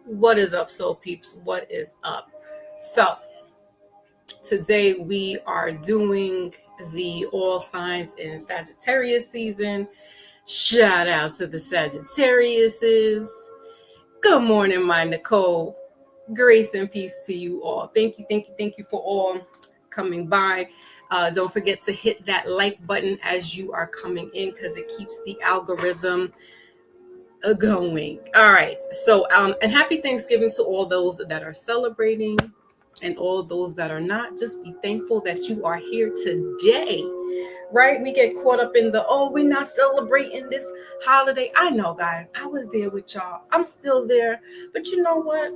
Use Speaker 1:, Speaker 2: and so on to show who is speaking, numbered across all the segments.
Speaker 1: What is up, soul peeps? What is up? So today we are doing the all signs in Sagittarius season. Shout out to the Sagittariuses. Good morning, my Nicole. Grace and peace to you all. Thank you for all coming by. Don't forget to hit that like button as you are coming in because it keeps the algorithm going. All right. So, and happy Thanksgiving to all those that are celebrating and all those that are not. Just be thankful that you are here today, right? We get caught up in we're not celebrating this holiday. I know, guys, I was there with y'all. I'm still there. But you know what?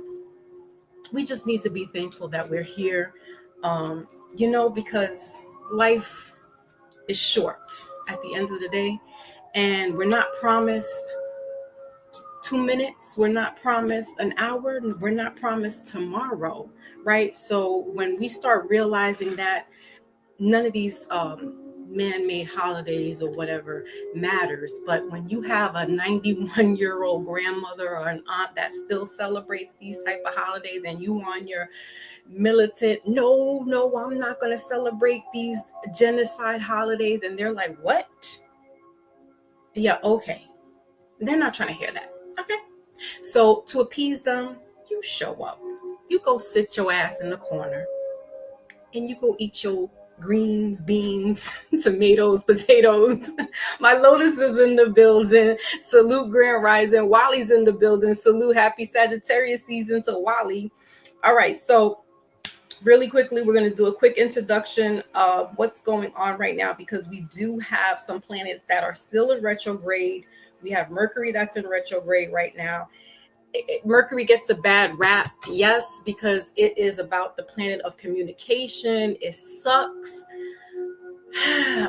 Speaker 1: We just need to be thankful that we're here, because life is short at the end of the day, and we're not promised 2 minutes, we're not promised an hour, we're not promised tomorrow, right? So when we start realizing that none of these man-made holidays or whatever matters, but when you have a 91-year-old grandmother or an aunt that still celebrates these type of holidays, and you on your militant, no, I'm not going to celebrate these genocide holidays, and they're like, what? Yeah, okay. They're not trying to hear that. Okay. So to appease them, you show up. You go sit your ass in the corner and you go eat your greens, beans, tomatoes, potatoes. My Lotus is in the building. Salute Grand Rising. Wally's in the building. Salute happy Sagittarius season to Wally. All right. So really quickly, we're going to do a quick introduction of what's going on right now, because we do have some planets that are still in retrograde. We have Mercury that's in retrograde right now. Mercury gets a bad rap, yes, because it is about the planet of communication. It sucks.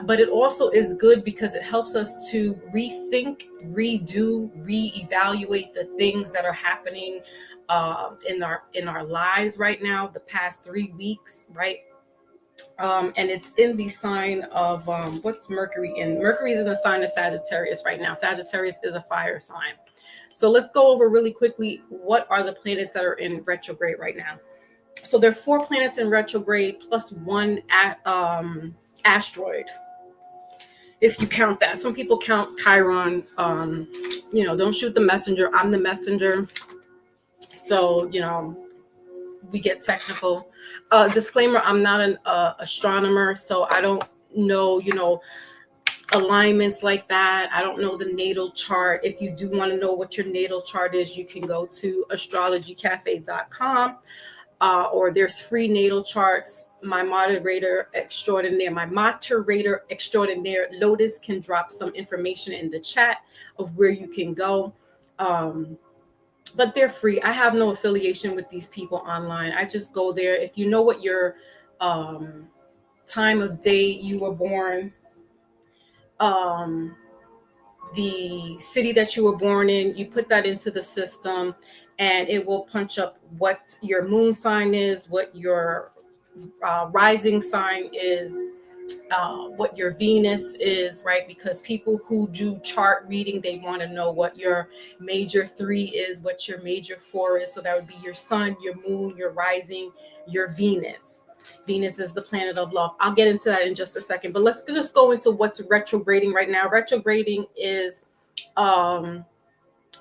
Speaker 1: But it also is good because it helps us to rethink, redo, reevaluate the things that are happening in our lives right now, the past 3 weeks, right? And it's in the sign of what's Mercury in? Mercury is in the sign of Sagittarius right now. Sagittarius is a fire sign. So let's go over really quickly what are the planets that are in retrograde right now. So there are 4 planets in retrograde plus 1 asteroid, if you count that. Some people count Chiron. Don't shoot the messenger. I'm the messenger. So, we get technical. Disclaimer, I'm not an astronomer, so I don't know, alignments like that. I don't know the natal chart. If you do want to know what your natal chart is, you can go to astrologycafe.com, or there's free natal charts. My moderator extraordinaire, Lotus, can drop some information in the chat of where you can go. But they're free. I have no affiliation with these people online. I just go there. If you know what your time of day you were born, the city that you were born in, you put that into the system, and it will punch up what your moon sign is, what your rising sign is, what your Venus is, right? Because people who do chart reading, they want to know what your major 3 is, what your major 4 is. So that would be your sun, your moon, your rising, your Venus. Venus is the planet of love. I'll get into that in just a second, but let's just go into what's retrograding right now. Retrograding is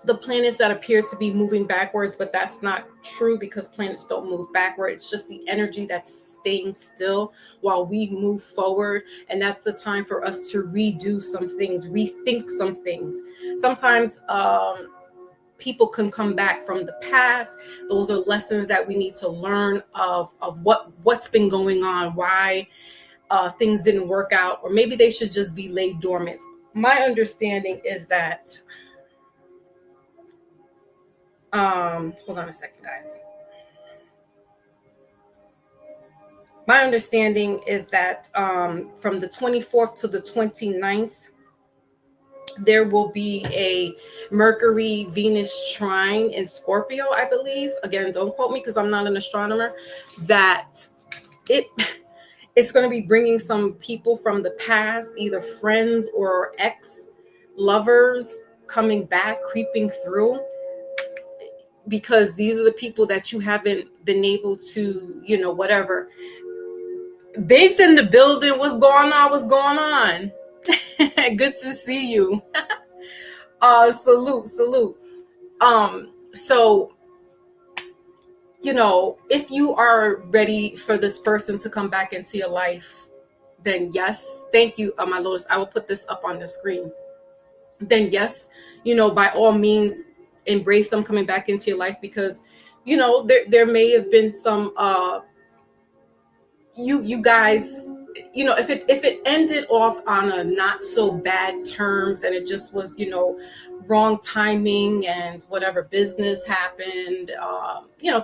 Speaker 1: the planets that appear to be moving backwards, but that's not true because planets don't move backward. It's just the energy that's staying still while we move forward. And that's the time for us to redo some things, rethink some things. Sometimes people can come back from the past. Those are lessons that we need to learn of what's been going on, why things didn't work out, or maybe they should just be laid dormant. My understanding is that hold on a second, guys. My understanding is that from the 24th to the 29th, there will be a Mercury Venus trine in Scorpio, I believe. Again, don't quote me because I'm not an astronomer. That it's going to be bringing some people from the past, either friends or ex-lovers, coming back, creeping through. because these are the people that you haven't been able to, whatever. Bates in the building. What's going on? What's going on? Good to see you. Salute. So, if you are ready for this person to come back into your life, then yes. Thank you, my Lotus. I will put this up on the screen. Then yes, by all means, embrace them coming back into your life, because, there may have been some, you guys, if it ended off on a not so bad terms, and it just was, wrong timing and whatever business happened,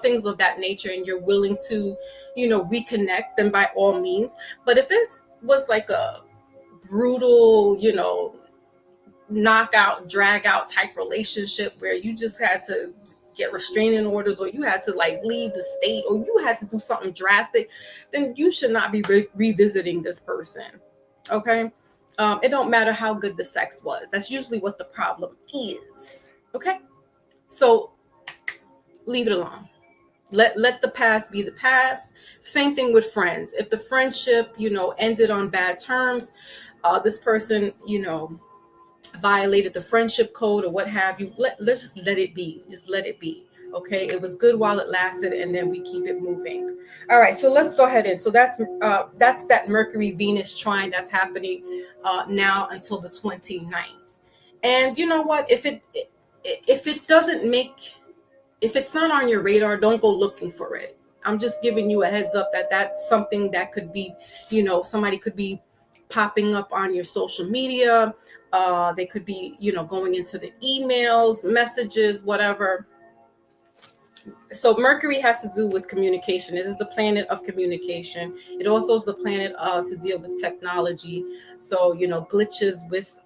Speaker 1: things of that nature, and you're willing to, reconnect, then by all means. But if it was like a brutal, knockout, drag out type relationship where you just had to get restraining orders, or you had to like leave the state, or you had to do something drastic, then you should not be revisiting this person. Okay. It don't matter how good the sex was. That's usually what the problem is. Okay. So leave it alone. Let the past be the past. Same thing with friends. If the friendship, ended on bad terms, this person, violated the friendship code or what have you, let's just let it be. Just let it be. Okay. It was good while it lasted, and then we keep it moving. All right. So let's go ahead. And so that's that Mercury Venus trine that's happening now until the 29th. And you know what? If it's not on your radar, don't go looking for it. I'm just giving you a heads up that that's something that could be, somebody could be popping up on your social media. They could be, going into the emails, messages, whatever. So Mercury has to do with communication. This is the planet of communication. It also is the planet to deal with technology. So, glitches with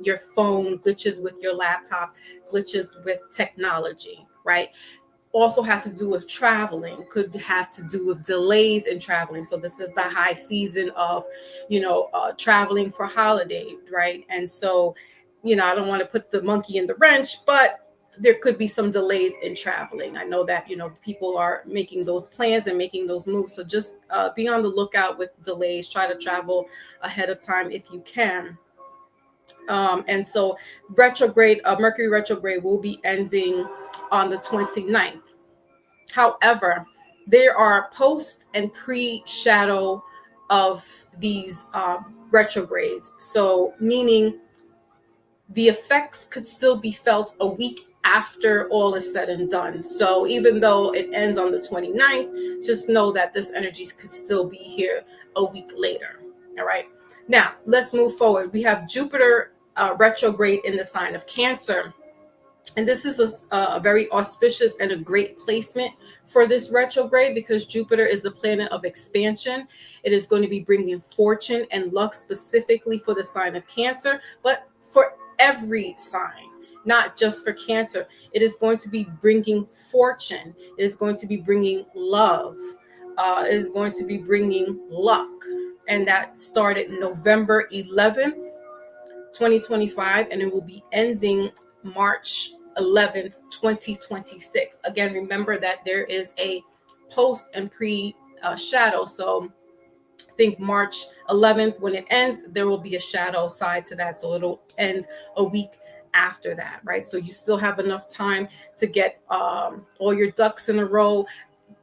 Speaker 1: your phone, glitches with your laptop, glitches with technology, right? Also has to do with traveling, could have to do with delays in traveling. So this is the high season of, traveling for holiday, right? And so, I don't want to put the monkey in the wrench, but there could be some delays in traveling. I know that, people are making those plans and making those moves. So just be on the lookout with delays. Try to travel ahead of time if you can. And so Mercury retrograde will be ending on the 29th. However, there are post and pre-shadow of these retrogrades. So meaning the effects could still be felt a week after all is said and done. So even though it ends on the 29th, just know that this energy could still be here a week later. All right. Now let's move forward. We have Jupiter retrograde in the sign of Cancer. And this is a very auspicious and a great placement for this retrograde, because Jupiter is the planet of expansion. It is going to be bringing fortune and luck specifically for the sign of Cancer, but for every sign, not just for Cancer. It is going to be bringing fortune. It is going to be bringing love. It is going to be bringing luck. And that started November 11th, 2025, and it will be ending March 11th, 2026. Again, remember that there is a post and pre shadow. So I think March 11th, when it ends, there will be a shadow side to that. So it'll end a week after that, right? So you still have enough time to get all your ducks in a row.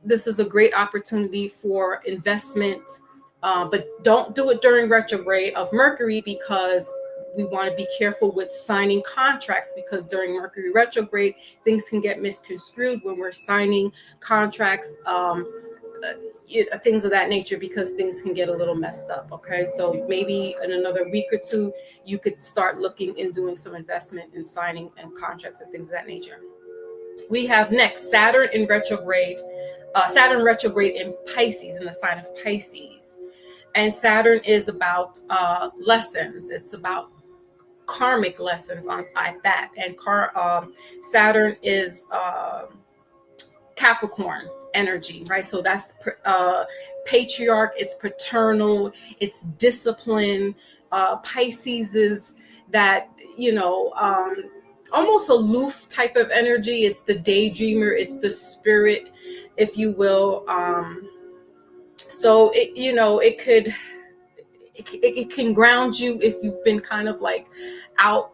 Speaker 1: This is a great opportunity for investment, but don't do it during retrograde of Mercury, because we want to be careful with signing contracts, because during Mercury retrograde, things can get misconstrued when we're signing contracts, things of that nature, because things can get a little messed up. Okay. So maybe in another week or two, you could start looking and doing some investment in signing and contracts and things of that nature. We have next Saturn in retrograde, Saturn retrograde in Pisces, in the sign of Pisces. And Saturn is about lessons. It's about karmic lessons like that. And Saturn is Capricorn energy, right? So that's patriarch, it's paternal, it's discipline. Pisces is that, almost aloof type of energy. It's the daydreamer. It's the spirit, if you will. So it, it can ground you if you've been kind of like out,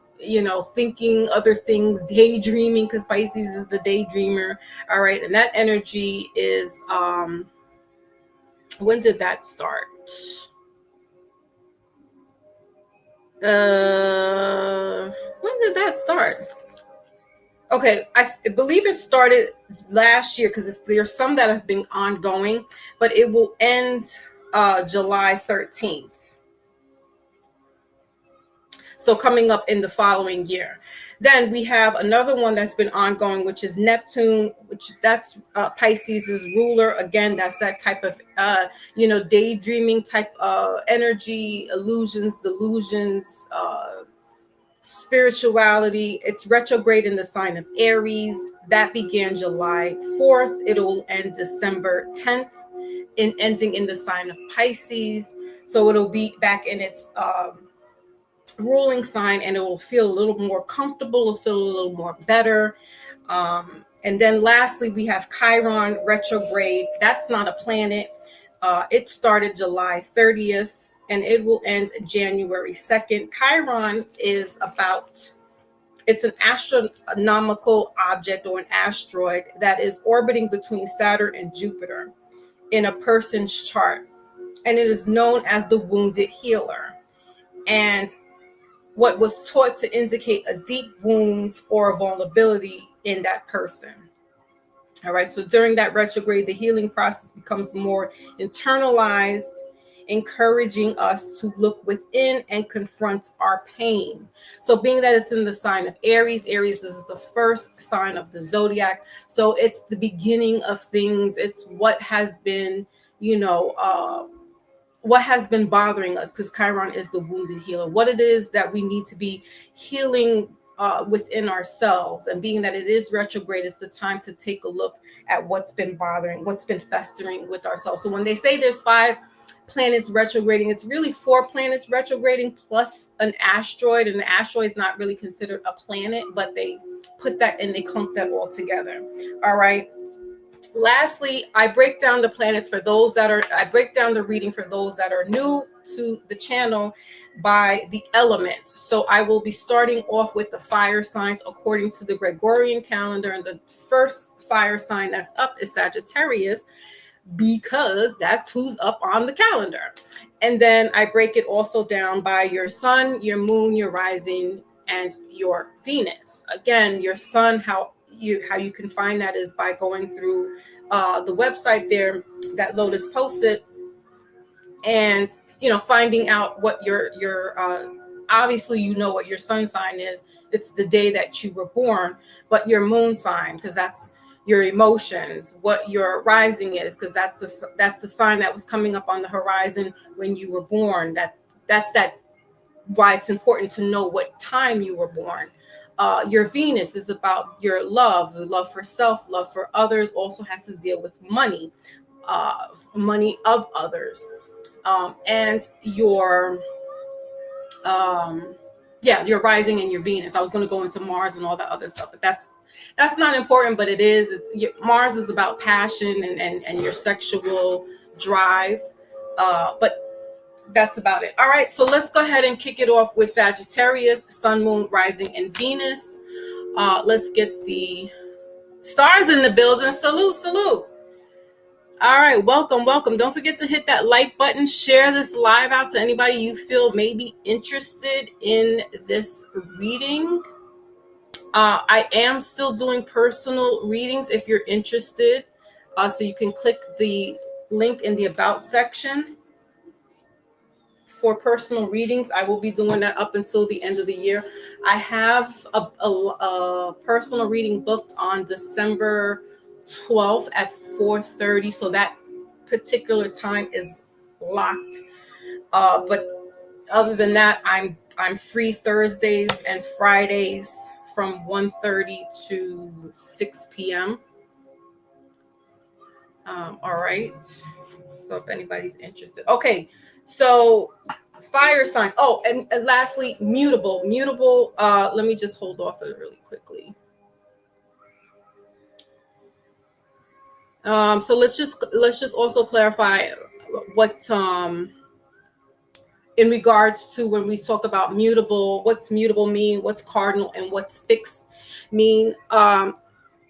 Speaker 1: thinking other things, daydreaming, because Pisces is the daydreamer. All right. And that energy is, when did that start? When did that start? Okay, I believe it started last year, because there's some that have been ongoing, but it will end July 13th. So coming up in the following year. Then we have another one that's been ongoing, which is Neptune, which that's Pisces' ruler. Again, that's that type of, daydreaming type energy, illusions, delusions, spirituality. It's retrograde in the sign of Aries. That began July 4th. It'll end December 10th, ending in the sign of Pisces. So it'll be back in its ruling sign, and it will feel a little more comfortable, it'll feel a little more better. And then lastly, we have Chiron retrograde. That's not a planet. It started July 30th and it will end January 2nd. Chiron is it's an astronomical object or an asteroid that is orbiting between Saturn and Jupiter in a person's chart. And it is known as the wounded healer. And what was taught to indicate a deep wound or a vulnerability in that person. All right. So during that retrograde, the healing process becomes more internalized, encouraging us to look within and confront our pain. So being that it's in the sign of Aries, this is the first sign of the zodiac. So it's the beginning of things. It's what has been, what has been bothering us, because Chiron is the wounded healer. What it is that we need to be healing within ourselves. And being that it is retrograde, it's the time to take a look at what's been bothering, what's been festering with ourselves. So when they say there's 5 planets retrograding, it's really 4 planets retrograding plus an asteroid. And the asteroid is not really considered a planet, but they put that and they clump that all together. All right. Lastly, I break down the planets for those that are, I break down the reading for those that are new to the channel by the elements. So I will be starting off with the fire signs according to the Gregorian calendar. And the first fire sign that's up is Sagittarius, because that's who's up on the calendar. And then I break it also down by your sun, your moon, your rising, and your Venus. Again, your sun, how you can find that is by going through the website there that Lotus posted, and finding out what your obviously what your sun sign is. It's the day that you were born, but your moon sign, because that's your emotions, what your rising is, because that's the sign that was coming up on the horizon when you were born. That's why it's important to know what time you were born. Your Venus is about your love for self, love for others. Also has to deal with money, money of others, and your your rising and your Venus. I was going to go into Mars and all that other stuff, but that's not important. But it is. Mars is about passion and your sexual drive, but that's about it. All right, so let's go ahead and kick it off with Sagittarius, sun, moon, rising, and Venus. Let's get the stars in the building. Salute. All right, welcome. Don't forget to hit that like button. Share this live out to anybody you feel may be interested in this reading. I am still doing personal readings if you're interested. So you can click the link in the About section for personal readings. I will be doing that up until the end of the year. I have a personal reading booked on December 12th at 4:30. So that particular time is locked. But other than that, I'm free Thursdays and Fridays from 1:30 to 6 p.m. All right. So if anybody's interested. Okay. So Fire signs. Oh, and lastly, mutable. Mutable. Let me just hold off it really quickly. So let's just also clarify what in regards to when we talk about mutable, what's mutable mean, what's cardinal, and what's fixed mean.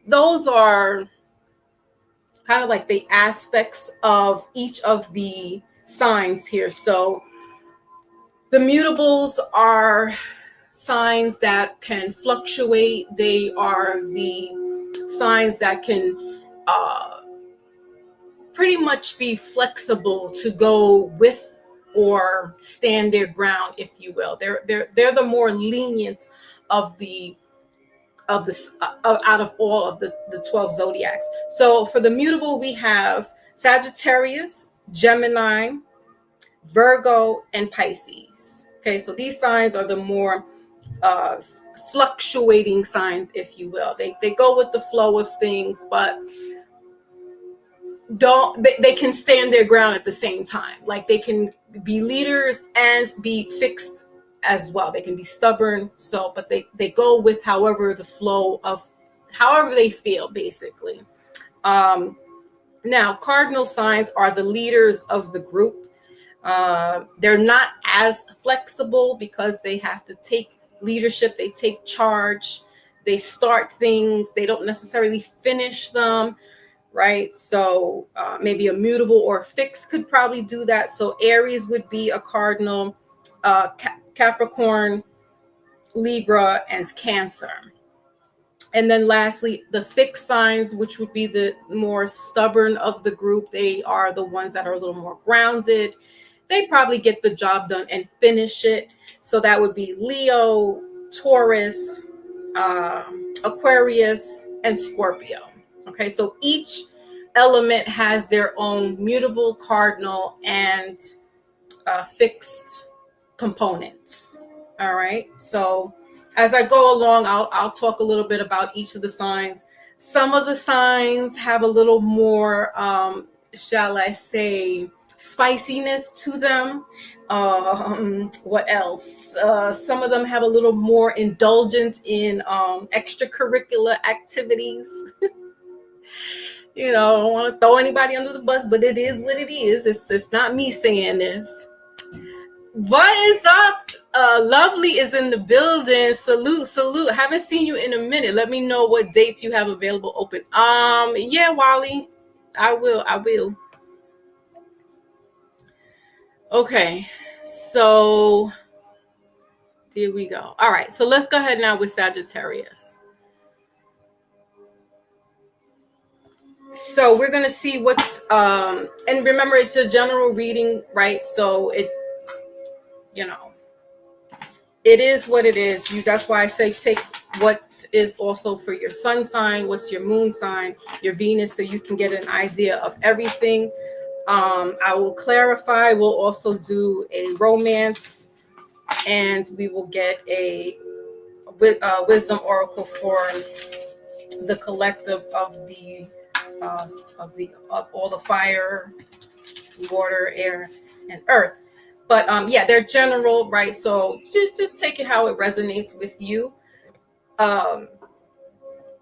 Speaker 1: Those are kind of like the aspects of each of the signs here. So the mutables are signs that can fluctuate. They are the signs that can pretty much be flexible to go with or stand their ground, if you will. They're the more lenient of the out of all of the 12 zodiacs. So for the mutable, we have Sagittarius, Gemini, Virgo, and Pisces. Okay, so these signs are the more fluctuating signs, if you will. They go with the flow of things, but they can stand their ground at the same time. Like they can be leaders and be fixed as well. They can be stubborn, but they go with however the flow of however they feel, basically. Now, cardinal signs are the leaders of the group. They're not as flexible because they have to take leadership. They take charge. They start things. They don't necessarily finish them, right? So maybe a mutable or a fixed could probably do that. So Aries would be a cardinal, Capricorn, Libra, and Cancer. And then lastly, the fixed signs, which would be the more stubborn of the group. They are the ones that are a little more grounded. They probably get the job done and finish it. So that would be Leo, Taurus, Aquarius, and Scorpio. Okay, so each element has their own mutable, cardinal, and fixed components. All right, so as I go along, I'll talk a little bit about each of the signs. Some of the signs have a little more, shall I say, spiciness to them. What else? Some of them have a little more indulgence in extracurricular activities. You know, I don't want to throw anybody under the bus, but it is what it is. It's not me saying this. What is up? Lovely is in the building. Salute. Haven't seen you in a minute. Let me know what dates you have available open. Yeah, Wally. I will. Okay. So here we go. All right. So let's go ahead now with Sagittarius. So we're going to see what's and remember, it's a general reading, right? So it's, you know, it is what it is. That's why I say take what is also for your sun sign, what's your moon sign, your Venus, so you can get an idea of everything. I will clarify. We'll also do a romance, and we will get a wisdom oracle for the collective of all the fire, water, air, and earth. But yeah, they're general, right? So just take it how it resonates with you.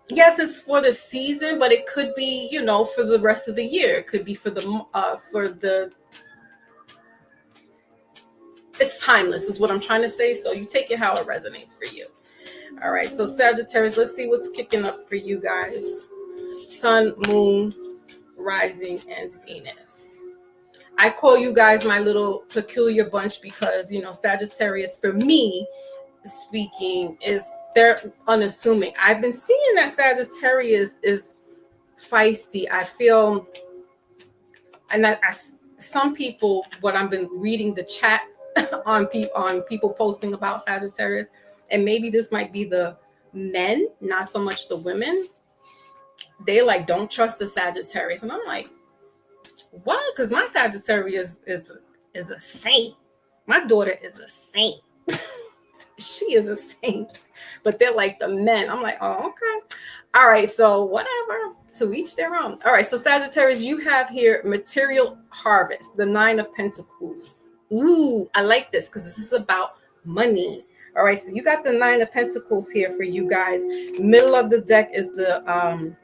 Speaker 1: Yes, it's for the season, but it could be, you know, for the rest of the year. It could be for it's timeless is what I'm trying to say. So you take it how it resonates for you. All right. So Sagittarius, let's see what's kicking up for you guys. Sun, moon, rising, and Venus. I call you guys my little peculiar bunch because, you know, Sagittarius, for me speaking, they're unassuming. I've been seeing that Sagittarius is feisty. I feel, and some people, what I've been reading the chat on people posting about Sagittarius, and maybe this might be the men, not so much the women. They like don't trust the Sagittarius, and I'm like, what? Because my Sagittarius is a saint. My daughter is a saint. She is a saint. But they're like the men. I'm like, oh, okay. All right. So whatever. To each their own. All right. So Sagittarius, you have here material harvest, the 9 of Pentacles. Ooh, I like this because this is about money. All right, so you got the Nine of Pentacles here for you guys. Middle of the deck is the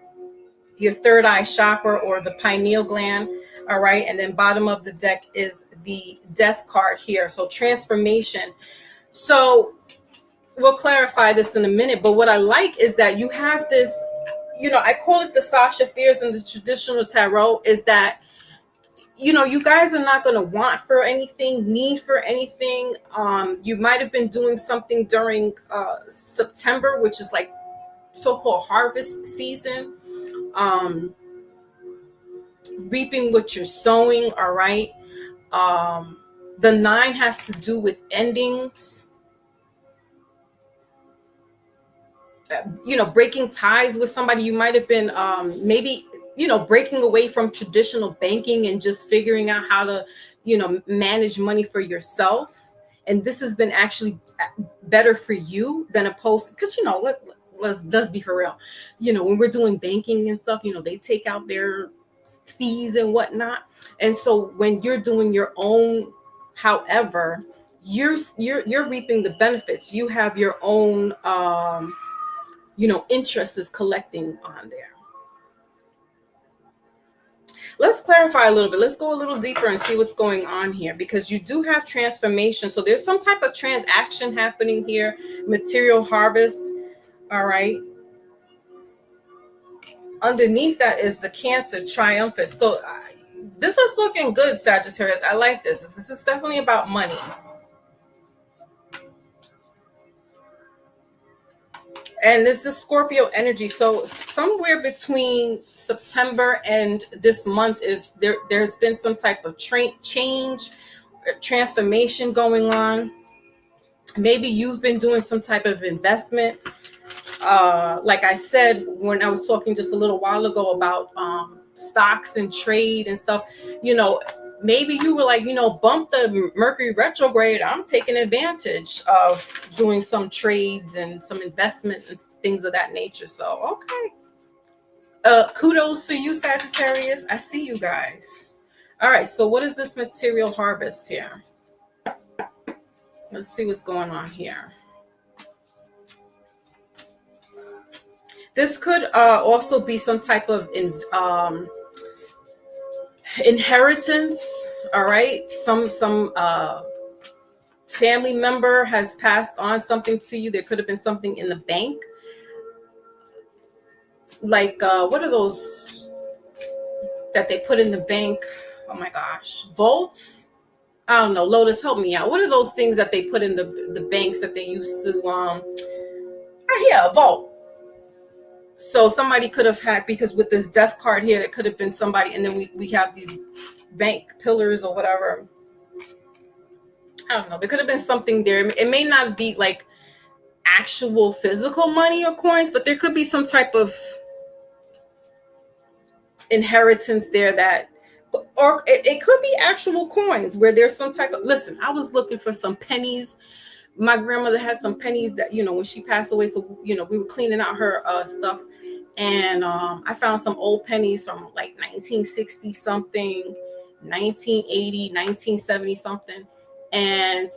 Speaker 1: your third eye chakra or the pineal gland. All right, and then bottom of the deck is the Death card here. So transformation. So we'll clarify this in a minute, but what I like is that you have this, I call it the Sasha Fierce in the traditional tarot, is that you guys are not going to want for anything, need for anything. You might have been doing something during September, which is like so-called harvest season, reaping what you're sowing. All right. The 9 has to do with endings, breaking ties with somebody. You might have been maybe breaking away from traditional banking and just figuring out how to manage money for yourself. And this has been actually better for you than opposed, because let's be for real. When we're doing banking and stuff, they take out their fees and whatnot. And so when you're doing your own, however, you're reaping the benefits. You have your own interest is collecting on there. Let's clarify a little bit. Let's go a little deeper and see what's going on here, because you do have transformation. So there's some type of transaction happening here, material harvest. All right. Underneath that is the Cancer triumphant. So this is looking good, Sagittarius. I like this. This is definitely about money. And it's the Scorpio energy. So somewhere between September and this month is there's been some type of change, transformation going on. Maybe you've been doing some type of investment. Like I said, when I was talking just a little while ago about stocks and trade and stuff, maybe you were like, bump the Mercury retrograde. I'm taking advantage of doing some trades and some investments and things of that nature. So, okay. Kudos for you, Sagittarius. I see you guys. All right. So what is this material harvest here? Let's see what's going on here. This could also be some type of inheritance. All right, some family member has passed on something to you. There could have been something in the bank, like what are those that they put in the bank? Oh my gosh, vaults. I don't know. Lotus, help me out. What are those things that they put in the banks that they used to a vault. So somebody could have had, because with this Death card here, it could have been somebody, and then we have these bank pillars or whatever. I don't know. There could have been something there. It may not be like actual physical money or coins, but there could be some type of inheritance there or it could be actual coins where there's some type of, listen, I was looking for some pennies. My grandmother had some pennies that, when she passed away. So, we were cleaning out her stuff. And I found some old pennies from like 1960 something, 1980, 1970 something. And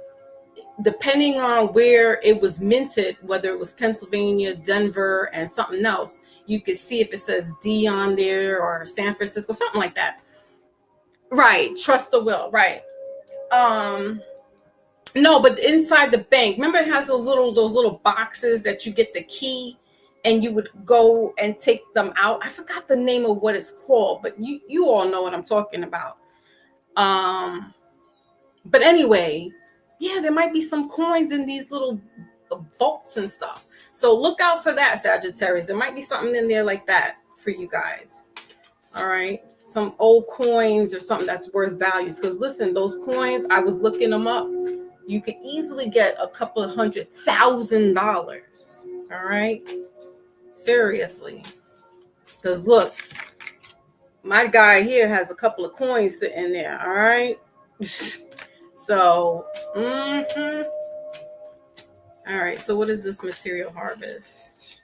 Speaker 1: depending on where it was minted, whether it was Pennsylvania, Denver, and something else, you could see if it says D on there or San Francisco, something like that. Right. Trust the will. Right. No, but inside the bank, remember it has those little boxes that you get the key and you would go and take them out. I forgot the name of what it's called, but you all know what I'm talking about. But anyway, yeah, there might be some coins in these little vaults and stuff. So look out for that, Sagittarius. There might be something in there like that for you guys. All right. Some old coins or something that's worth values. Because listen, those coins, I was looking them up. You could easily get a couple of $100,000. All right. Seriously. Because look, my guy here has a couple of coins sitting there. All right. So, all right. So what is this material harvest?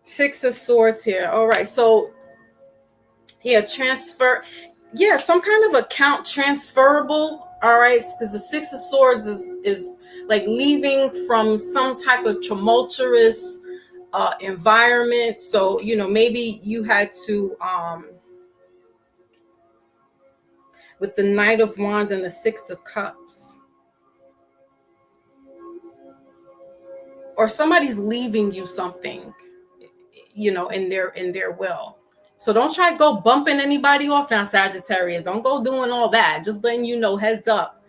Speaker 1: 6 of Swords here. All right. So, yeah, transfer. Yeah, some kind of account transferable All right, because the Six of Swords is like leaving from some type of tumultuous environment. So maybe you had to with the Knight of Wands and the Six of Cups, or somebody's leaving you something, in their will. So don't try to go bumping anybody off now, Sagittarius. Don't go doing all that. Just letting you know, heads up,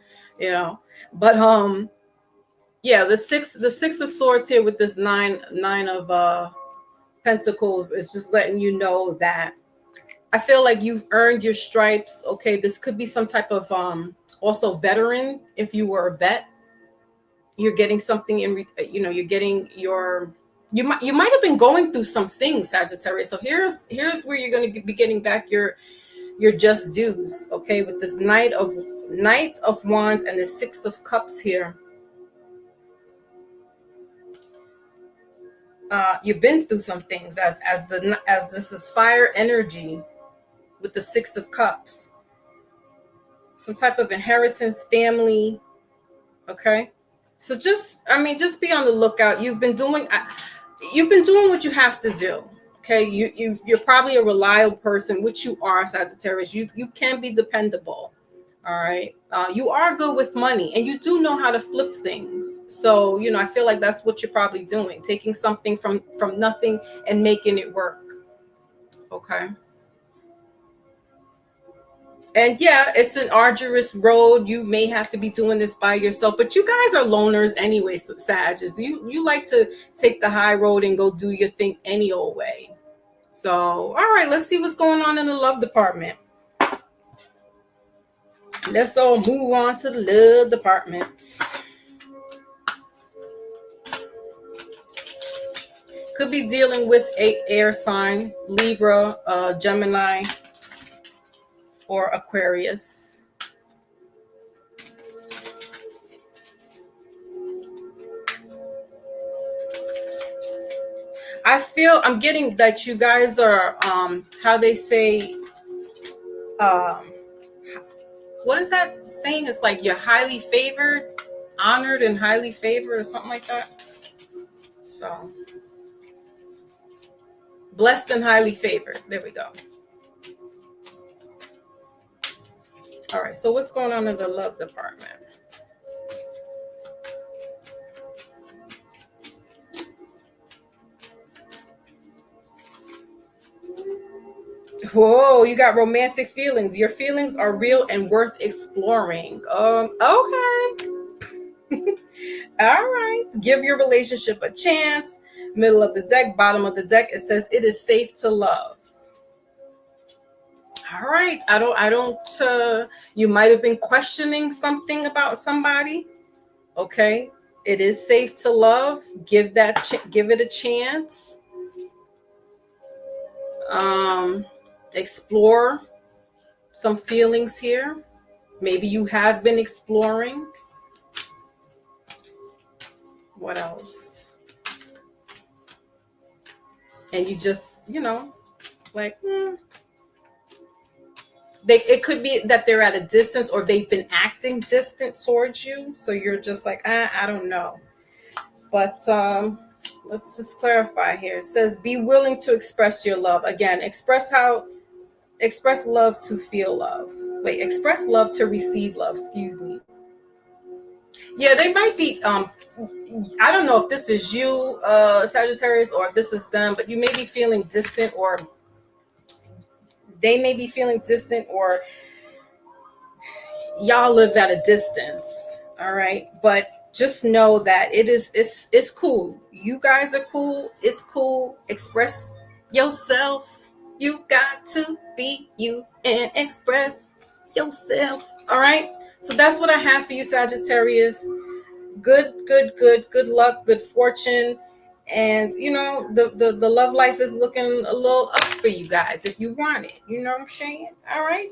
Speaker 1: But yeah, the six of Swords here with this nine of Pentacles is just letting you know that I feel like you've earned your stripes. Okay, this could be some type of also veteran. If you were a vet, you're getting something you're getting your. You might have been going through some things, Sagittarius. So here's where you're going to be getting back your just dues. Okay, with this Knight of Wands and the Six of Cups here. You've been through some things as this is fire energy with the Six of Cups. Some type of inheritance, family. Okay, so just be on the lookout. You've been doing what you have to do. Okay, you're probably a reliable person, which you are, Sagittarius. You can be dependable. All right, you are good with money, and you do know how to flip things. So I feel like that's what you're probably doing, taking something from nothing and making it work. Okay. And yeah, it's an arduous road. You may have to be doing this by yourself, but you guys are loners anyway, Sagittarius. You like to take the high road and go do your thing any old way. So, all right, let's see what's going on in the love department. Let's all move on to the love department. Could be dealing with an air sign, Libra, Gemini, or Aquarius. I'm getting that you guys are how they say what is that saying? It's like you're highly favored, honored and highly favored, or something like that. So blessed and highly favored. There we go. All right, so what's going on in the love department? Whoa, you got romantic feelings. Your feelings are real and worth exploring. Okay. All right. Give your relationship a chance. Middle of the deck, bottom of the deck, it says it is safe to love. All right. I don't you might have been questioning something about somebody. Okay. It is safe to love. Give it a chance. Explore some feelings here. Maybe you have been exploring. What else? And you just, like, it could be that they're at a distance, or they've been acting distant towards you. So you're just like, I don't know. But let's just clarify here. It says, be willing to express your love. Again, express love to feel love. Wait, express love to receive love. Excuse me. Yeah, they might be, I don't know if this is you, Sagittarius, or if this is them, but you may be feeling distant, or they may be feeling distant, or y'all live at a distance. All right. But just know that it's cool. You guys are cool. It's cool. Express yourself. You got to be you and express yourself. All right. So that's what I have for you, Sagittarius. Good luck, good fortune. And the love life is looking a little up for you guys if you want it. You know what I'm saying? All right.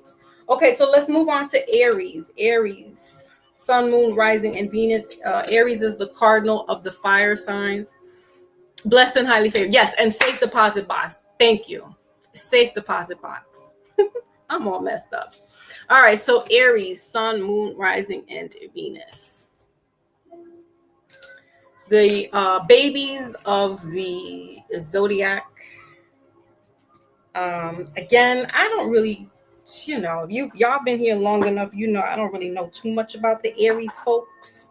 Speaker 1: Okay, so let's move on to Aries. Aries, Sun, Moon, Rising, and Venus. Aries is the cardinal of the fire signs. Blessed and highly favored. Yes, and safe deposit box. Thank you. Safe deposit box. I'm all messed up. All right, so Aries, Sun, Moon, Rising, and Venus. The babies of the zodiac. Again, I don't really, y'all been here long enough. I don't really know too much about the Aries folks.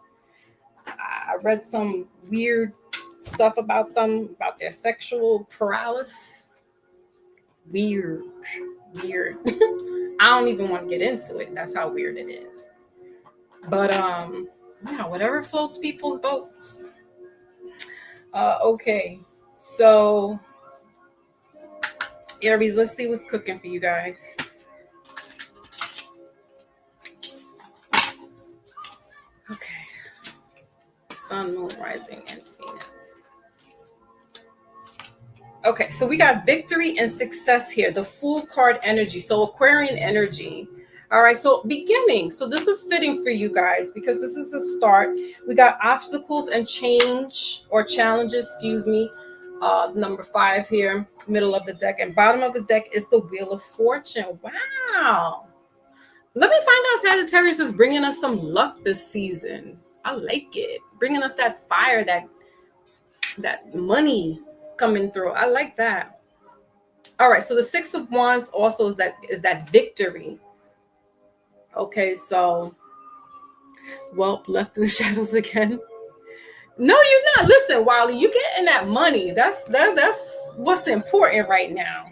Speaker 1: I read some weird stuff about them, about their sexual paralysis. Weird. I don't even want to get into it. That's how weird it is. But whatever floats people's boats. Okay, so Aries, let's see what's cooking for you guys. Okay, Sun, Moon, Rising, and Venus. Okay, so we got victory and success here. The Fool card energy. So Aquarian energy. All right, so beginning. So this is fitting for you guys because this is a start. We got obstacles and change or challenges, excuse me. Number 5 here, middle of the deck. And bottom of the deck is the Wheel of Fortune. Wow. Let me find out Sagittarius is bringing us some luck this season. I like it. Bringing us that fire, that money coming through. I like that. All right, so the 6 of Wands also is that victory. Okay, so left in the shadows again. No, you're not. Listen, Wally, you getting that money. That's what's important right now.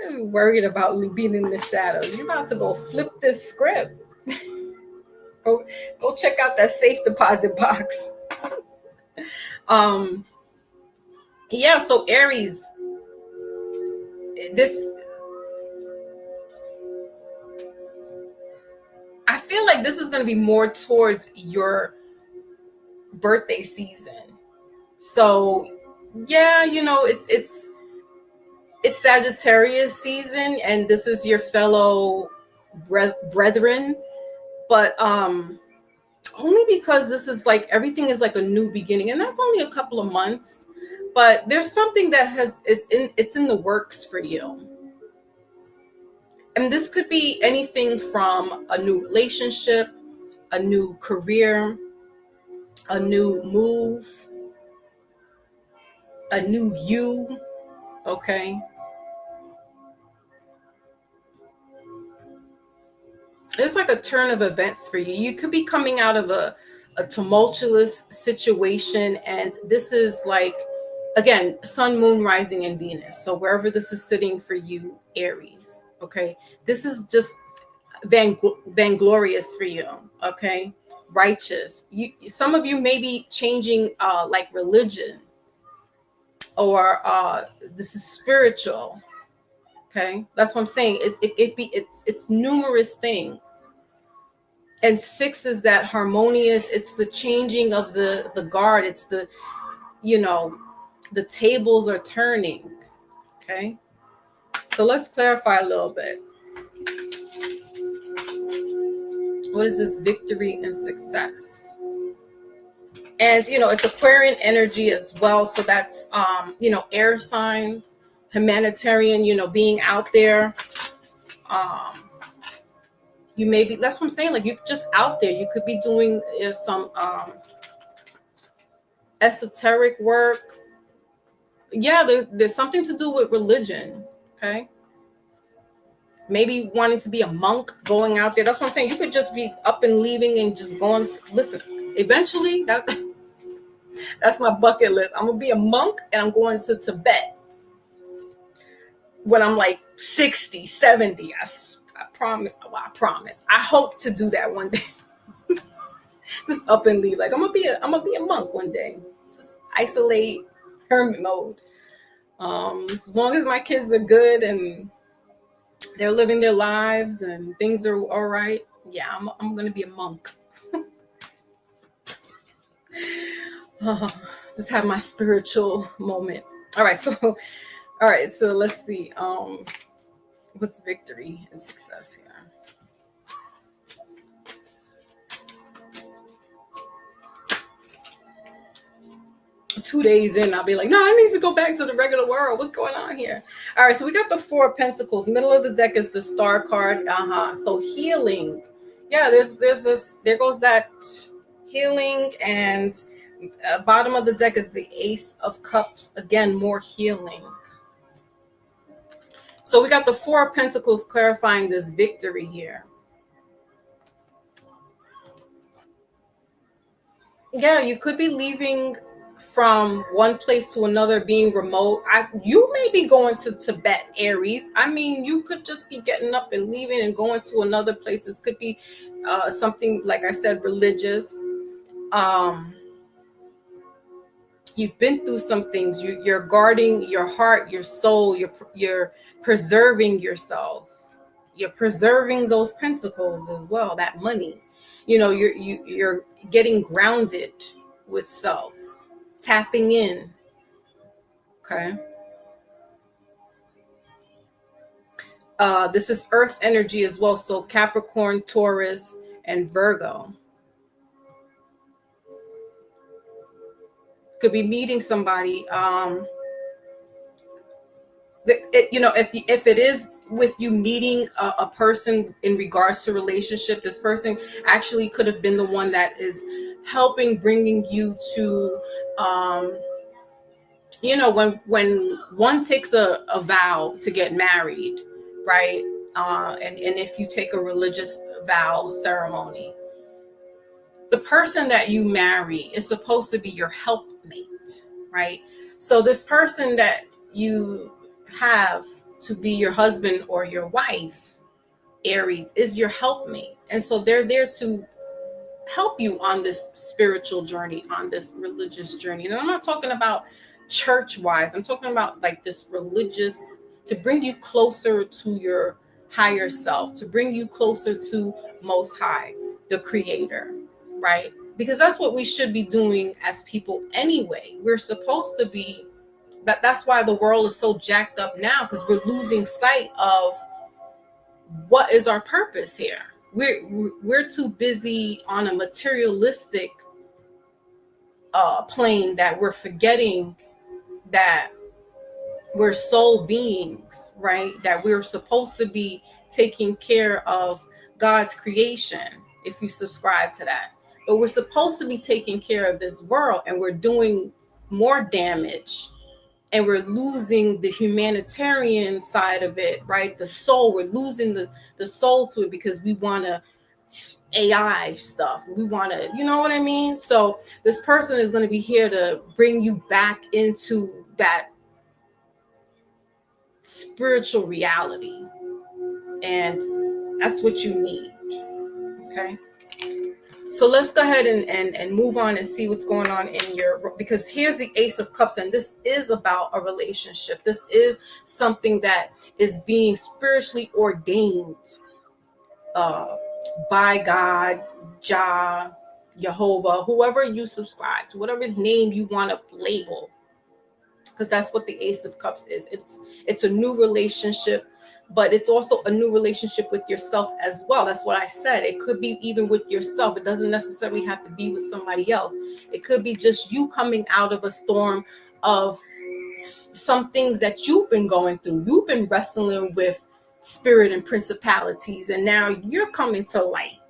Speaker 1: I'm worried about being in the shadows. You're about to go flip this script. Go check out that safe deposit box. Yeah, so Aries, I feel like this is going to be more towards your birthday season. So yeah, it's Sagittarius season, and this is your fellow brethren, but only because this is like everything is like a new beginning, and that's only a couple of months, but there's something that it's in the works for you. And this could be anything from a new relationship, a new career, a new move, a new you. Okay. It's like a turn of events for you. You could be coming out of a tumultuous situation, and this is like, again, Sun, Moon, Rising, and Venus. So wherever this is sitting for you, Aries, okay, this is just vainglorious for you, okay, righteous. Some of you may be changing like religion, or this is spiritual. Okay, that's what I'm saying. It's numerous things. And 6 is that harmonious. It's the changing of the guard. It's the tables are turning. Okay, so let's clarify a little bit. What is this victory and success? And it's Aquarian energy as well. So that's air signs, humanitarian, being out there. You may be, that's what I'm saying, like you're just out there. You could be doing some esoteric work. Yeah, there's something to do with religion. Okay, maybe wanting to be a monk, going out there. That's what I'm saying. You could just be up and leaving and just going. Listen, eventually that's my bucket list. I'm gonna be a monk, and I'm going to Tibet when I'm like 60, 70. I promise. Well, I promise. I hope to do that one day. Just up and leave. Like I'm gonna be a monk one day. Just isolate, hermit mode. As long as my kids are good and they're living their lives and things are all right, yeah, I'm gonna be a monk. Just have my spiritual moment. All right, so let's see. What's victory and success here? 2 days in, I'll be like, no, I need to go back to the regular world. What's going on here? All right, so we got the Four of Pentacles. Middle of the deck is the Star card. So healing. Yeah, there's this, there goes that healing. And bottom of the deck is the Ace of Cups. Again, more healing. So we got the Four of Pentacles clarifying this victory here. Yeah, you could be leaving from one place to another, being remote. You may be going to Tibet, Aries. I mean, you could just be getting up and leaving and going to another place. This could be something, like I said, religious. You've been through some things. You're guarding your heart, your soul. You're preserving yourself. You're preserving those pentacles as well. That money. You're getting grounded with self, tapping in. Okay. This is earth energy as well. So Capricorn, Taurus, and Virgo. Could be meeting somebody. If it is with you meeting a person in regards to relationship, this person actually could have been the one that is helping bringing you to when one takes a vow to get married, right? And if you take a religious vow ceremony, the person that you marry is supposed to be your helpmate, right? So this person that you have to be your husband or your wife, Aries, is your helpmate. And so they're there to help you on this spiritual journey, on this religious journey. And I'm not talking about church-wise. I'm talking about like this religious, to bring you closer to your higher self, to bring you closer to Most High, the Creator, right? Because that's what we should be doing as people anyway. We're supposed to be, that's why the world is so jacked up now, because we're losing sight of what is our purpose here. We're too busy on a materialistic plane that we're forgetting that we're soul beings, right? That we're supposed to be taking care of God's creation, if you subscribe to that. But we're supposed to be taking care of this world, and we're doing more damage, and we're losing the humanitarian side of it, right? The soul, we're losing the soul to it because we want to AI stuff. We want to, you know what I mean? So this person is going to be here to bring you back into that spiritual reality. And that's what you need. Okay. So let's go ahead and move on and see what's going on in your, because here's the Ace of Cups, and this is about a relationship. This is something that is being spiritually ordained by God, Jah, Jehovah, whoever you subscribe to, whatever name you want to label, because that's what the Ace of Cups is. It's a new relationship, but it's also a new relationship with yourself as well. That's what I said. It could be even with yourself. It doesn't necessarily have to be with somebody else. It could be just you coming out of a storm of some things that you've been going through. You've been wrestling with spirit and principalities, and now you're coming to light.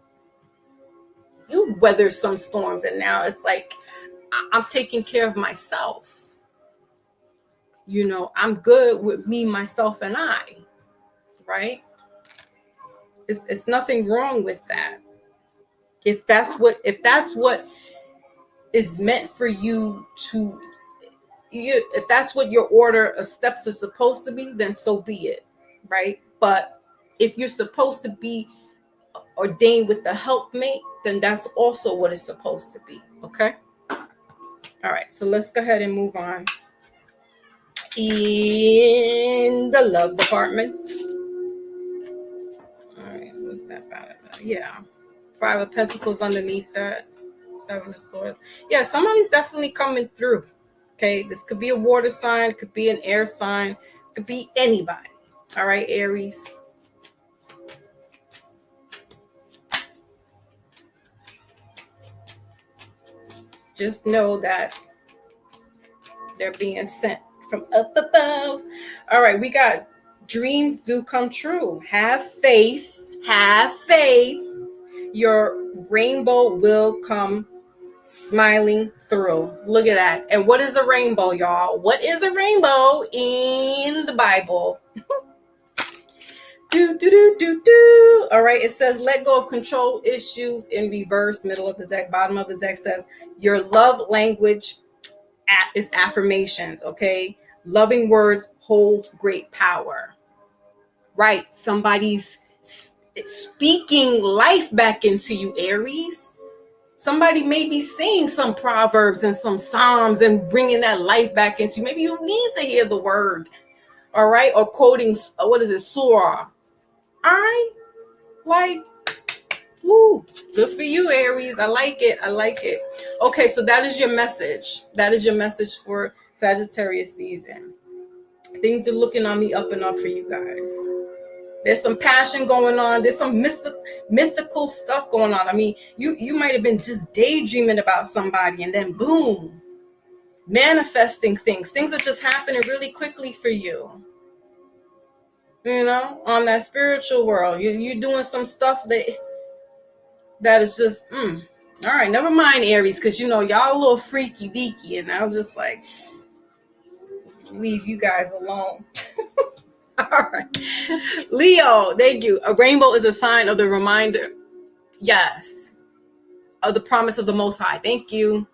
Speaker 1: You weather some storms, and now it's like, I'm taking care of myself. I'm good with me, myself, and I. Right? It's nothing wrong with that. If that's what is meant for you to, if that's what your order of steps are supposed to be, then so be it. Right? But if you're supposed to be ordained with the helpmate, then that's also what it's supposed to be. Okay? All right, so let's go ahead and move on. In the love department. What's that about? Yeah. Five of Pentacles underneath that. Seven of Swords. Yeah, somebody's definitely coming through. Okay, this could be a water sign, could be an air sign, could be anybody. All right, Aries. Just know that They're being sent from up above. All right, we got dreams do come true. Have faith. Have faith. Your rainbow will come smiling through. Look at that. And what is a rainbow, y'all? What is a rainbow in the Bible? All right, it says let go of control issues in reverse. Middle of the deck, bottom of the deck says your love language is affirmations. Okay, loving words hold great power. Right, somebody's speaking life back into you, Aries. Somebody may be saying some proverbs and some psalms and bringing that life back into you. Maybe you need to hear the word. All right, or quoting what is it, surah. All right, like, woo, good for you, Aries. I like it. I like it. Okay, so that is your message. That is your message for Sagittarius season. Things are looking on the up and up for you guys. There's some passion going on. There's some mythical stuff going on. I mean, you might have been just daydreaming about somebody and then boom, manifesting things. Things are just happening really quickly for you. You know, on that spiritual world, you're doing some stuff that is just, all right, never mind, Aries, because, you know, y'all a little freaky deaky, and I'm just like, leave you guys alone. All right. Leo, thank you. A rainbow is a sign of the reminder, yes, of the promise of the Most High. Thank you.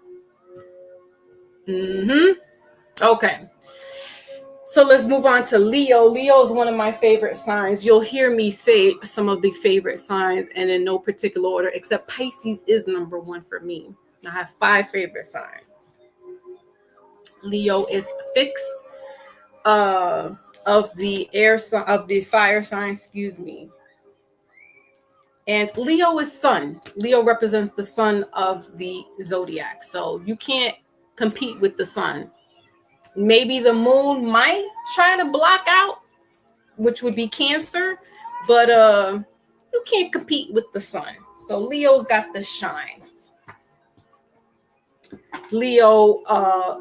Speaker 1: Okay. So let's move on to Leo. Leo is one of my favorite signs. You'll hear me say some of the favorite signs and in no particular order, except Pisces is number one for me. I have 5 favorite signs. Leo is fixed of the fire sign, excuse me. And Leo is sun. Leo represents the sun of the zodiac. So you can't compete with the sun. Maybe the moon might try to block out, which would be Cancer, but you can't compete with the sun. So Leo's got the shine. Leo,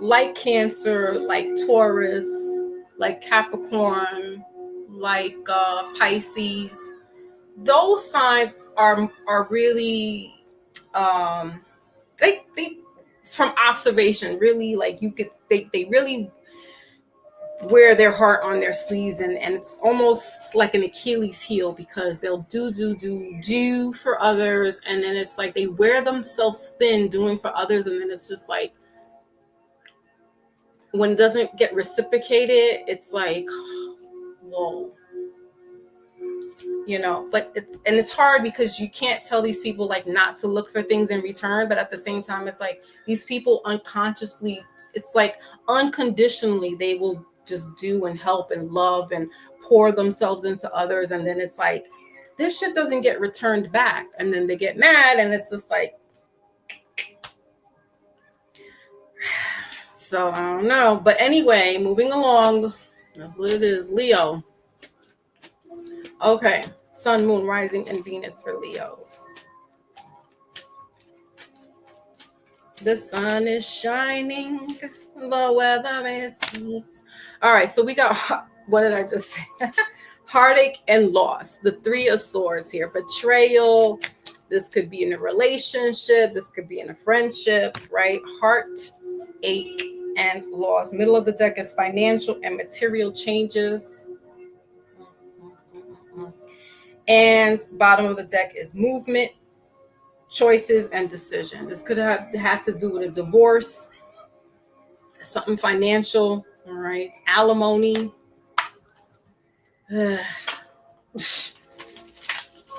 Speaker 1: like Cancer, like Taurus, like Capricorn, like Pisces, those signs are really they from observation, really, like you could they really wear their heart on their sleeves, and it's almost like an Achilles heel, because they'll do for others, and then it's like they wear themselves thin doing for others, and then it's just like when it doesn't get reciprocated, it's like, whoa, you know. But it's hard because you can't tell these people like not to look for things in return, but at the same time, it's like these people unconsciously, it's like unconditionally, they will just do and help and love and pour themselves into others, and then it's like this shit doesn't get returned back, and then they get mad, and it's just like, so I don't know. But anyway, moving along, that's what it is. Leo. Okay, sun, moon, rising, and Venus for Leos. The sun is shining, the weather is sweet. All right, so we got, what did I just say? Heartache and loss, the 3 of swords here. Betrayal, this could be in a relationship, this could be in a friendship, right? Heartache and loss. Middle of the deck is financial and material changes. And bottom of the deck is movement, choices, and decision. This could have to do with a divorce, something financial, all right, alimony.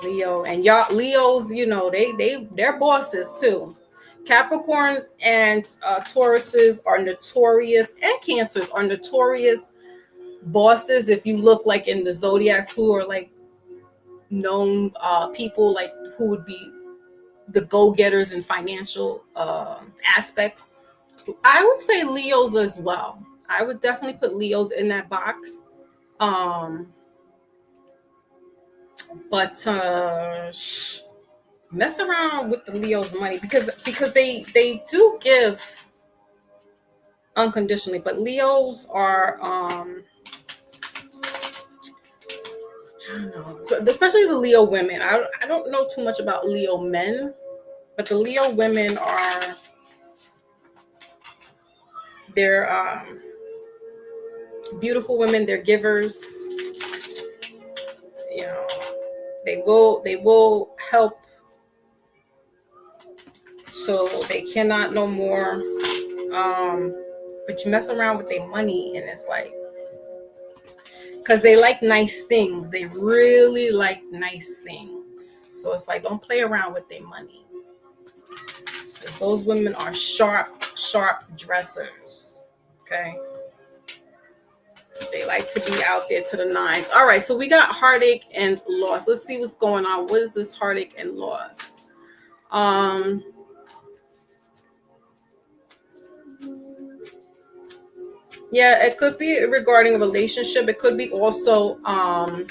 Speaker 1: Leo, and y'all Leos, you know, they're bosses too. Capricorns and Tauruses are notorious, and Cancers are notorious bosses. If you look like in the zodiacs, who are like known people, like who would be the go-getters in financial aspects, I would say Leos as well. I would definitely put Leos in that box. But mess around with the Leos' money, because they do give unconditionally. But Leos are, I don't know, especially the Leo women. I don't know too much about Leo men, but the Leo women they're beautiful women. They're givers. You know, they will help. So they cannot no more. But you mess around with their money, and it's like, because they like nice things. They really like nice things. So it's like, don't play around with their money. Because those women are sharp dressers. Okay. They like to be out there to the nines. All right. So we got heartache and loss. Let's see what's going on. What is this heartache and loss? Yeah, it could be regarding a relationship. It could be also, I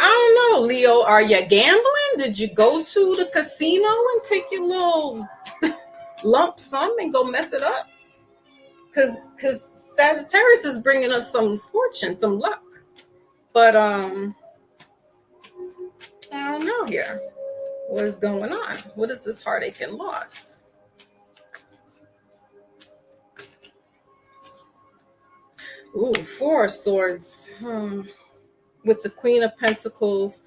Speaker 1: don't know, Leo, are you gambling? Did you go to the casino and take your little lump sum and go mess it up? Because Sagittarius is bringing us some fortune, some luck. But I don't know here. What is going on? What is this heartache and loss? Ooh, 4 of Swords. With the Queen of Pentacles.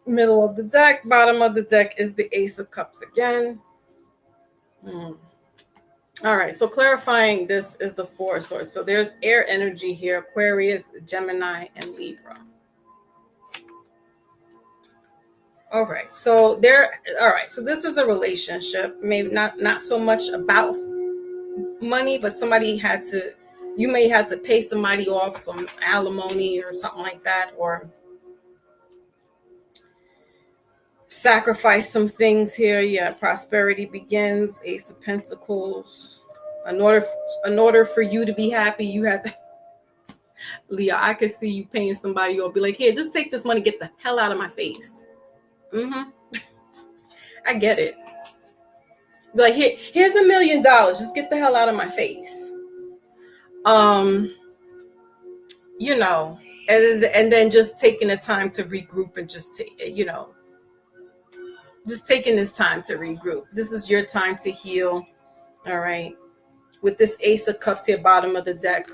Speaker 1: Middle of the deck. Bottom of the deck is the Ace of Cups again. All right, so clarifying, this is the 4 of Swords. So there's air energy here. Aquarius, Gemini, and Libra. All right, so this is a relationship. Maybe not so much about money, but you may have to pay somebody off some alimony or something like that, or sacrifice some things here. Yeah, prosperity begins. Ace of Pentacles. In order for you to be happy, you have to. Leo, I could see you paying somebody or be like, here, just take this money, get the hell out of my face. I get it. Be like, here's $1 million. Just get the hell out of my face. You know, and then just taking the time to regroup and just taking this time to regroup. This is your time to heal. All right. With this Ace of Cups here, bottom of the deck,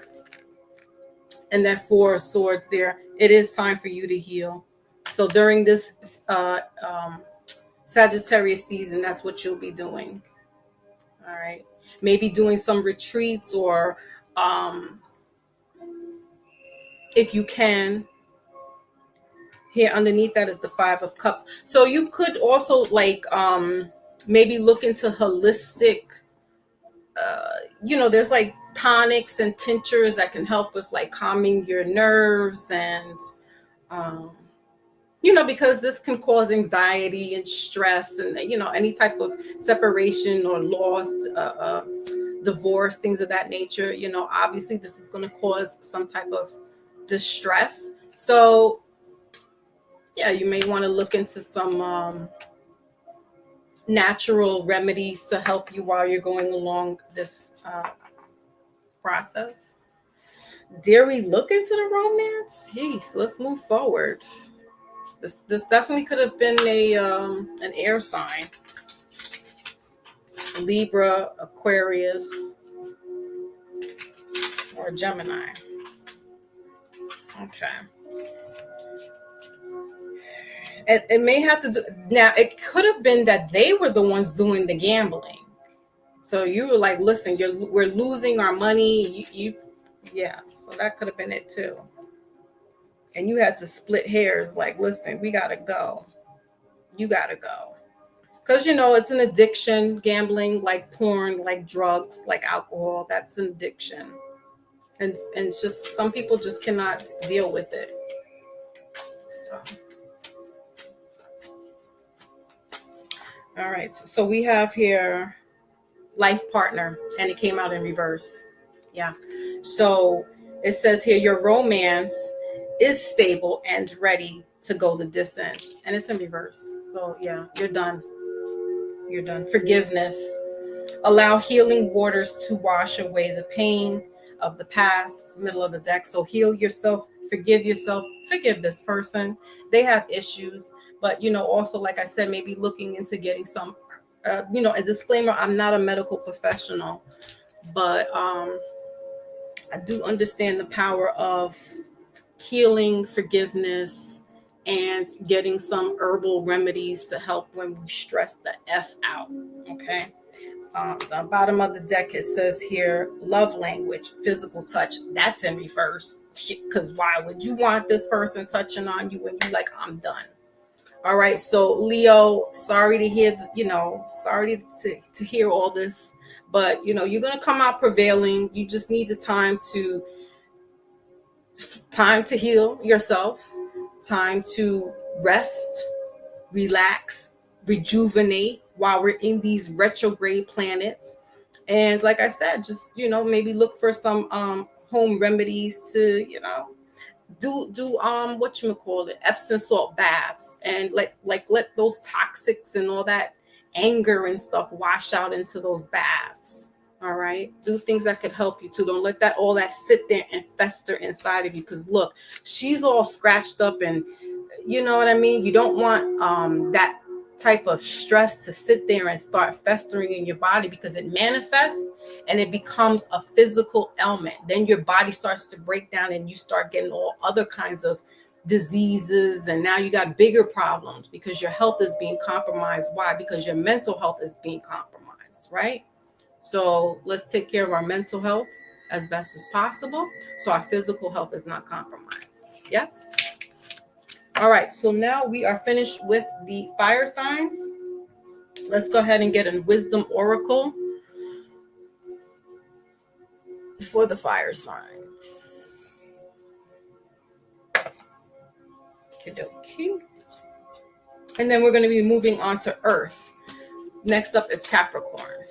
Speaker 1: and that 4 of Swords there, it is time for you to heal. So during this Sagittarius season, that's what you'll be doing. All right. Maybe doing some retreats, or if you can. Here underneath that is the 5 of Cups. So you could also maybe look into holistic, there's like tonics and tinctures that can help with like calming your nerves and, because this can cause anxiety and stress and, any type of separation or loss, divorce, things of that nature. Obviously this is going to cause some type of distress. So yeah, you may want to look into some natural remedies to help you while you're going along this process. Dare we look into the romance? Jeez, let's move forward. This definitely could have been an air sign. Libra, Aquarius, or Gemini. Okay. It may have to do, now it could have been that they were the ones doing the gambling. So you were like, listen, we're losing our money. Yeah, so that could have been it too. And you had to split hairs, like, listen, we gotta go. You gotta go. Because it's an addiction, gambling, like porn, like drugs, like alcohol. That's an addiction. And it's just, some people just cannot deal with it. So all right, so we have here life partner, and it came out in reverse. Yeah. So it says here, your romance is stable and ready to go the distance, and it's in reverse. So yeah, you're done. Forgiveness. Allow healing waters to wash away the pain of the past. Middle of the deck. So heal yourself, forgive this person. They have issues, but also, like I said, maybe looking into getting some, a disclaimer, I'm not a medical professional, but I do understand the power of healing, forgiveness, and getting some herbal remedies to help when we stress the F out. Okay. The bottom of the deck, it says here, love language, physical touch. That's in reverse. Because why would you want this person touching on you when you like, I'm done? All right. So Leo, sorry to hear, sorry to hear all this, but you're going to come out prevailing. You just need the time to heal yourself, time to rest, relax, rejuvenate while we're in these retrograde planets. And like I said, just maybe look for some home remedies to do Epsom salt baths, and let those toxics and all that anger and stuff wash out into those baths. All right, do things that could help you too. Don't let all that sit there and fester inside of you, because look, she's all scratched up, and you know what I mean? You don't want that type of stress to sit there and start festering in your body, because it manifests and it becomes a physical ailment. Then your body starts to break down and you start getting all other kinds of diseases, and now you got bigger problems because your health is being compromised. Why? Because your mental health is being compromised, right? So let's take care of our mental health as best as possible so our physical health is not compromised. Yes. All right, so now we are finished with the fire signs. Let's go ahead and get a wisdom oracle for the fire signs. Okie-dokie. And then we're going to be moving on to Earth. Next up is Capricorn.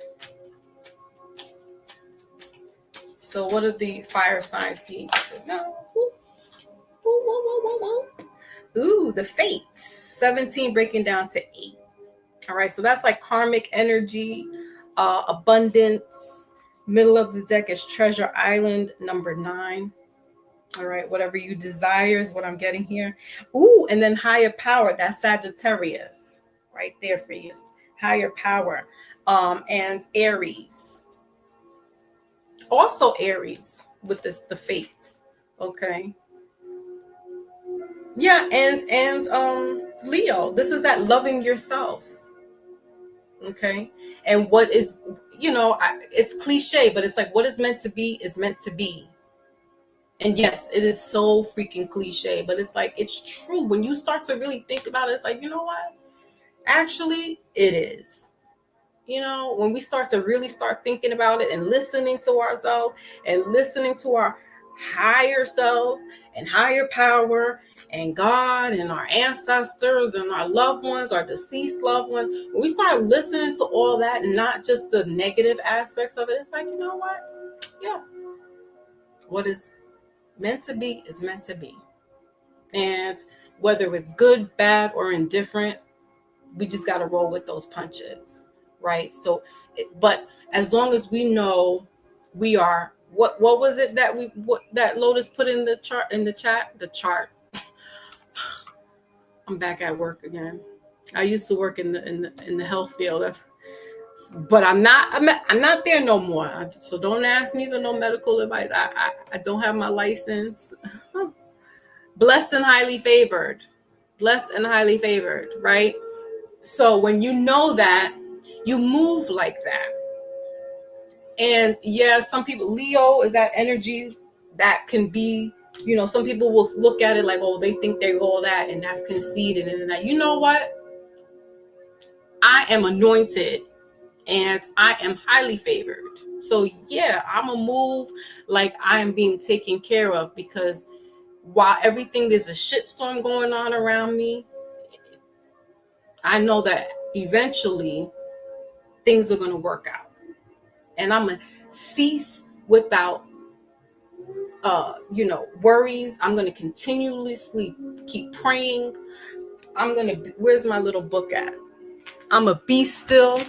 Speaker 1: So what do the fire signs need to know? Ooh, the fates. 17 breaking down to 8. All right, so that's like karmic energy, abundance. Middle of the deck is Treasure Island, number 9. All right, whatever you desire is what I'm getting here. Ooh, and then higher power. That's Sagittarius right there for you. Higher power. And Aries. Also Aries with the fates. Okay. Yeah, and Leo, this is that loving yourself. Okay. And what is, it's cliche, but it's like what is meant to be is meant to be. And yes, it is so freaking cliche, but it's like, it's true. When you start to really think about it, it's like, you know what? Actually, it is. When we start to really start thinking about it and listening to ourselves and listening to our higher self and higher power and God and our ancestors and our loved ones, our deceased loved ones, when we start listening to all that and not just the negative aspects of it, it's like, you know what? Yeah. What is meant to be is meant to be. And whether it's good, bad, or indifferent, we just got to roll with those punches. Right. So, but as long as we know we are, what was it that Lotus put in the chart, in the chat, the chart. I'm back at work again. I used to work in the health field, but I'm not there no more. So don't ask me for no medical advice. I don't have my license. Blessed and highly favored, right? So when you know that, you move like that. And yeah, some people, Leo is that energy that can be, some people will look at it like, oh, they think they're all that, and that's conceited and that. You know what? I am anointed and I am highly favored. So yeah, I'm gonna move like I am being taken care of, because while there's a shitstorm going on around me, I know that eventually things are going to work out, and I'm going to cease without, worries. I'm going to continuously keep praying. Where's my little book at? I'm going to be still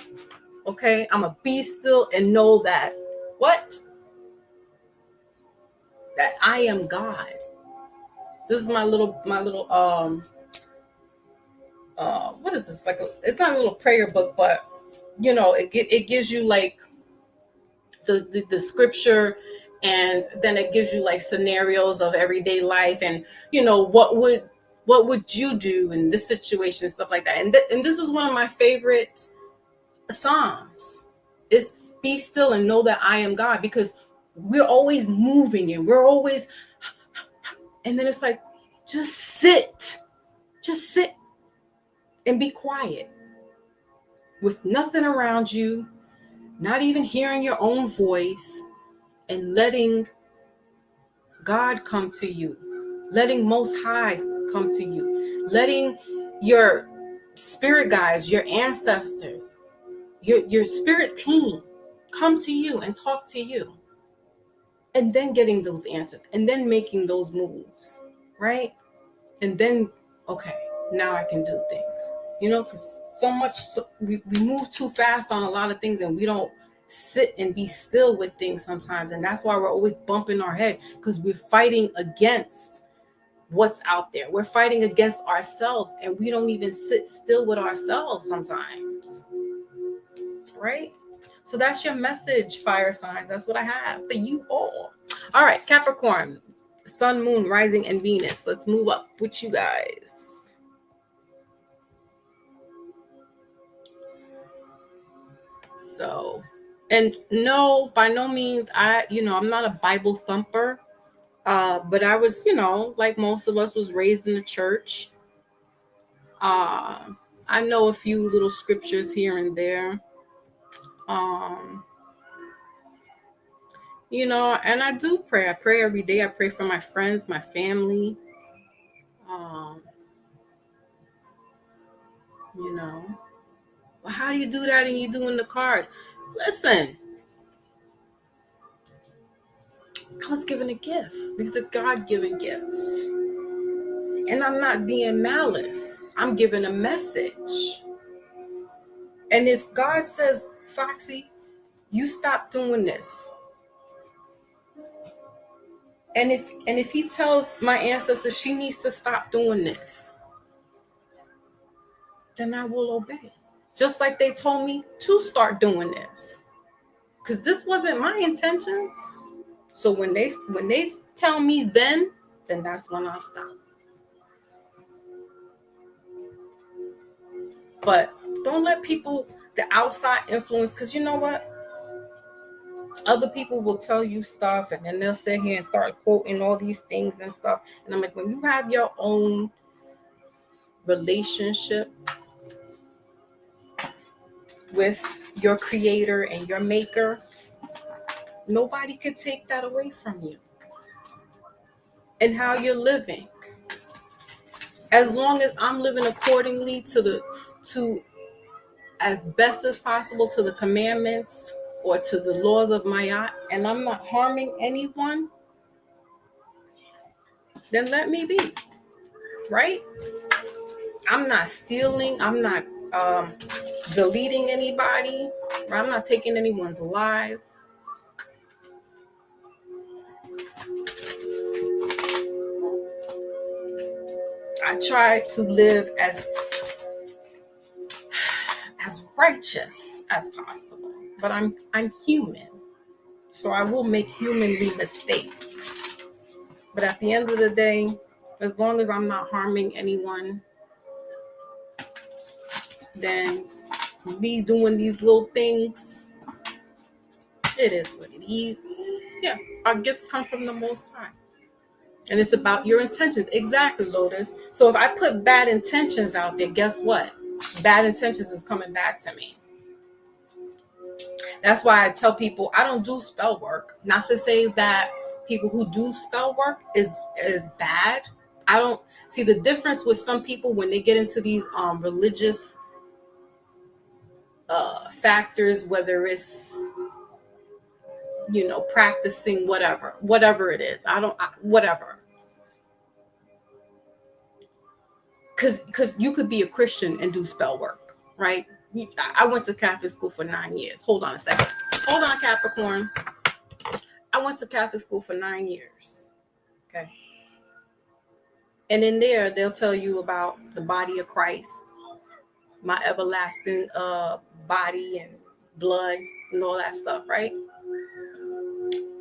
Speaker 1: Okay, I'm gonna be still and know that what? That I am God. This is my little what is this? Like it's not a little prayer book, but you know, it gives you like the scripture, and then it gives you like scenarios of everyday life, and you know what would you do in this situation, stuff like that. And this is one of my favorite Psalms. Is be still and know that I am God, because we're always moving and we're always, and then it's like just sit and be quiet with nothing around you, not even hearing your own voice, and letting God come to you, letting Most High come to you, letting your spirit guides, your ancestors, your spirit team come to you and talk to you, and then getting those answers, and then making those moves, right? And then, okay, now I can do things, you know, because we move too fast on a lot of things, and we don't sit and be still with things sometimes. And that's why we're always bumping our head, because we're fighting against what's out there. We're fighting against ourselves, and we don't even sit still with ourselves sometimes, right? So that's your message, fire signs. That's what I have for you all. All right, Capricorn, Sun, Moon, Rising, and Venus. Let's move up with you guys. So, and no, by no means, I'm not a Bible thumper, but I was, like most of us, was raised in the church. I know a few little scriptures here and there. And I do pray. I pray every day. I pray for my friends, my family. Well, how do you do that and you doing the cards? Listen, I was given a gift. These are God-given gifts. And I'm not being malice. I'm giving a message. And if God says, Foxy, you stop doing this. And if he tells my ancestor she needs to stop doing this, then I will obey. Just like they told me to start doing this. Because this wasn't my intentions. So when they tell me then that's when I'll stop. But don't let people, the outside influence, because you know what? Other people will tell you stuff, and then they'll sit here and start quoting all these things and stuff. And I'm like, when you have your own relationship with your creator and your maker, nobody could take that away from you. And how you're living. As long as I'm living accordingly to as best as possible to the commandments or to the laws of Ma'at, and I'm not harming anyone, then let me be, right? I'm not stealing. I'm not deleting anybody. I'm not taking anyone's life. I try to live as righteous as possible, but I'm human, so I will make humanly mistakes. But at the end of the day, as long as I'm not harming anyone, then me doing these little things, it is what it is. Yeah, our gifts come from the Most High. And it's about your intentions. Exactly, Lotus. So if I put bad intentions out there, guess what? Bad intentions is coming back to me. That's why I tell people I don't do spell work. Not to say that people who do spell work is bad. I don't see the difference with some people when they get into these religious factors, whether it's practicing whatever it is. Whatever. Because you could be a Christian and do spell work, right? I went to Catholic school for 9 years. Hold on a second. Hold on, Capricorn. I went to Catholic school for 9 years. Okay. And in there, they'll tell you about the body of Christ, my everlasting body and blood and all that stuff, right?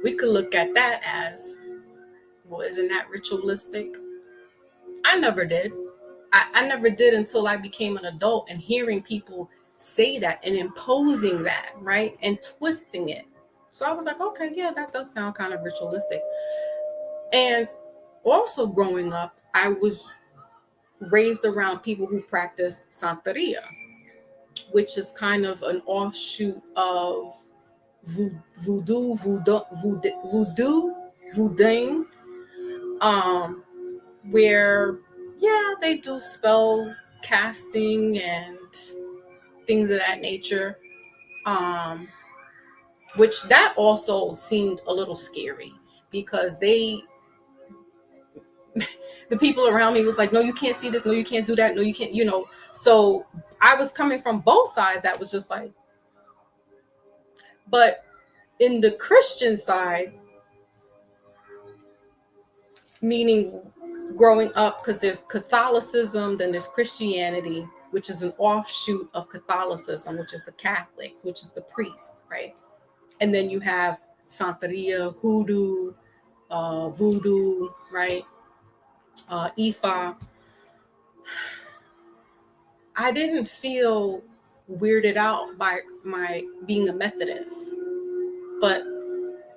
Speaker 1: We could look at that as, well, isn't that ritualistic? I never did. I never did until I became an adult, and hearing people say that and imposing that, right? And twisting it. So I was like, okay, yeah, that does sound kind of ritualistic. And also growing up, I was raised around people who practice Santeria, which is kind of an offshoot of voodoo, where, yeah, they do spell casting and things of that nature, which that also seemed a little scary, because the people around me was like, no, you can't see this, no, you can't do that, no, you can't, so I was coming from both sides. That was just like, but in the Christian side, meaning growing up, because there's Catholicism, then there's Christianity, which is an offshoot of Catholicism, which is the Catholics, which is the priest, right? And then you have Santeria, hoodoo, voodoo, right? Ifa. I didn't feel weirded out by my being a Methodist, but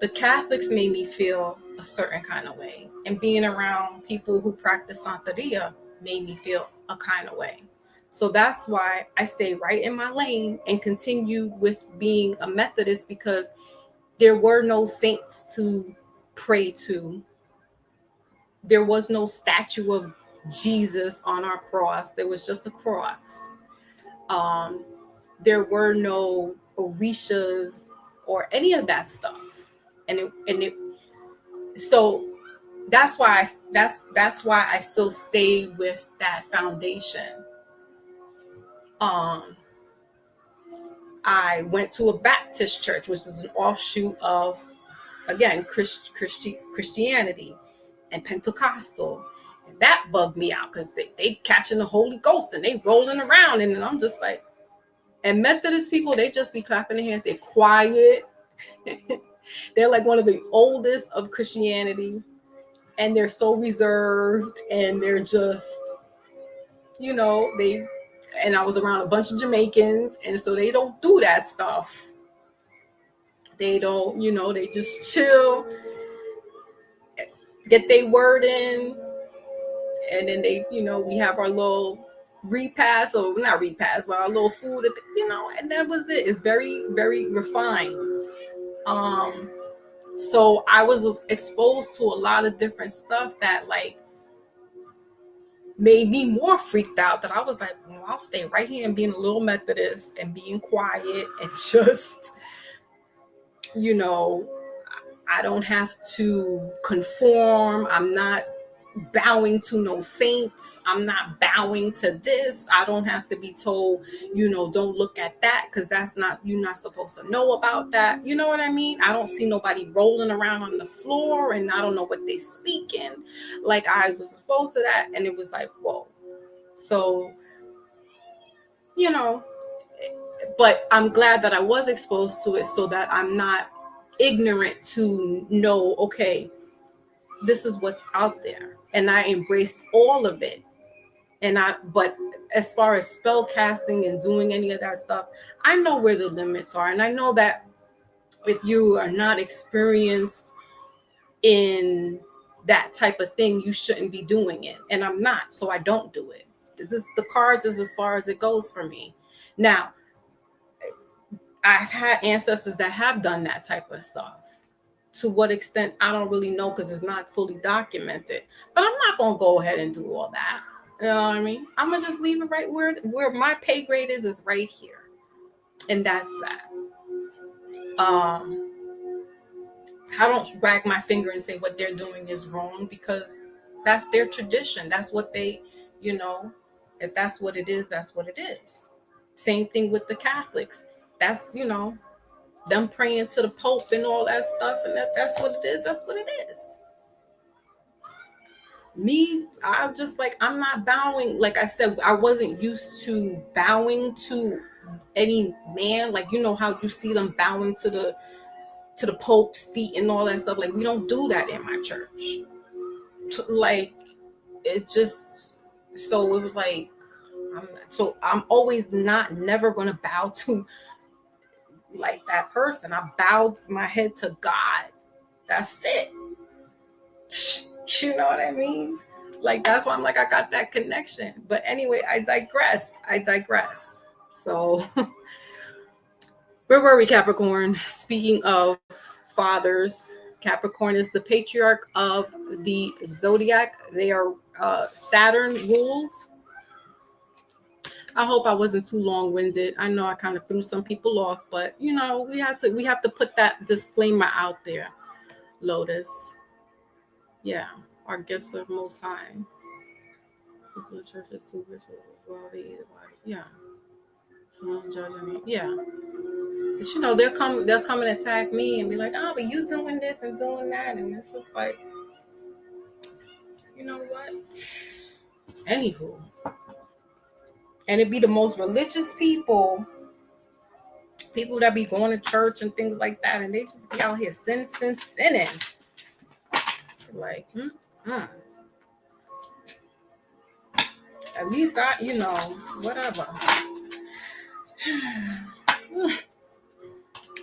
Speaker 1: the Catholics made me feel a certain kind of way, and being around people who practice Santeria made me feel a kind of way. So that's why I stay right in my lane and continue with being a Methodist, because there were no saints to pray to. There was no statue of Jesus on our cross. There was just a cross. There were no orishas or any of that stuff. So that's why I still stay with that foundation. I went to a Baptist church, which is an offshoot of, again, Christianity and Pentecostal. And that bugged me out, because they catching the Holy Ghost and they rolling around, and I'm just like, and Methodist people, they just be clapping their hands. They're quiet. They're like one of the oldest of Christianity, and they're so reserved, and they're just, and I was around a bunch of Jamaicans, and so they don't do that stuff. They don't, they just chill, get their word in, and then they, we have our little repast, or not repast, but our little food, and that was it. It's very, very refined. So I was exposed to a lot of different stuff that like made me more freaked out, that I was like, well, I'll stay right here and being a little Methodist and being quiet and just, I don't have to conform. I'm not bowing to no saints. I'm not bowing to this. I don't have to be told, don't look at that, because you're not supposed to know about that. You know what I mean? I don't see nobody rolling around on the floor, and I don't know what they speaking. Like, I was exposed to that, and it was like, whoa. So, but I'm glad that I was exposed to it, so that I'm not ignorant to know, okay, this is what's out there. And I embraced all of it. But as far as spell casting and doing any of that stuff, I know where the limits are. And I know that if you are not experienced in that type of thing, you shouldn't be doing it. And I'm not, so I don't do it. The cards is as far as it goes for me. Now, I've had ancestors that have done that type of stuff. To what extent, I don't really know, because it's not fully documented. But I'm not going to go ahead and do all that. You know what I mean? I'm going to just leave it right where my pay grade is right here. And that's that. I don't wag my finger and say what they're doing is wrong, because that's their tradition. That's what they, if that's what it is, that's what it is. Same thing with the Catholics. That's, them praying to the Pope and all that stuff, and that's what it is. That's what it is. Me, I'm just like, I'm not bowing. Like I said, I wasn't used to bowing to any man. Like, how you see them bowing to the Pope's feet and all that stuff. Like, we don't do that in my church. Like, it just, so it was like, I'm always never going to bow to like that person. I bowed my head to God. That's it. You know what I mean? Like, that's why I'm like, I got that connection. But anyway, I digress. So where were we, Capricorn? Speaking of fathers, Capricorn is the patriarch of the zodiac. They are Saturn ruled. I hope I wasn't too long-winded. I know I kind of threw some people off, but we have to put that disclaimer out there. Lotus. Yeah, our gifts are most high. People of churches too rich well, yeah. So don't judge me. Yeah. But they'll come and attack me and be like, oh, but you doing this and doing that, and it's just like, you know what? Anywho. And it'd be the most religious people that be going to church and things like that, and they just be out here sinning. Like, at least whatever.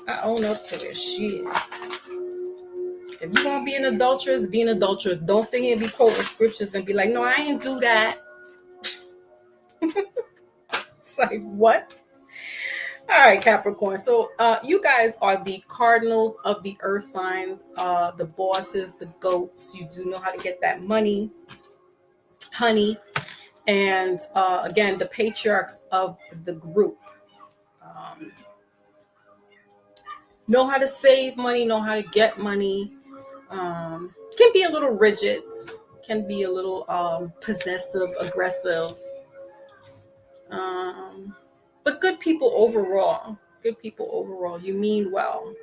Speaker 1: I own up to this shit. If you want to be an adulteress, be an adulteress. Don't sit here and be quoting scriptures and be like, no, I ain't do that. It's like, what? All right, Capricorn. So you guys are the cardinals of the earth signs, the bosses, the goats. You do know how to get that money, honey. And again, the patriarchs of the group. Know how to save money, know how to get money. Can be a little rigid, can be a little possessive, aggressive. But good people overall. You mean well.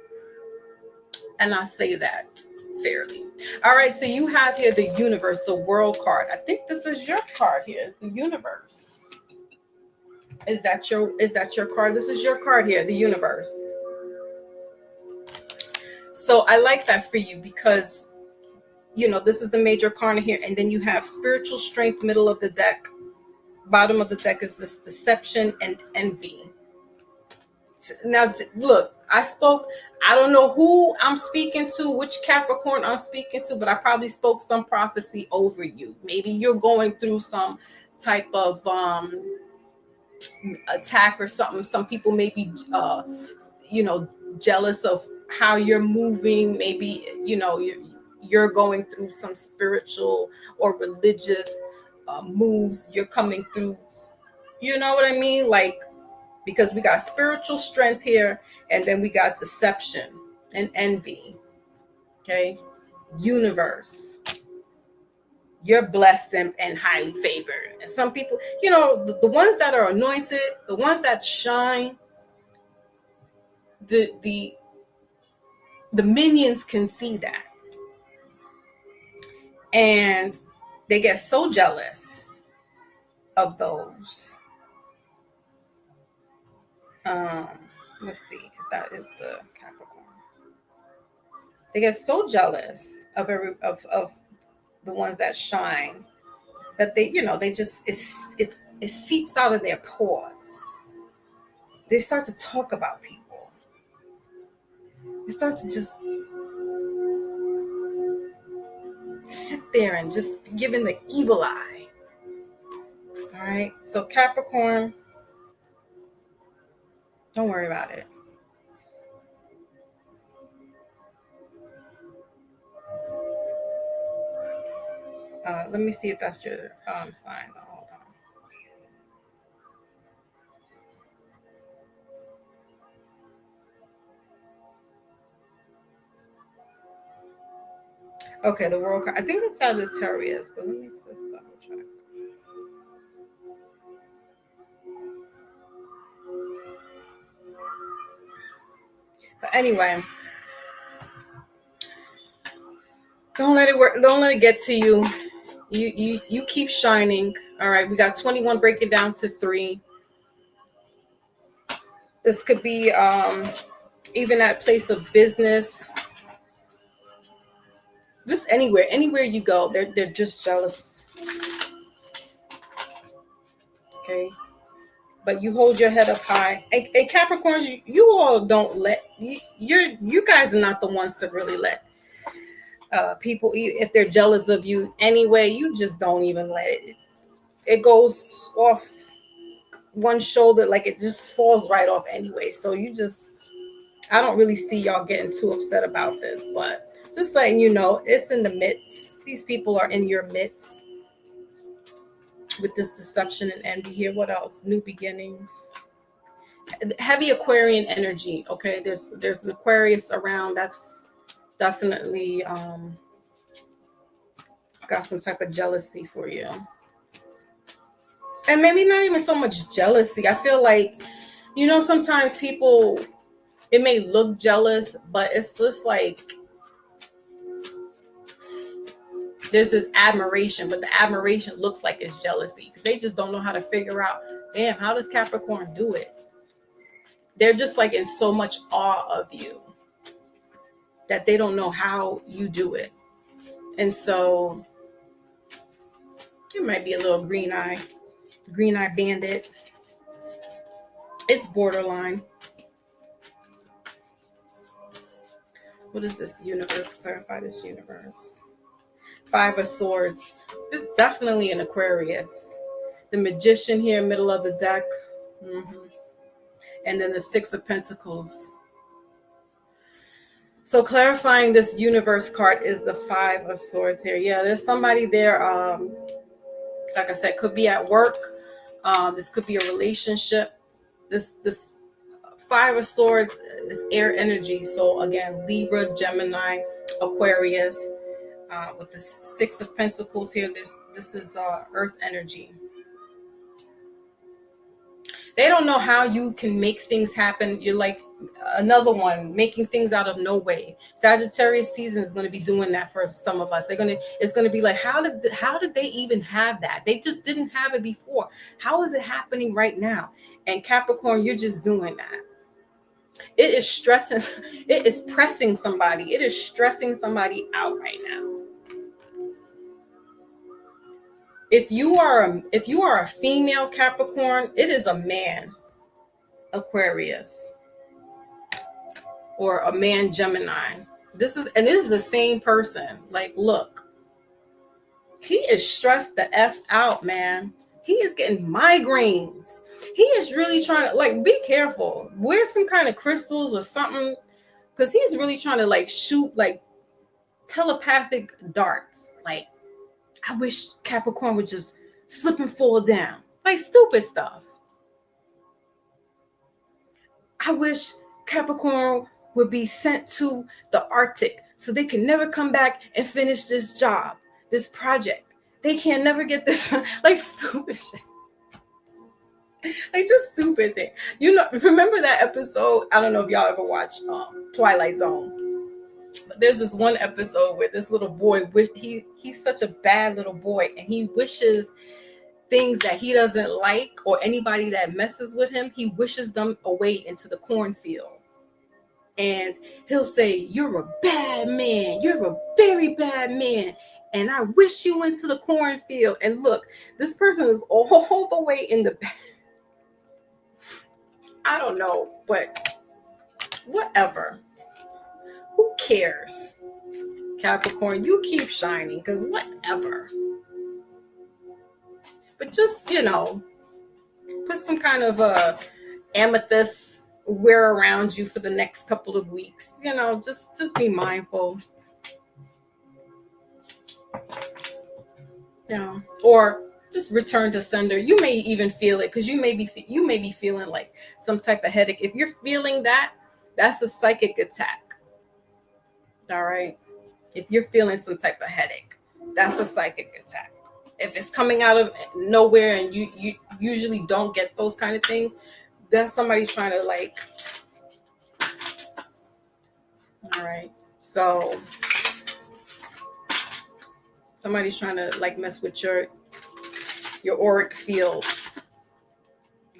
Speaker 1: And I say that fairly. All right, so you have here the universe, the world card. I think this is your card here. It's the universe. Is that your card? This is your card here, the universe. So I like that for you because, this is the major arcana here. And then you have spiritual strength, middle of the deck. Bottom of the deck is this deception and envy. Now, look, I don't know who I'm speaking to, which Capricorn I'm speaking to, but I probably spoke some prophecy over you. Maybe you're going through some type of attack or something. Some people may be, jealous of how you're moving. Maybe, you're going through some spiritual or religious moves. You're coming through, you know what I mean? Like, because we got spiritual strength here, and then we got deception and envy. Okay, universe. You're blessed and highly favored. And some people, the ones that are anointed, the ones that shine, the minions can see that. And they get so jealous of those. Let's see if that is the Capricorn. They get so jealous of the ones that shine that they just it seeps out of their pores. They start to talk about people. They start to just sit there and just giving the evil eye. All right, so Capricorn, don't worry about it. Let me see if that's your sign. Hold on. Okay, the world card. I think it's Sagittarius, but let me just double check. But anyway, don't let it work. Don't let it get to you. You keep shining. All right, we got 21. Break it down to 3. This could be even at place of business, just anywhere you go, they're just jealous. Okay, but you hold your head up high. And Capricorns, you all don't let you guys are not the ones to really let people, if they're jealous of you anyway, you just don't even let it. It goes off one shoulder, like it just falls right off anyway. So I don't really see y'all getting too upset about this, but just letting you know, it's in the midst. These people are in your midst with this deception and envy here. What else? New beginnings. Heavy Aquarian energy. Okay, there's an Aquarius around. That's definitely got some type of jealousy for you. And maybe not even so much jealousy. I feel like, sometimes people, it may look jealous, but it's just like there's this admiration, but the admiration looks like it's jealousy. They just don't know how to figure out, damn, how does Capricorn do it? They're just like in so much awe of you that they don't know how you do it. And so it might be a little green eye bandit. It's borderline. What is this universe? Clarify this universe. 5 of Swords. It's definitely an Aquarius. The Magician here, middle of the deck. And then the 6 of Pentacles. So clarifying this universe card is the 5 of Swords here. Yeah, there's somebody there. Like I said, could be at work. This could be a relationship. This 5 of Swords is air energy. So again, Libra, Gemini, Aquarius. With the 6 of Pentacles here, this is earth energy. They don't know how you can make things happen. You're like another one, making things out of no way. Sagittarius season is going to be doing that for some of us. It's going to be like, how did they even have that? They just didn't have it before. How is it happening right now? And Capricorn, you're just doing that. It is stressing. It is pressing somebody. It is stressing somebody out right now. If you are a female Capricorn, it is a man Aquarius or a man Gemini. This is the same person. Like, look, he is stressed the F out, man. He is getting migraines. He is really trying to, like, be careful. Wear some kind of crystals or something, because he's really trying to like shoot like telepathic darts. Like, I wish Capricorn would just slip and fall down. Like stupid stuff. I wish Capricorn would be sent to the Arctic so they can never come back and finish this job, this project. They can never get this, like stupid shit. Like just stupid thing. Remember that episode? I don't know if y'all ever watched Twilight Zone. There's this one episode where this little boy, he's such a bad little boy, and he wishes things that he doesn't like or anybody that messes with him, he wishes them away into the cornfield. And he'll say, "You're a bad man. You're a very bad man. And I wish you went to the cornfield." And look, this person is all the way in the back. I don't know, but whatever. Who cares? Capricorn, you keep shining, because whatever. But just, put some kind of amethyst wear around you for the next couple of weeks. Just be mindful. Or just return to sender. You may even feel it, because you may be feeling like some type of headache. If you're feeling that, that's a psychic attack. All right. If you're feeling some type of headache, that's a psychic attack. If it's coming out of nowhere and you usually don't get those kind of things, that's somebody trying to like All right. So somebody's trying to like mess with your auric field.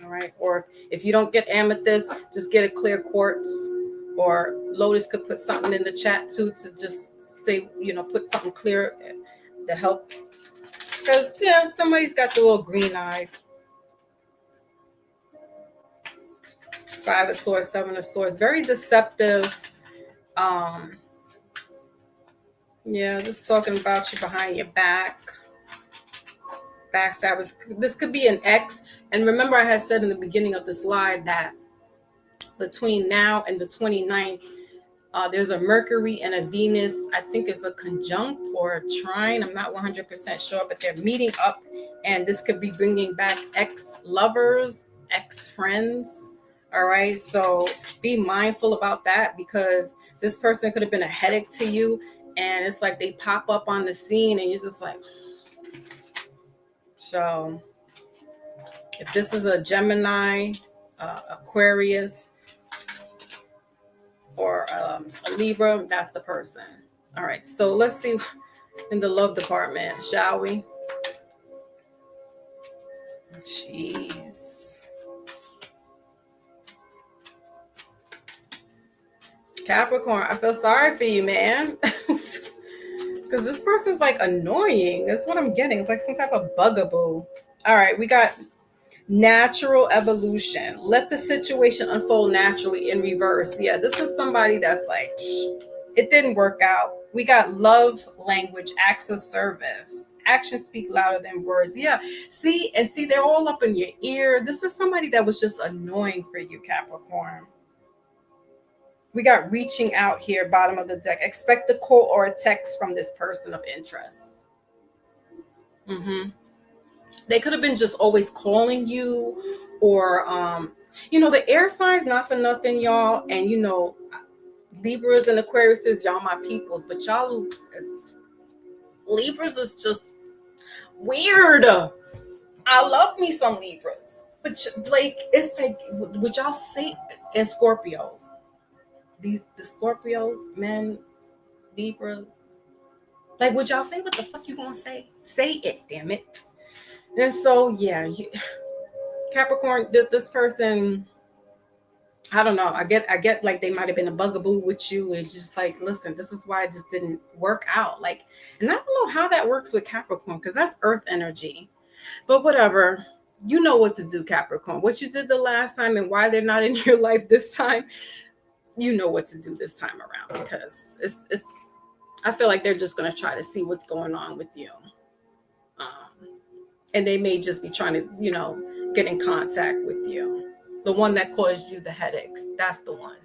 Speaker 1: All right. Or if you don't get amethyst, just get a clear quartz. Or Lotus could put something in the chat too to just say, put something clear to help. Because, yeah, somebody's got the little green eye. 5 of Swords, 7 of Swords. Very deceptive. Yeah, just talking about you behind your back. Backstabbers. This could be an ex. And remember I had said in the beginning of this live that between now and the 29th, there's a Mercury and a Venus. I think it's a conjunct or a trine. I'm not 100% sure, but they're meeting up. And this could be bringing back ex-lovers, ex-friends. All right. So be mindful about that, because this person could have been a headache to you. And it's like they pop up on the scene and you're just like, so if this is a Gemini, Aquarius, or a Libra, that's the person. All right. So let's see in the love department, shall we? Jeez. Capricorn, I feel sorry for you, man. Because this person's like annoying. That's what I'm getting. It's like some type of bugaboo. All right, we got natural evolution. Let the situation unfold naturally in reverse. Yeah, this is somebody that's like, it didn't work out. We got love language, acts of service. Actions speak louder than words. Yeah, see, they're all up in your ear. This is somebody that was just annoying for you, Capricorn. We got reaching out here, bottom of the deck. Expect a call or a text from this person of interest. They could have been just always calling you, or, the air signs, not for nothing, y'all. And, Libras and Aquariuses, y'all my peoples. But y'all, Libras is just weird. I love me some Libras. But, like, it's like, would y'all say, and Scorpios. The Scorpios, men, Libras, like, would y'all say what the fuck you gonna say? Say it, damn it. And so, yeah, Capricorn, this person, I don't know. I get like they might have been a bugaboo with you. It's just like, listen, this is why it just didn't work out. Like, and I don't know how that works with Capricorn, because that's Earth energy. But whatever, you know what to do, Capricorn. What you did the last time and why they're not in your life this time. You know what to do this time around, because it's I feel like they're just going to try to see what's going on with you. And they may just be trying to, get in contact with you. The one that caused you the headaches, that's the one.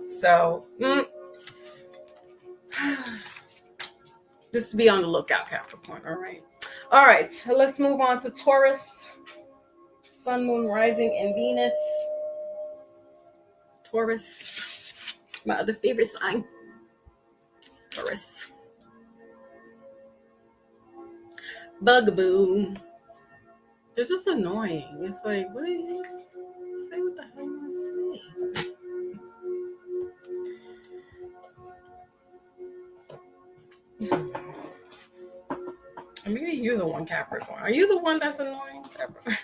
Speaker 1: So, just be on the lookout, Capricorn. All right. So let's move on to Taurus. Sun, Moon, Rising, and Venus. Taurus, my other favorite sign. Taurus. Bugaboo. It's just annoying. It's like, wait, say what the hell you want to say. Maybe you're the one, Capricorn. Are you the one that's annoying, Capricorn?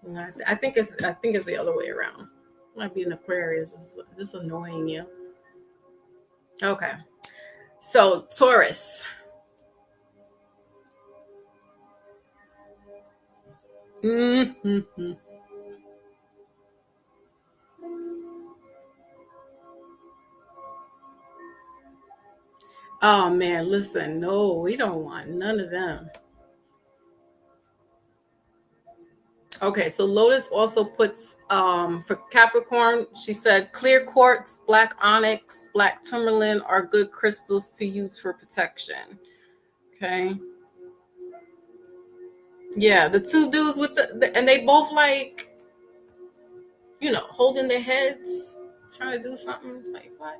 Speaker 1: No, I think it's the other way around. Might be an Aquarius, just annoying you. Okay, so Taurus. Oh man, listen, no, we don't want none of them. Okay, so Lotus also puts for Capricorn, she said clear quartz, black onyx, black tourmaline are good crystals to use for protection. Okay. Yeah, the two dudes with and they both like, holding their heads, trying to do something. Like, what?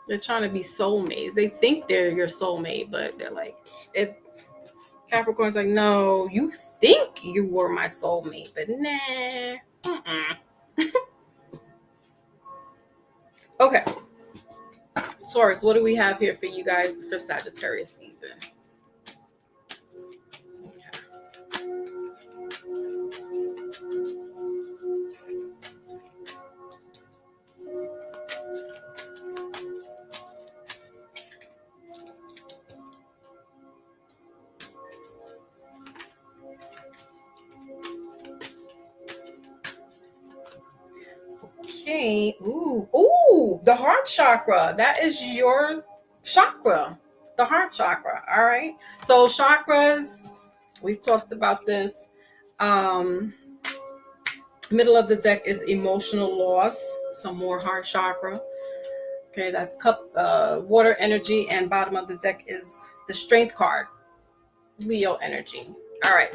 Speaker 1: They're trying to be soulmates. They think they're your soulmate, but they're like, Capricorn's like, no, you think you were my soulmate, but nah. Okay, Taurus, what do we have here for you guys for Sagittarius season? Okay. Ooh, the heart chakra. That is your chakra. The heart chakra. All right. So chakras, we've talked about this. Middle of the deck is emotional loss. Some more heart chakra. Okay, that's cup water energy, and bottom of the deck is the strength card, Leo energy. All right.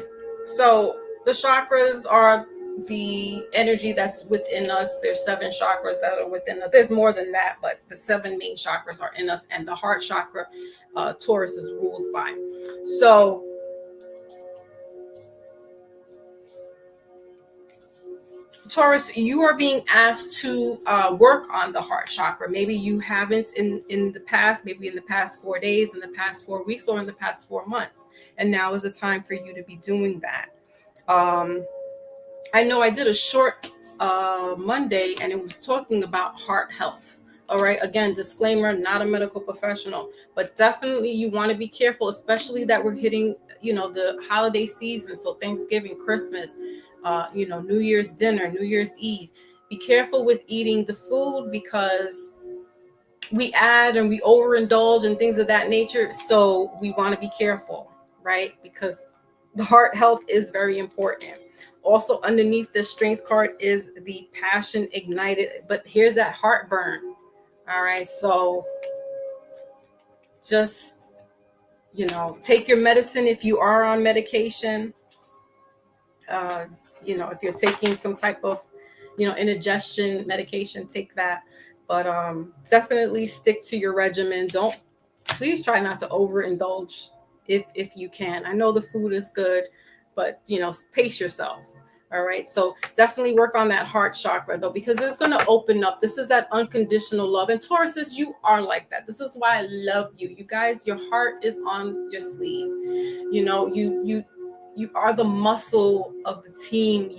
Speaker 1: So the chakras are the energy that's within us. There's 7 chakras that are within us. There's more than that, but the 7 main chakras are in us, and the heart chakra, Taurus is ruled by. So Taurus, you are being asked to work on the heart chakra. Maybe you haven't in the past, maybe in the past 4 days, in the past 4 weeks, or in the past 4 months. And now is the time for you to be doing that. I know I did a short Monday, and it was talking about heart health. All right. Again, disclaimer, not a medical professional, but definitely you want to be careful, especially that we're hitting, the holiday season. So Thanksgiving, Christmas, New Year's dinner, New Year's Eve. Be careful with eating the food, because we add and we overindulge and things of that nature. So we want to be careful, right? Because the heart health is very important. Also, underneath the strength card is the passion ignited, but here's that heartburn. All right. So just, take your medicine if you are on medication. If you're taking some type of, indigestion medication, take that. But definitely stick to your regimen. Please try not to overindulge if you can. I know the food is good, but pace yourself. All right. So definitely work on that heart chakra, though, because it's going to open up. This is that unconditional love. And Tauruses, you are like that. This is why I love you. You guys, your heart is on your sleeve. You are the muscle of the team.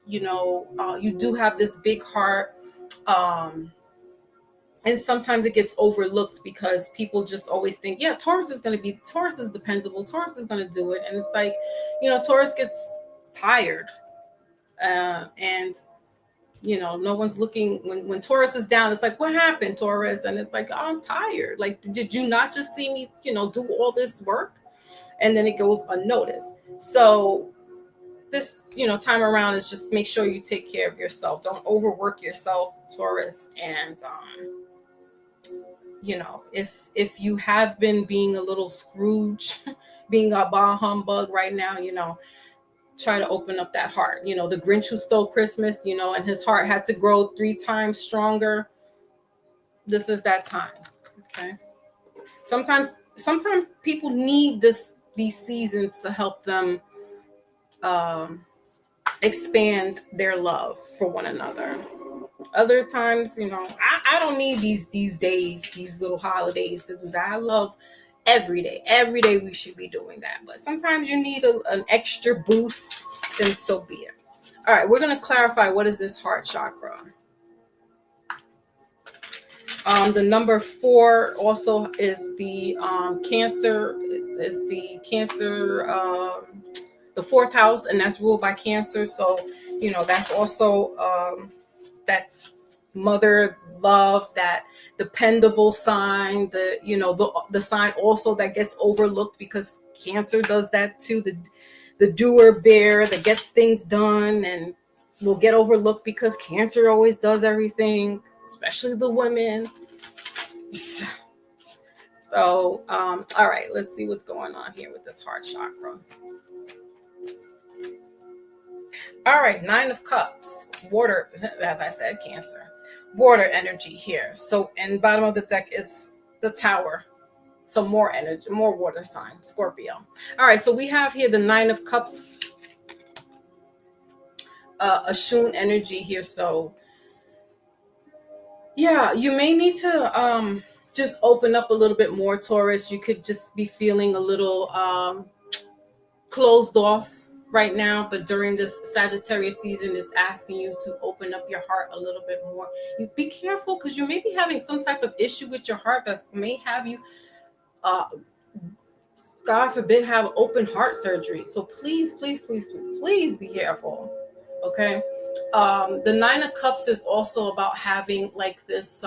Speaker 1: You do have this big heart. And sometimes it gets overlooked because people just always think, yeah, Taurus is dependable. Taurus is going to do it. And it's like, Taurus gets tired. And no one's looking when Taurus is down. It's like, what happened, Taurus? And it's like, oh, I'm tired. Like, did you not just see me, do all this work? And then it goes unnoticed. So this, time around is just make sure you take care of yourself. Don't overwork yourself, Taurus. And, if you have been being a little Scrooge, being a bah humbug right now, try to open up that heart. The Grinch who stole Christmas, and his heart had to grow 3 times stronger. This is that time. Okay. Sometimes people need these seasons to help them expand their love for one another. Other times, I don't need these days, these little holidays to do that. I love every day. Every day we should be doing that. But sometimes you need an extra boost, then so be it. All right, we're going to clarify, what is this heart chakra? The number 4 also is the Cancer, the 4th house, and that's ruled by Cancer. So, that's also that mother love, that dependable sign, the sign also that gets overlooked, because Cancer does that too. The doer bear that gets things done and will get overlooked because Cancer always does everything, especially the women. So, all right, let's see what's going on here with this heart chakra. All right, 9 of Cups, water, as I said, Cancer, water energy here. So, and bottom of the deck is the Tower. So more energy, more water sign, Scorpio. All right, so we have here the 9 of Cups, a Shun energy here. So Yeah, you may need to just open up a little bit more, Taurus. You could just be feeling a little closed off right now, but during this Sagittarius season, it's asking you to open up your heart a little bit more. You be careful because you may be having some type of issue with your heart that may have you, uh, God forbid, have open heart surgery. So please, please, please, please, please be careful. Okay. The Nine of Cups is also about having like this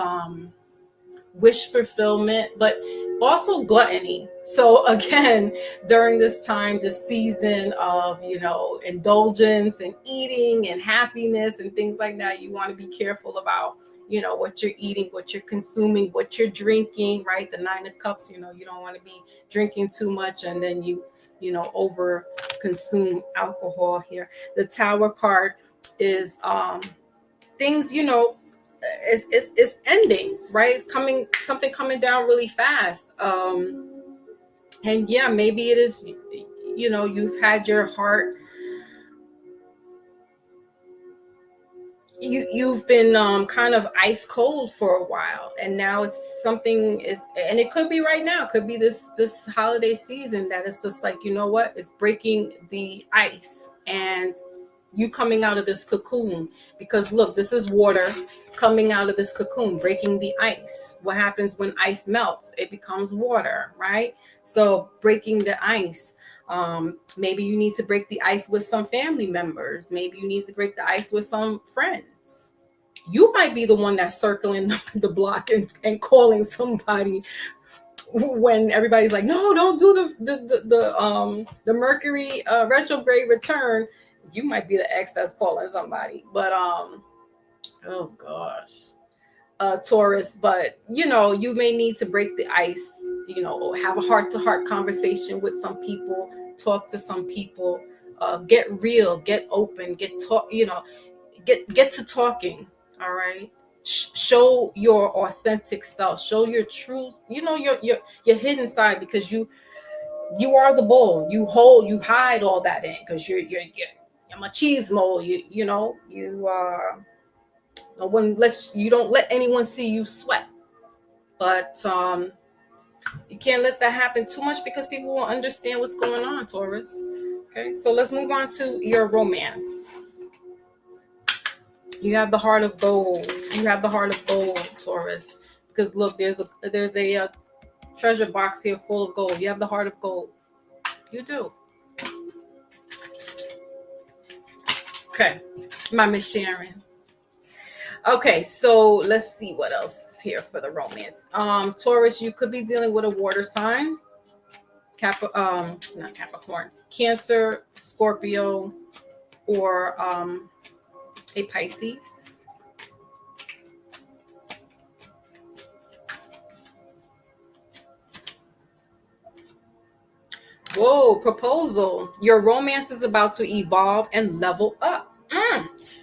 Speaker 1: wish fulfillment, but also gluttony. So again, during this time, this season of, indulgence and eating and happiness and things like that, you want to be careful about, what you're eating, what you're consuming, what you're drinking, right? The Nine of Cups, you don't want to be drinking too much and then over consume alcohol here. The Tower card is things, it's endings, right? Something coming down really fast. And yeah, maybe it is, you've had your heart, you've been kind of ice cold for a while, and now it's something is, and it could be right now, it could be this holiday season that it's just like, you know what, it's breaking the ice and you coming out of this cocoon. Because look, this is water coming out of this cocoon, breaking the ice. What happens when ice melts? It becomes water, right? So breaking the ice. Maybe you need to break the ice with some family members. Maybe you need to break the ice with some friends. You might be the one that's circling the block and calling somebody when everybody's like, no, don't do the Mercury retrograde return. You might be the ex that's calling somebody. But oh gosh, Taurus. But you may need to break the ice, have a heart-to-heart conversation with some people, talk to some people, get real, get open, get to talking. All right. Show your authentic self, show your truth, your hidden side, because you are the bull. You hide all that in because you're machismo. No one lets you, don't let anyone see you sweat. But you can't let that happen too much because people won't understand what's going on, Taurus. Okay, so let's move on to your romance. You have the heart of gold. You have the heart of gold, Taurus. Because look, there's a treasure box here full of gold. You have the heart of gold. You do. Okay, my Miss Sharon. Okay, so let's see what else is here for the romance. Taurus, you could be dealing with a water sign. Not Capricorn, Cancer, Scorpio, or a Pisces. Whoa, proposal. Your romance is about to evolve and level up.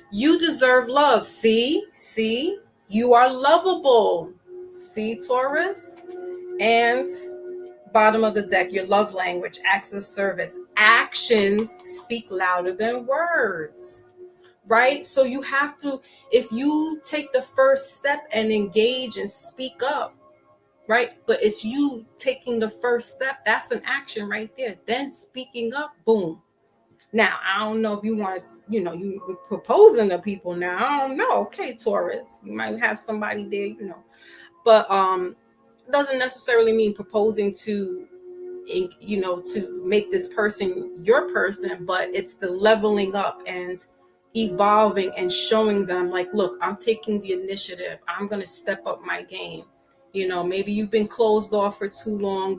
Speaker 1: You deserve love. See, you are lovable. See, Taurus? And bottom of the deck, your love language, acts of service. Actions speak louder than words, right? So you have to, if you take the first step and engage and speak up, right? But it's you taking the first step. That's an action right there. Then speaking up, boom. Now, I don't know if you want to, you proposing to people now. I don't know. Okay, Taurus, you might have somebody there, but doesn't necessarily mean proposing to, to make this person your person, but it's the leveling up and evolving and showing them like, look, I'm taking the initiative. I'm going to step up my game. Maybe you've been closed off for too long,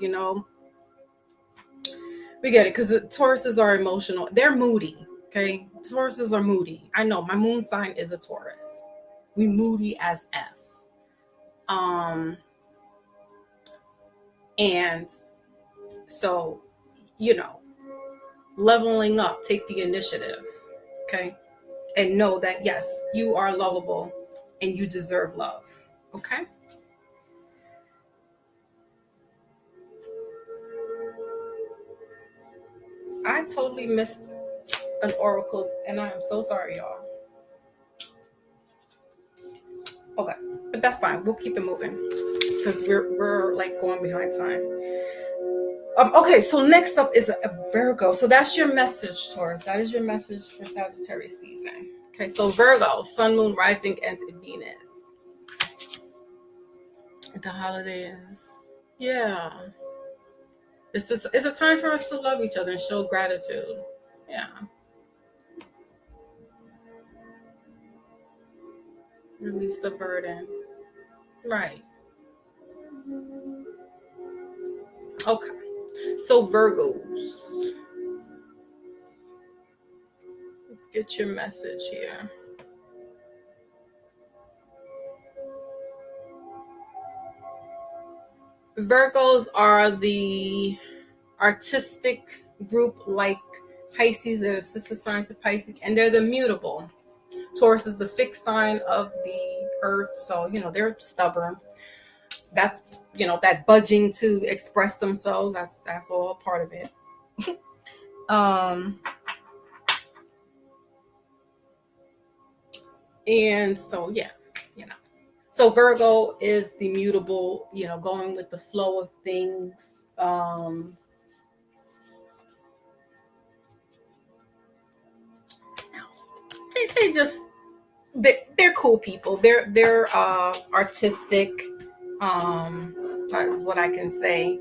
Speaker 1: we get it, because the Tauruses are emotional. They're moody. Okay. Tauruses are moody. I know my moon sign is a Taurus. We moody as F. And so, leveling up, take the initiative. Okay. And know that, yes, you are lovable and you deserve love. Okay. I totally missed an oracle and I am so sorry, y'all. Okay. but that's fine. We'll keep it moving because we're like going behind time. Okay, so next up is a Virgo. So that's your message, Taurus. That is your message for Sagittarius season. Okay, so Virgo, Sun, Moon, Rising, and Venus. The holidays. Yeah. It's a time for us to love each other and show gratitude. Yeah. Release the burden. Right. Okay. So Virgos. Get your message here. Virgos are the artistic group like Pisces. They're a sister sign to Pisces, and they're the mutable. Taurus is the fixed sign of the earth, so they're stubborn. That's that budging to express themselves. That's all part of it. And so so Virgo is the mutable, going with the flow of things. They're cool people. They're artistic. That's what I can say,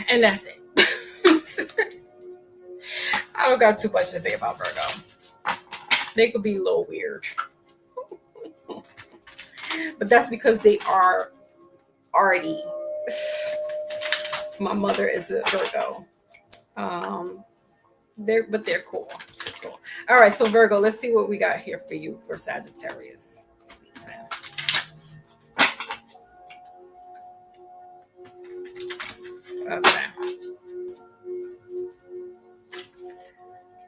Speaker 1: and that's it. I don't got too much to say about Virgo. They could be a little weird, but that's because they are arty. My mother is a Virgo. They're cool. Cool. All right, so Virgo, let's see what we got here for you for Sagittarius season. Okay.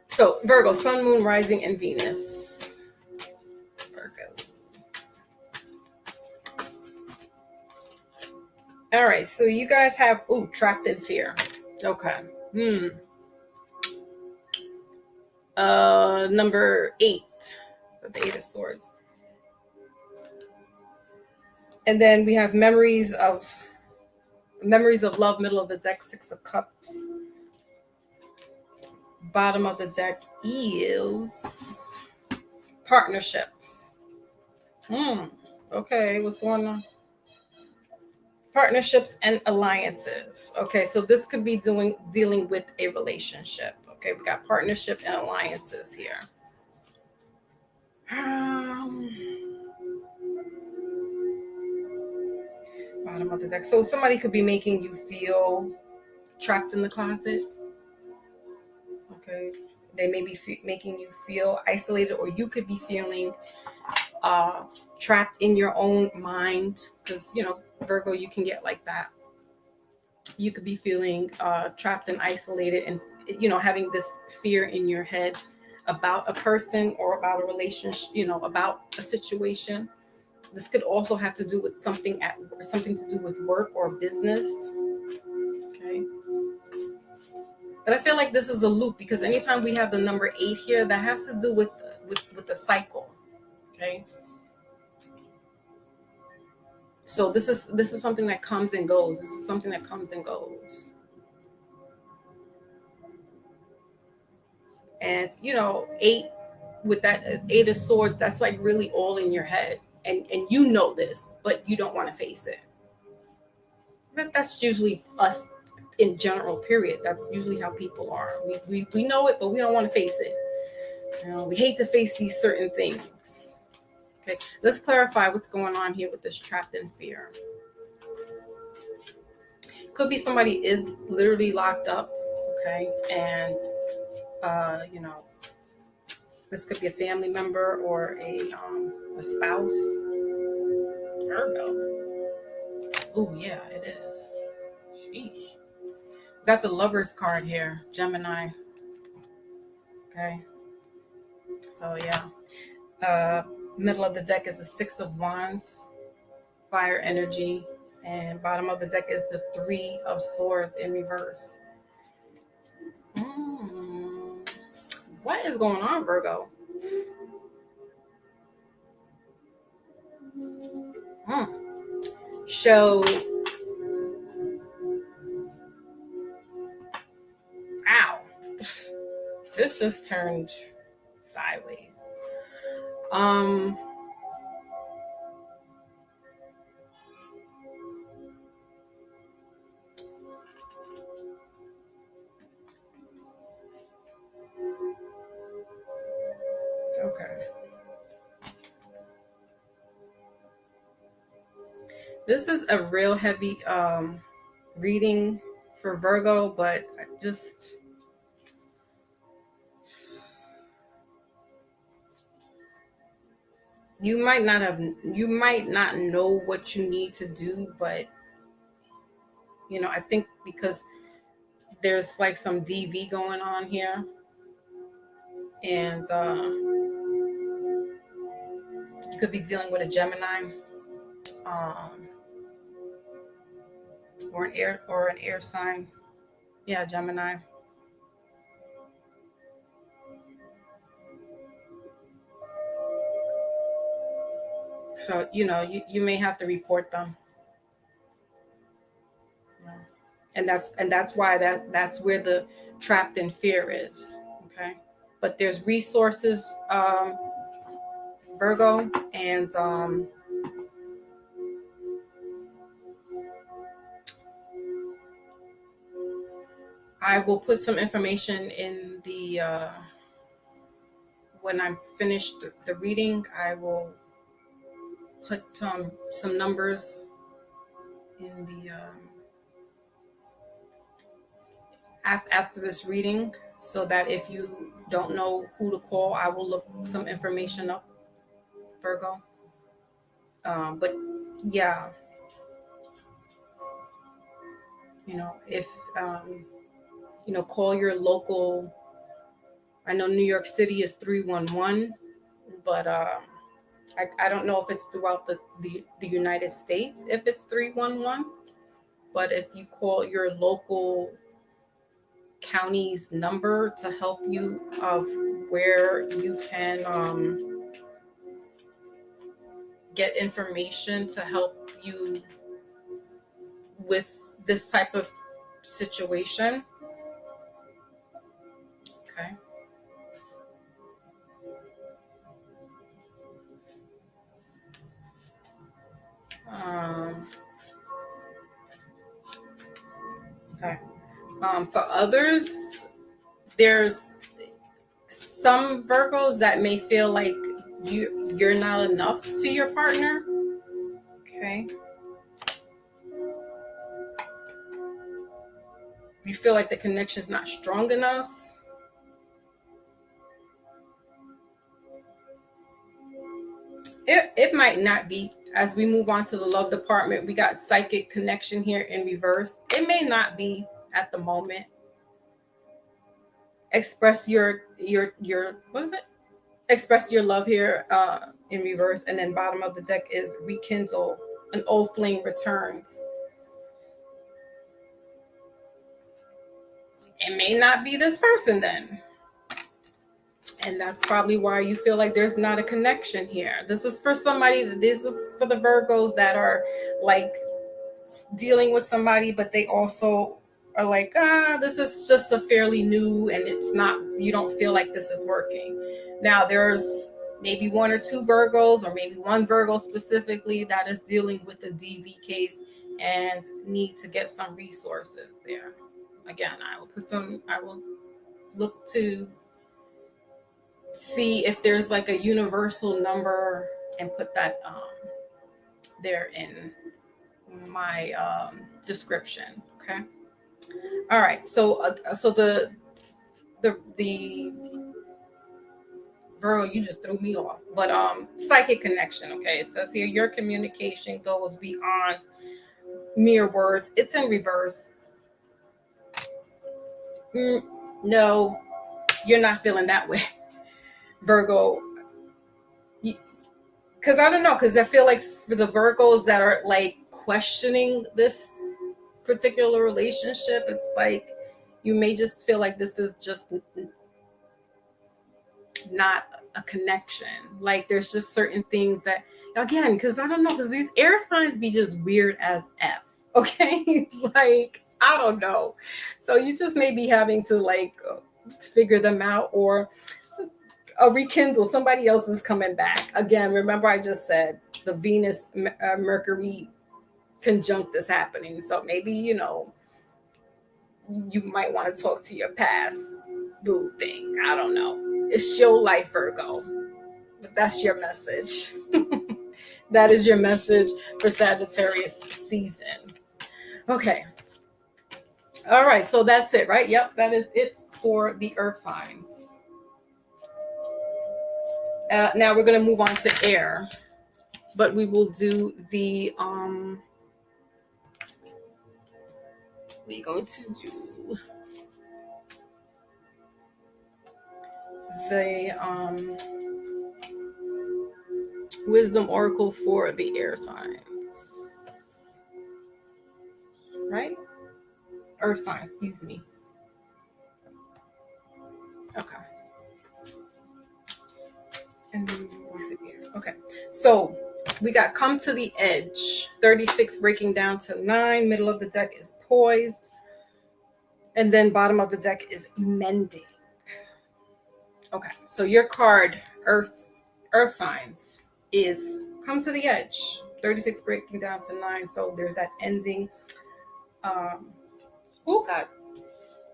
Speaker 1: So Virgo, Sun, Moon, Rising, and Venus. Virgo. All right, so you guys have trapped in fear. Okay. Number 8, the 8 of Swords. And then we have memories of love, middle of the deck, 6 of Cups. Bottom of the deck is partnerships. Okay, what's going on? Partnerships and alliances. Okay, so this could be dealing with a relationship. Okay, we got partnership and alliances here. Bottom of the deck. So somebody could be making you feel trapped in the closet. Okay, they may be making you feel isolated, or you could be feeling trapped in your own mind, because Virgo, you can get like that. You could be feeling trapped and isolated, and having this fear in your head about a person or about a relationship, about a situation. This could also have to do with something to do with work or business. Okay. But I feel like this is a loop, because anytime we have the number 8 here, that has to do with the cycle. Okay. So this is something that comes and goes. This is something that comes and goes. And 8, with that 8 of Swords, that's like really all in your head, and this, but you don't want to face it. That's usually us in general, period. That's usually how people are. We know it, but we don't want to face it. We hate to face these certain things. Okay, let's clarify what's going on here with this trapped in fear. Could be somebody is literally locked up, okay, and this could be a family member or a spouse. Virgo. Oh yeah, it is. Sheesh. Got the Lovers card here, Gemini. Okay. So yeah. Middle of the deck is the 6 of Wands, fire energy, and bottom of the deck is the 3 of Swords in reverse. What is going on, Virgo? show, ow, this just turned sideways. Okay. This is a real heavy reading for Virgo, but I just, you might not know what you need to do, but I think because there's like some DV going on here, and you could be dealing with a Gemini, um, or an air sign. Yeah, Gemini. So you may have to report them. Yeah. And that's why that's where the trapped in fear is. Okay, but there's resources, Virgo, and I will put some information in the when I'm finished the reading. I will put some numbers in the after this reading, so that if you don't know who to call, I will look some information up, Virgo. But yeah, if call your local. I know New York City is 311, but I don't know if it's throughout the United States if it's 311. But if you call your local county's number to help you of where you can get information to help you with this type of situation. Okay. Okay. For others, there's some Virgos that may feel like you're not enough to your partner. Okay. You feel like the connection's not strong enough. It might not be. As we move on to the love department, we got psychic connection here in reverse. It may not be at the moment. Express your what is it? Express your love here in reverse, and then bottom of the deck is rekindle. An old flame returns. It may not be this person then. And that's probably why you feel like there's not a connection here. This is for somebody, this is for the Virgos that are like dealing with somebody, but they also are like, this is just a fairly new, and it's not, you don't feel like this is working. Now there's maybe one or two Virgos, or maybe one Virgo specifically, that is dealing with a DV case and need to get some resources there. Again, I will look to see if there's like a universal number and put that there in my description. Okay. All right. So the Virgo, you just threw me off. But psychic connection. Okay. It says here your communication goes beyond mere words. It's in reverse. No, you're not feeling that way, Virgo. Because I don't know, because I feel like for the Virgos that are like questioning this particular relationship, it's like you may just feel like this is just not a connection. Like there's just certain things that, again, because I don't know, because these air signs be just weird as F. Okay, like I don't know. So you just may be having to like figure them out, or rekindle. Somebody else is coming back again. Remember, I just said the Venus Mercury conjunct is happening, so maybe you might want to talk to your past boo thing. I don't know. It's your life, Virgo, but that's your message. That is your message for Sagittarius season. Okay. All right. So that's it, right? Yep. That is it for the earth signs. Now we're going to move on to air, but we will do the, we're going to do the wisdom oracle for the air signs, right? Earth signs, excuse me. Okay. And then we move on to air. Okay. So we got come to the edge, 36 breaking down to 9. Middle of the deck is poised. And then bottom of the deck is mending. Okay. So your card, earth signs, is come to the edge, 36 breaking down to 9. So there's that ending. Who got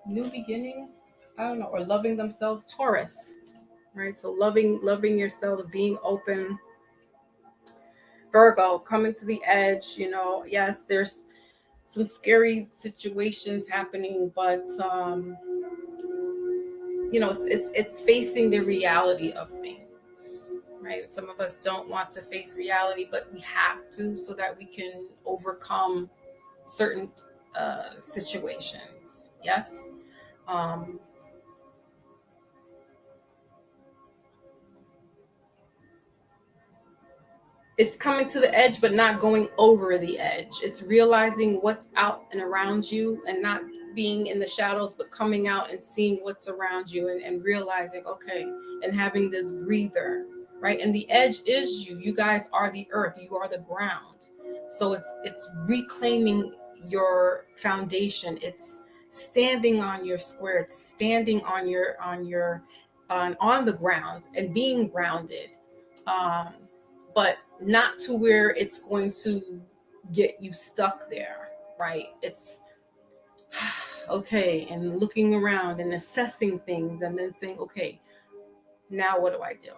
Speaker 1: new beginnings? I don't know, or loving themselves, Taurus, right? So loving yourselves, being open. Virgo, coming to the edge. Yes, there's some scary situations happening, but it's facing the reality of things, right? Some of us don't want to face reality, but we have to, so that we can overcome certain situations. Yes. It's coming to the edge, but not going over the edge. It's realizing what's out and around you, and not being in the shadows, but coming out and seeing what's around you, and realizing, okay, and having this breather, right? And the edge is you. You guys are the earth. You are the ground. So it's reclaiming your foundation. It's standing on your square. It's standing on the ground and being grounded. But not to where it's going to get you stuck there, right? It's okay, and looking around and assessing things, and then saying, okay, now what do I do?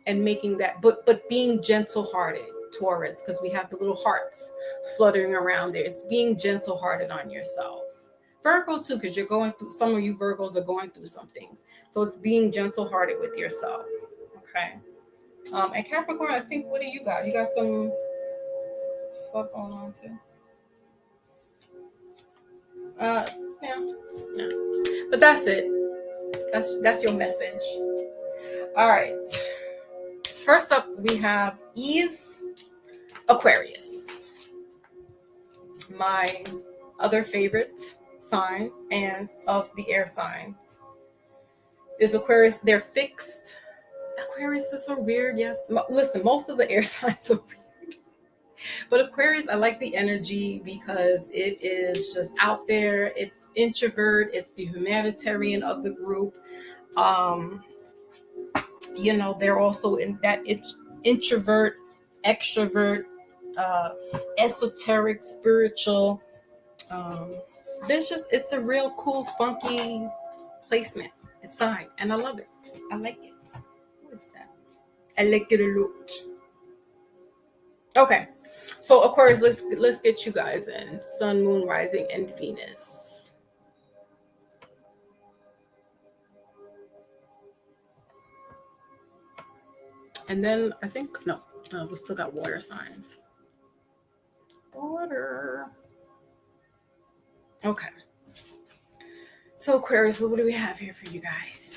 Speaker 1: And making that, but being gentle-hearted, Taurus, because we have the little hearts fluttering around there. It's being gentle-hearted on yourself. Virgo too, because you're going through, some of you Virgos are going through some things. So it's being gentle-hearted with yourself, okay? And Capricorn, I think, what do you got? You got some stuff going on too. Yeah. But that's it. That's your message. All right. First up, we have ease, Aquarius. My other favorite sign, and of the air signs, is Aquarius. They're fixed. Aquarius is so weird. Yes. Listen, most of the air signs are weird. But Aquarius, I like the energy because it is just out there. It's introvert. It's the humanitarian of the group. They're also in that introvert, extrovert, esoteric, spiritual. It's a real cool, funky placement. It's sign, and I love it. I like it. I like it a lot. Okay, so Aquarius, let's get you guys in. Sun, Moon, Rising, and Venus. And then I think we still got water signs. Water. Okay. So Aquarius, what do we have here for you guys?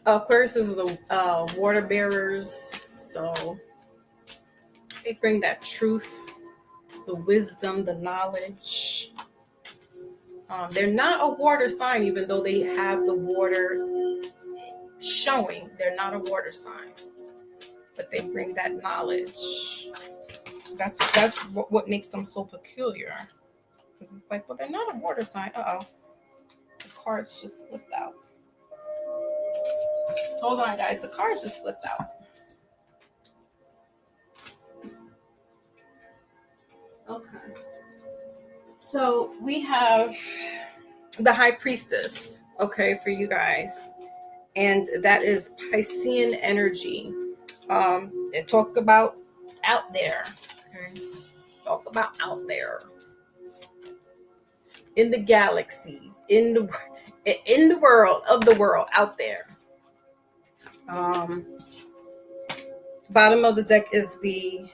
Speaker 1: Aquarius is the water bearers, so they bring that truth, the wisdom, the knowledge. They're not a water sign, even though they have the water showing they're not a water sign, but they bring that knowledge. That's what makes them so peculiar. Because it's like, well, they're not a water sign. Uh-oh. The cards just flipped out. Hold on, guys. The cards just flipped out. Okay. So we have the High Priestess, okay, for you guys. And that is Piscean energy. And talk about out there. Okay. Talk about out there. In the galaxies, in the world, out there. Bottom of the deck is the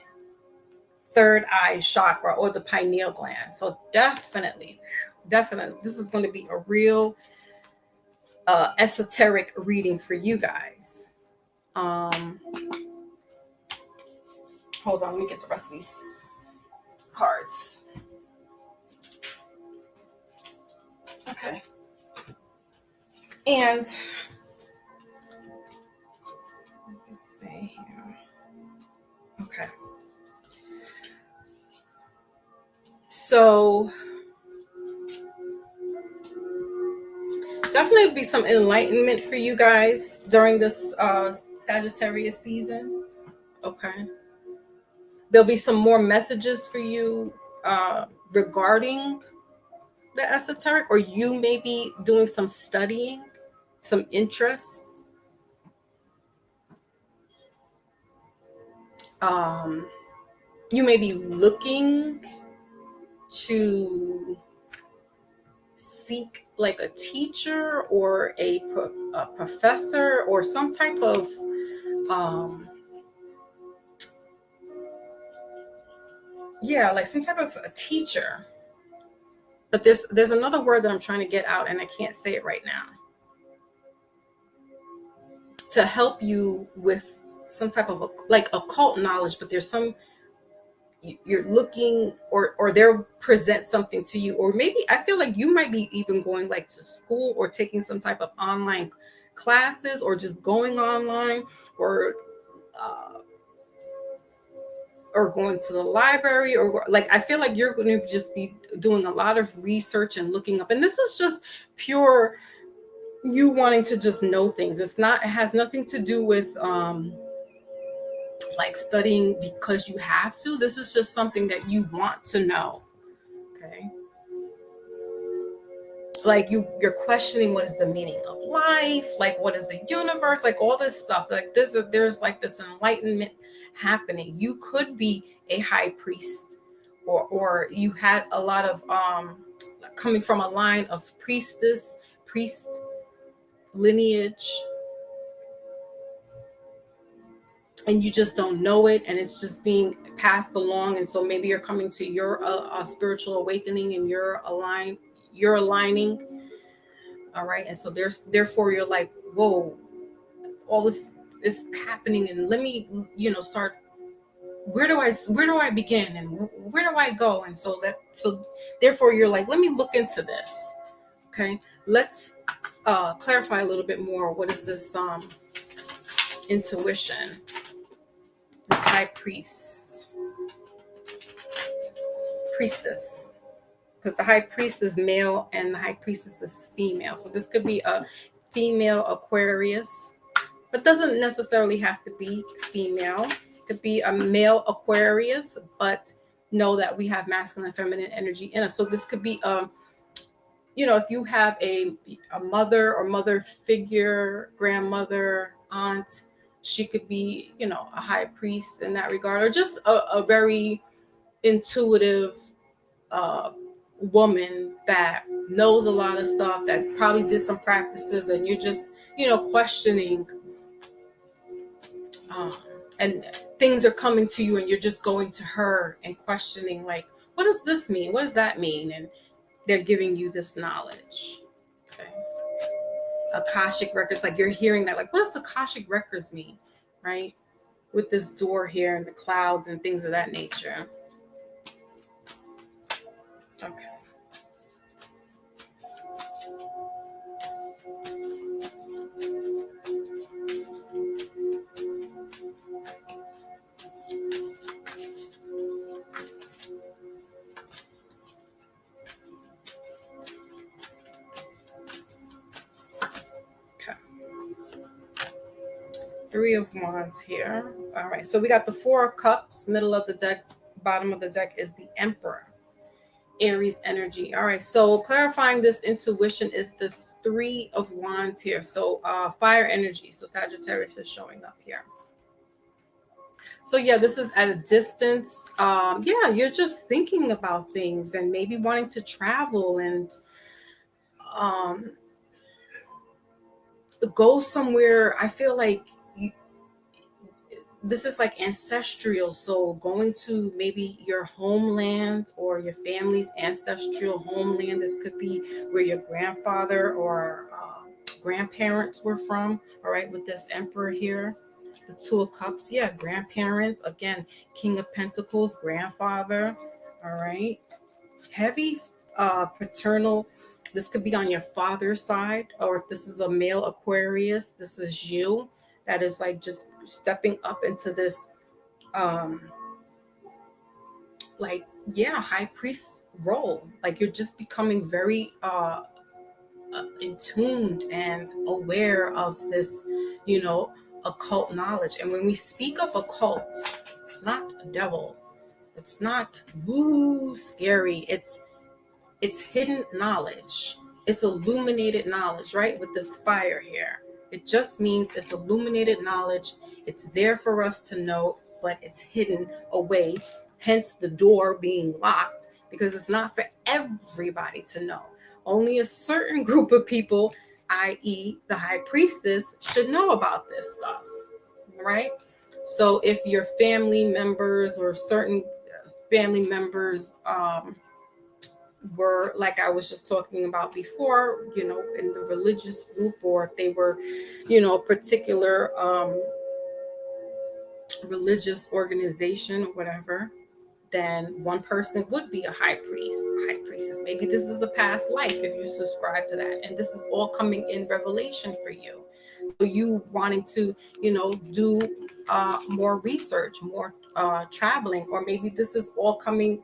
Speaker 1: third eye chakra or the pineal gland. So definitely, this is going to be a real esoteric reading for you guys. Hold on, let me get the rest of these cards. Okay. And let's see here. Okay. So definitely be some enlightenment for you guys during this Sagittarius season. Okay. There'll be some more messages for you regarding the esoteric, or you may be doing some studying, some interest. You may be looking to seek like a teacher or a professor or some type of like some type of a teacher. But there's another word that I'm trying to get out and I can't say it right now. To help you with some type of like occult knowledge, but there's some you're looking or they'll present something to you, or maybe I feel like you might be even going like to school or taking some type of online classes or just going online or going to the library, or like I feel like you're going to just be doing a lot of research and looking up, and this is just pure you wanting to just know things. It has nothing to do with like studying because you have to. This is just something that you want to know. Okay. Like you're questioning what is the meaning of life, like what is the universe, like all this stuff. Like there's like this enlightenment happening. You could be a high priest, or you had a lot of coming from a line of priest lineage, and you just don't know it, and it's just being passed along. And so maybe you're coming to your spiritual awakening, and you're aligning. All right. And so therefore you're like, whoa, all this is happening, and let me start, where do I begin, and where do I go? And so therefore you're like, let me look into this. Okay, let's clarify a little bit more. What is this intuition, this high priestess, because the high priest is male and the high priestess is female. So this could be a female Aquarius, but doesn't necessarily have to be female. It could be a male Aquarius, but know that we have masculine and feminine energy in us. So this could be if you have a mother or mother figure, grandmother, aunt, she could be, a high priest in that regard, or just a very intuitive woman that knows a lot of stuff, that probably did some practices, and you're just, questioning, and things are coming to you, and you're just going to her and questioning, like, what does this mean? What does that mean? And they're giving you this knowledge. Okay. Akashic records, like you're hearing that, like, what does Akashic records mean? Right? With this door here and the clouds and things of that nature. Okay. Three of Wands here. All right, so we got the Four of Cups, middle of the deck, bottom of the deck is the Emperor, Aries energy. All right, so clarifying this intuition is the Three of Wands here. So fire energy. So Sagittarius is showing up here. So yeah, this is at a distance. Yeah, you're just thinking about things and maybe wanting to travel and go somewhere. I feel like this is like ancestral, so going to maybe your homeland or your family's ancestral homeland. This could be where your grandfather or grandparents were from. All right, with this Emperor here, the Two of Cups, yeah, grandparents. Again, King of Pentacles, grandfather. All right, heavy paternal. This could be on your father's side, or if this is a male Aquarius, this is you. That is like just stepping up into this like, yeah, high priest role. Like you're just becoming very in tuned and aware of this, occult knowledge. And when we speak of occult, it's not a devil, it's not woo scary, it's hidden knowledge, it's illuminated knowledge, right? With this fire here, it just means it's illuminated knowledge. It's there for us to know, but it's hidden away, hence the door being locked, because it's not for everybody to know. Only a certain group of people, i.e. the high priestess, should know about this stuff, right? So if your family members or certain family members were, like I was just talking about before, in the religious group, or if they were, a particular religious organization or whatever, then one person would be a high priest, a high priestess. Maybe this is a past life if you subscribe to that. And this is all coming in revelation for you. So you wanting to, do more research, more traveling, or maybe this is all coming,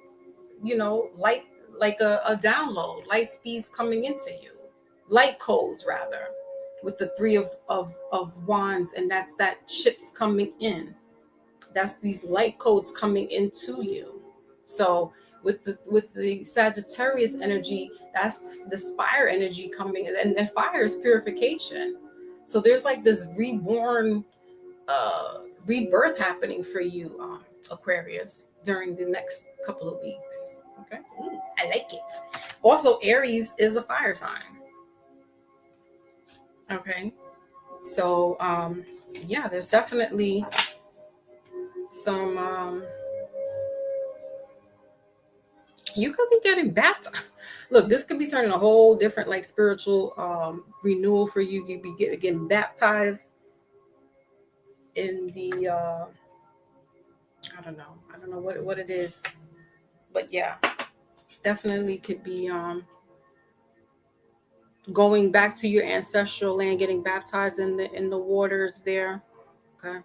Speaker 1: like a download, light speeds coming into you, light codes rather, with the Three of Wands, and that's that ships coming in. That's these light codes coming into you. So with the Sagittarius energy, that's this fire energy coming in, and fire is purification. So there's like this reborn rebirth happening for you, Aquarius, during the next couple of weeks. Okay. Ooh, I like it. Also, Aries is a fire sign. Okay. So yeah, there's definitely some you could be getting baptized. Look, this could be turning a whole different like spiritual renewal for you. You could be getting baptized in the I don't know what it is, but yeah, definitely could be going back to your ancestral land, getting baptized in the waters there. Okay.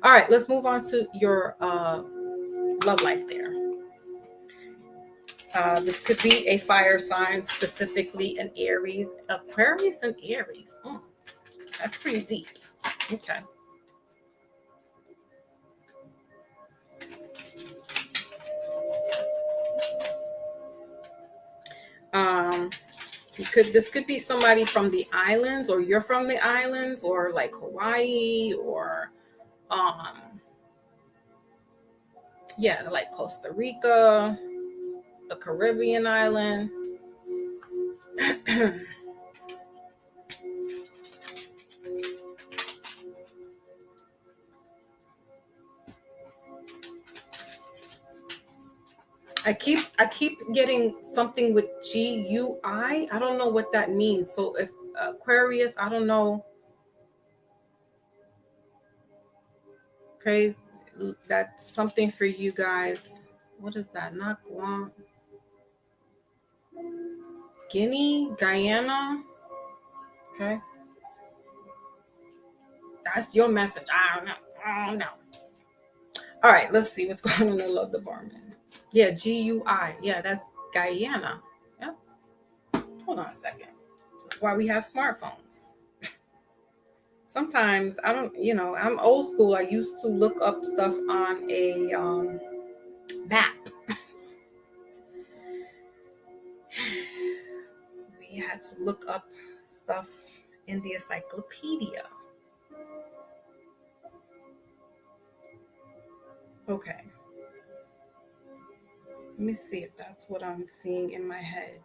Speaker 1: All right, let's move on to your love life there. This could be a fire sign, specifically an Aries. Aquarius and Aries. That's pretty deep. Okay. This could be somebody from the islands, or you're from the islands, or like Hawaii, or yeah, like Costa Rica, the Caribbean island. I keep getting something with GUI. I don't know what that means. So if Aquarius, I don't know. Okay, that's something for you guys. What is that? Not Guam. Guinea, Guyana. Okay. That's your message. I don't know. All right, let's see what's going on in the love department. Yeah, GUI. Yeah, that's Guyana. Yeah. Hold on a second. That's why we have smartphones. sometimes I don't, I'm old school. I used to look up stuff on a map. We had to look up stuff in the encyclopedia. Okay. Let me see if that's what I'm seeing in my head.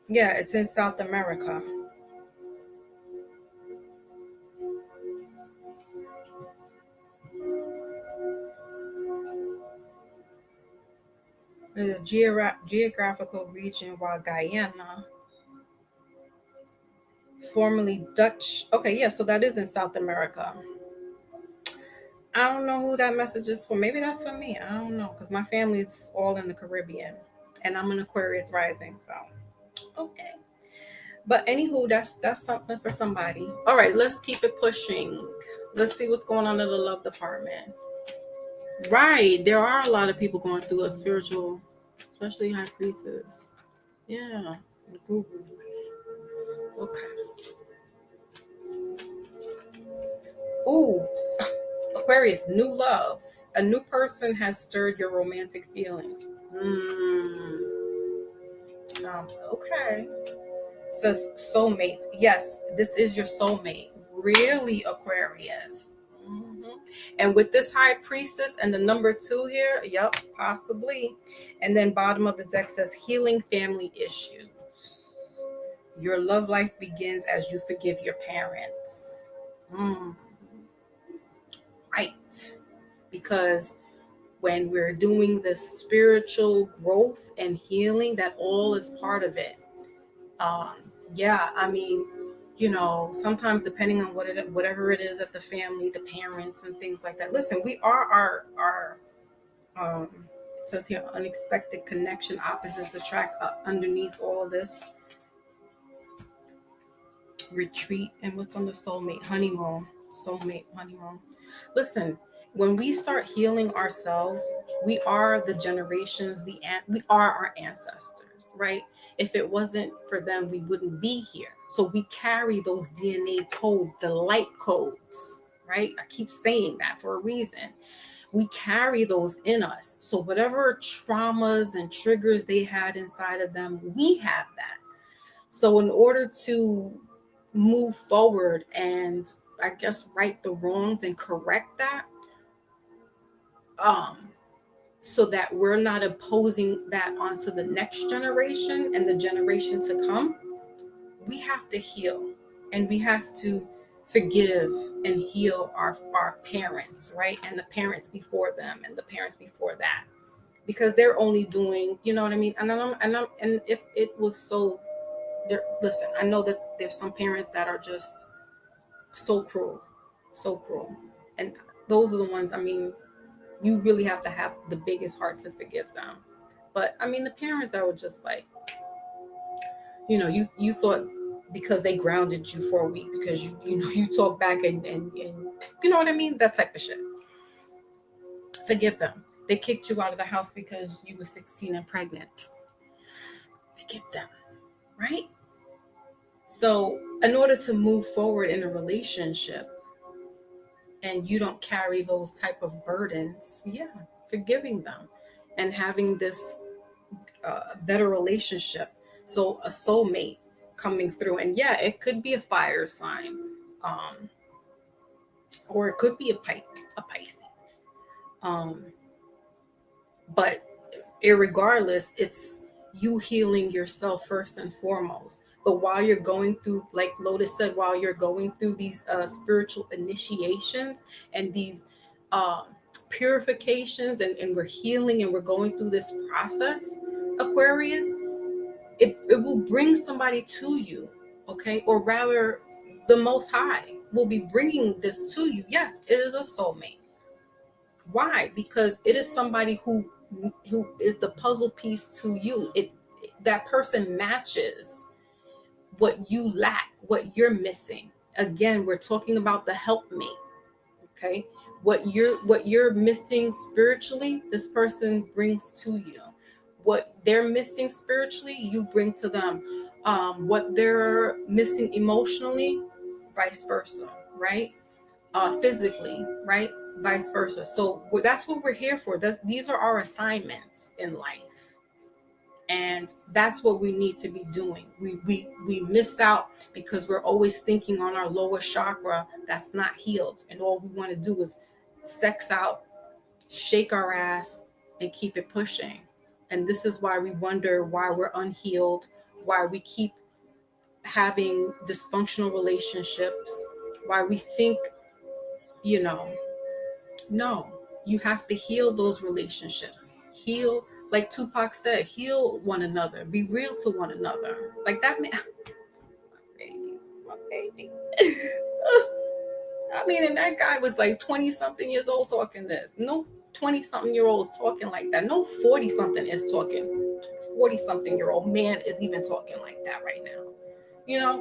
Speaker 1: Yeah, it's in South America. It's a geographical region while Guyana, formerly Dutch. Okay, yeah, so that is in South America. I don't know who that message is for. Maybe that's for me. I don't know because my family's all in the Caribbean, and I'm an Aquarius rising. So okay, but anywho, that's something for somebody. All right, let's keep it pushing. Let's see what's going on in the love department. Right, there are a lot of people going through a spiritual, especially high priestess. Yeah, Google. Okay. Ooh, Aquarius, new love. A new person has stirred your romantic feelings. Okay. Says soulmates. Yes, this is your soulmate. Really, Aquarius. Mhm. And with this high priestess and the number 2 here, yep, possibly. And then bottom of the deck says healing family issues. Your love life begins as you forgive your parents. Right. Because when we're doing this spiritual growth and healing, that all is part of it. Um, yeah, I mean, sometimes depending on whatever it is at the family, the parents and things like that. Listen, we are our um, it says here unexpected connection, opposites attract underneath all this retreat. And what's on the soulmate honeymoon. Listen, when we start healing ourselves, we are the generations, we are our ancestors, right? If it wasn't for them, we wouldn't be here. So we carry those DNA codes, the light codes, right? I keep saying that for a reason. We carry those in us. So whatever traumas and triggers they had inside of them, we have that. So in order to move forward and I guess right the wrongs and correct that, um, so that we're not imposing that onto the next generation and the generation to come, we have to heal and we have to forgive and heal our parents, right? And the parents before them and the parents before that. Because they're only doing, you know what I mean? And if it was so listen, I know that there's some parents that are just so cruel, so cruel. And those are the ones, I mean, you really have to have the biggest heart to forgive them. But I mean, the parents that were just like, you thought because they grounded you for a week because you talk back and you know what I mean? That type of shit. Forgive them. They kicked you out of the house because you were 16 and pregnant. Forgive them, right? So in order to move forward in a relationship and you don't carry those type of burdens, yeah, forgiving them and having this better relationship. So a soulmate coming through, and yeah, it could be a fire sign, um, or it could be a Pisces. Um, but irregardless, it's you healing yourself first and foremost. But while you're going through, like Lotus said, while you're going through these spiritual initiations and these uh, purifications, and we're healing and we're going through this process, Aquarius, it will bring somebody to you, okay? Or rather, the Most High will be bringing this to you. Yes, it is a soulmate. Why? Because it is somebody who is the puzzle piece to you. That person matches what you lack, what you're missing. Again, we're talking about the helpmate, okay? What you're missing spiritually, this person brings to you. What they're missing spiritually, you bring to them. What they're missing emotionally, vice versa, right? Physically, right? Vice versa. So that's what we're here for. These are our assignments in life. And that's what we need to be doing. We miss out because we're always thinking on our lower chakra that's not healed. And all we want to do is sex out, shake our ass, and keep it pushing. And this is why we wonder why we're unhealed, why we keep having dysfunctional relationships, why we think, no, you have to heal those relationships. Heal, like Tupac said, heal one another, be real to one another. Like that man, my baby. I mean, and that guy was like 20 something years old talking this. No 20 something year olds talking like that. No 40 something is talking. 40 something year old man is even talking like that right now.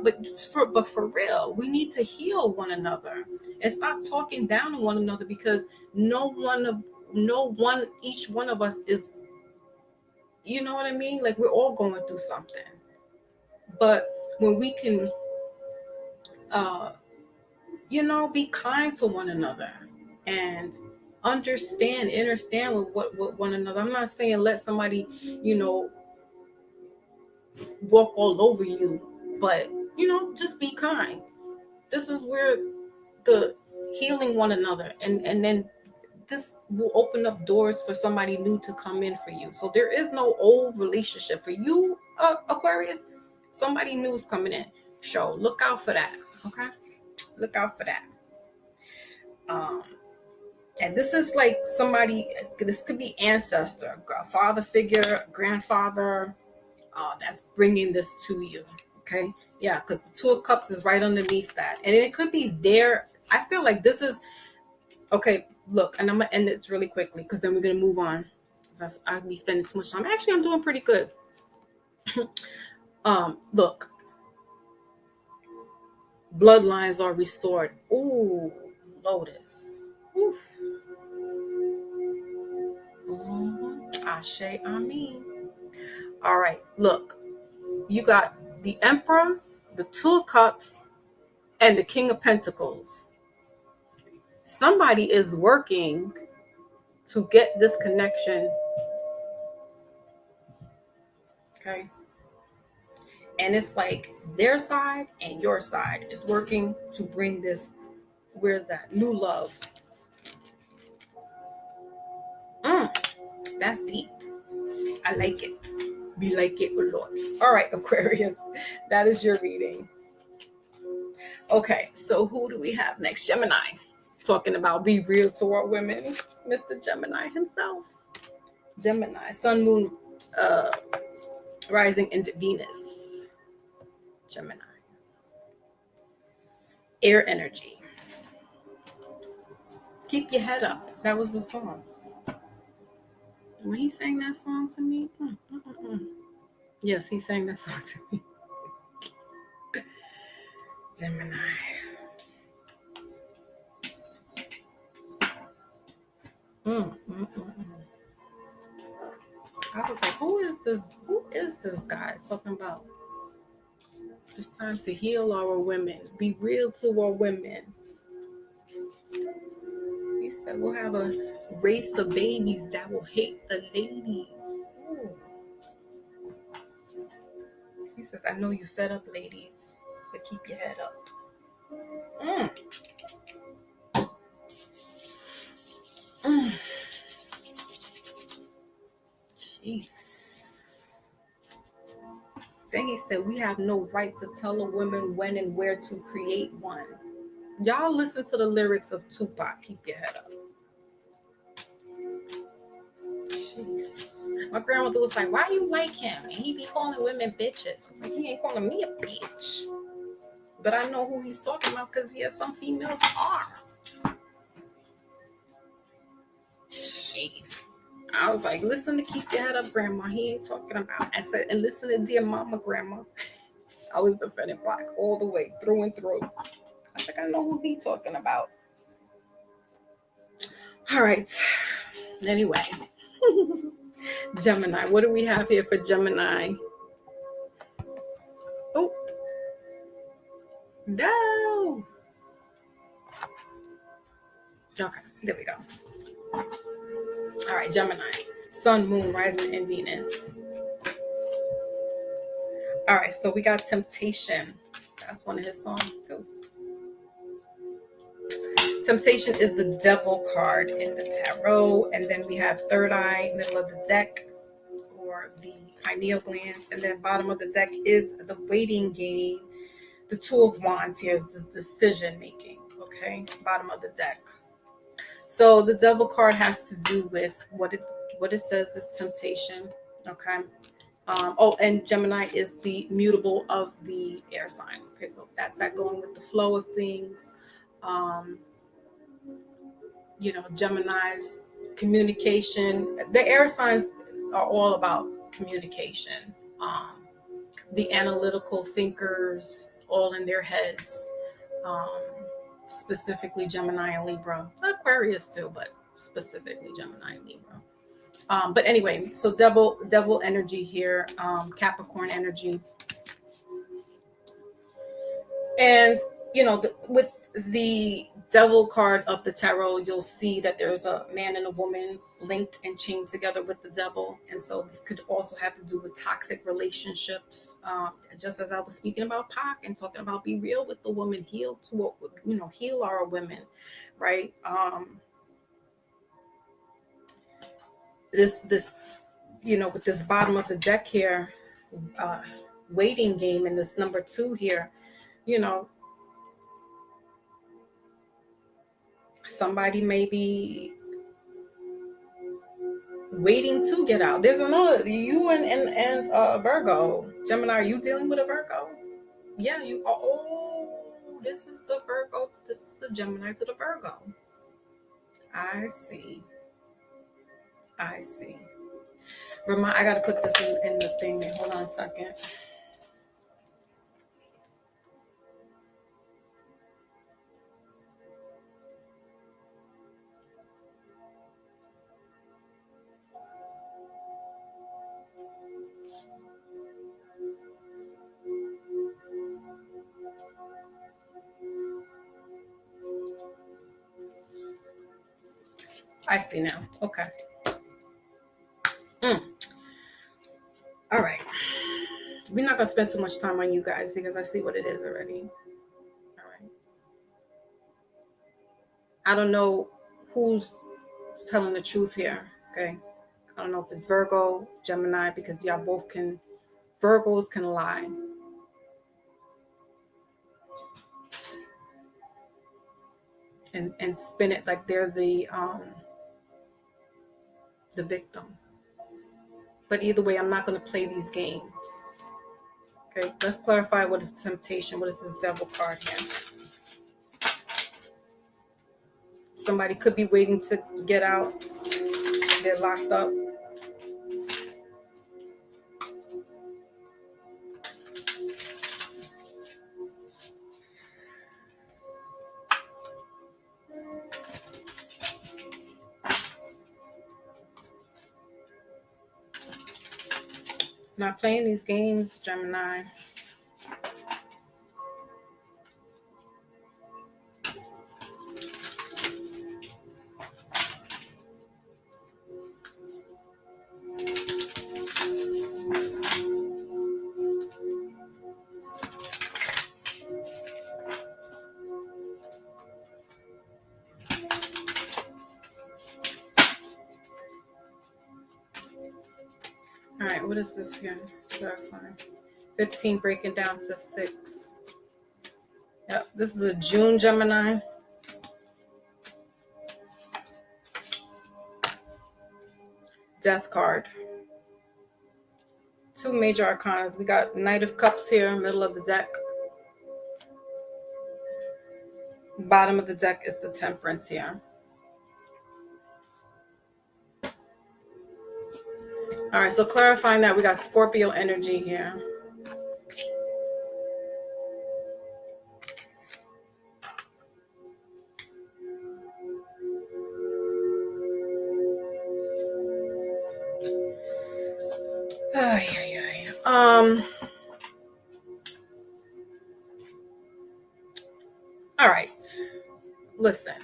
Speaker 1: But for real, we need to heal one another and stop talking down on one another, because each one of us is, you know what I mean? Like, we're all going through something. But when we can, be kind to one another and understand with what one another. I'm not saying let somebody, walk all over you, but just be kind. This is where the healing one another, and then this will open up doors for somebody new to come in for you. So there is no old relationship for you, Aquarius. Somebody new is coming in. So look out for that. Okay, look out for that. And this is like somebody. This could be ancestor, father figure, grandfather. That's bringing this to you. Okay, yeah, because the Two of Cups is right underneath that, and it could be there. I feel like this is okay. Look, and I'm gonna end it really quickly because then we're gonna move on. I'll be spending too much time. Actually, I'm doing pretty good. Look, bloodlines are restored. Ooh, Lotus. Oof. Ashe, Amin. All right, look, you got the Emperor, the Two of Cups, and the King of Pentacles. Somebody is working to get this connection. Okay. And it's like their side and your side is working to bring this, where's that? New love. That's deep. I like it. We like it a lot. All right, Aquarius, that is your reading. Okay, so who do we have next? Gemini. Talking about be real to our women. Mr. Gemini himself. Gemini, sun, moon, rising into Venus. Gemini. Air energy. Keep your head up. That was the song. When he sang that song to me, yes, he sang that song to me. Gemini. I was like, who is this? Who is this guy talking about? It's time to heal our women. Be real to our women. He said we'll have a race of babies that will hate the ladies. Ooh. He says, I know you fed up, ladies, but keep your head up. Jeez. Then he said, we have no right to tell a woman when and where to create one. Y'all listen to the lyrics of Tupac. Keep your head up. Jeez. My grandmother was like, why you like him? And he be calling women bitches. I'm like, he ain't calling me a bitch. But I know who he's talking about because, yeah, some females are. Jeez. I was like, listen to Keep Your Head Up, Grandma. He ain't talking about. I said, and listen to Dear Mama, Grandma. I was defending Black all the way, through and through. I think I know who he's talking about. All right. Anyway, Gemini. What do we have here for Gemini? Oh, no. Okay, there we go. All right, Gemini. Sun, Moon, Rising, and Venus. All right, so we got Temptation. That's one of his songs too. Temptation is the Devil card in the tarot, and then we have Third Eye, middle of the deck, or the pineal glands, and then bottom of the deck is the Waiting Game. The Two of Wands here is the decision making. Okay, bottom of the deck. So the Devil card has to do with what it says is temptation. Okay. And Gemini is the mutable of the air signs. Okay, so that's that going with the flow of things. Gemini's communication. The air signs are all about communication. The analytical thinkers, all in their heads. Specifically Gemini and Libra. Aquarius too, but specifically Gemini and Libra. But anyway, so devil energy here, Capricorn energy. And, with the Devil card of the tarot, you'll see that there's a man and a woman linked and chained together with the devil. And so this could also have to do with toxic relationships. Just as I was speaking about Pac and talking about be real with the woman, heal our women, right? This with this bottom of the deck here, Waiting Game, and this number 2 here, somebody may be waiting to get out. There's another, you and Virgo. Gemini, are you dealing with a Virgo? Yeah, you are. Oh, this is the Virgo. This is the Gemini to the Virgo. I see. I got to put this in the thing. Hold on a second. I see now. Okay. All right. We're not going to spend too much time on you guys because I see what it is already. All right. I don't know who's telling the truth here. Okay. I don't know if it's Virgo, Gemini, because y'all both Virgos can lie. And spin it like they're the victim. But either way, I'm not going to play these games. Okay, let's clarify what is temptation. What is this devil card here? Somebody could be waiting to get out. They're locked up. Not playing these games, Gemini. All right, what is this here? 15 breaking down to 6. Yep, this is a June Gemini. Death card. 2 major arcanas. We got Knight of Cups here, middle of the deck. Bottom of the deck is the Temperance here. All right, so clarifying that, we got Scorpio energy here. All right. Listen.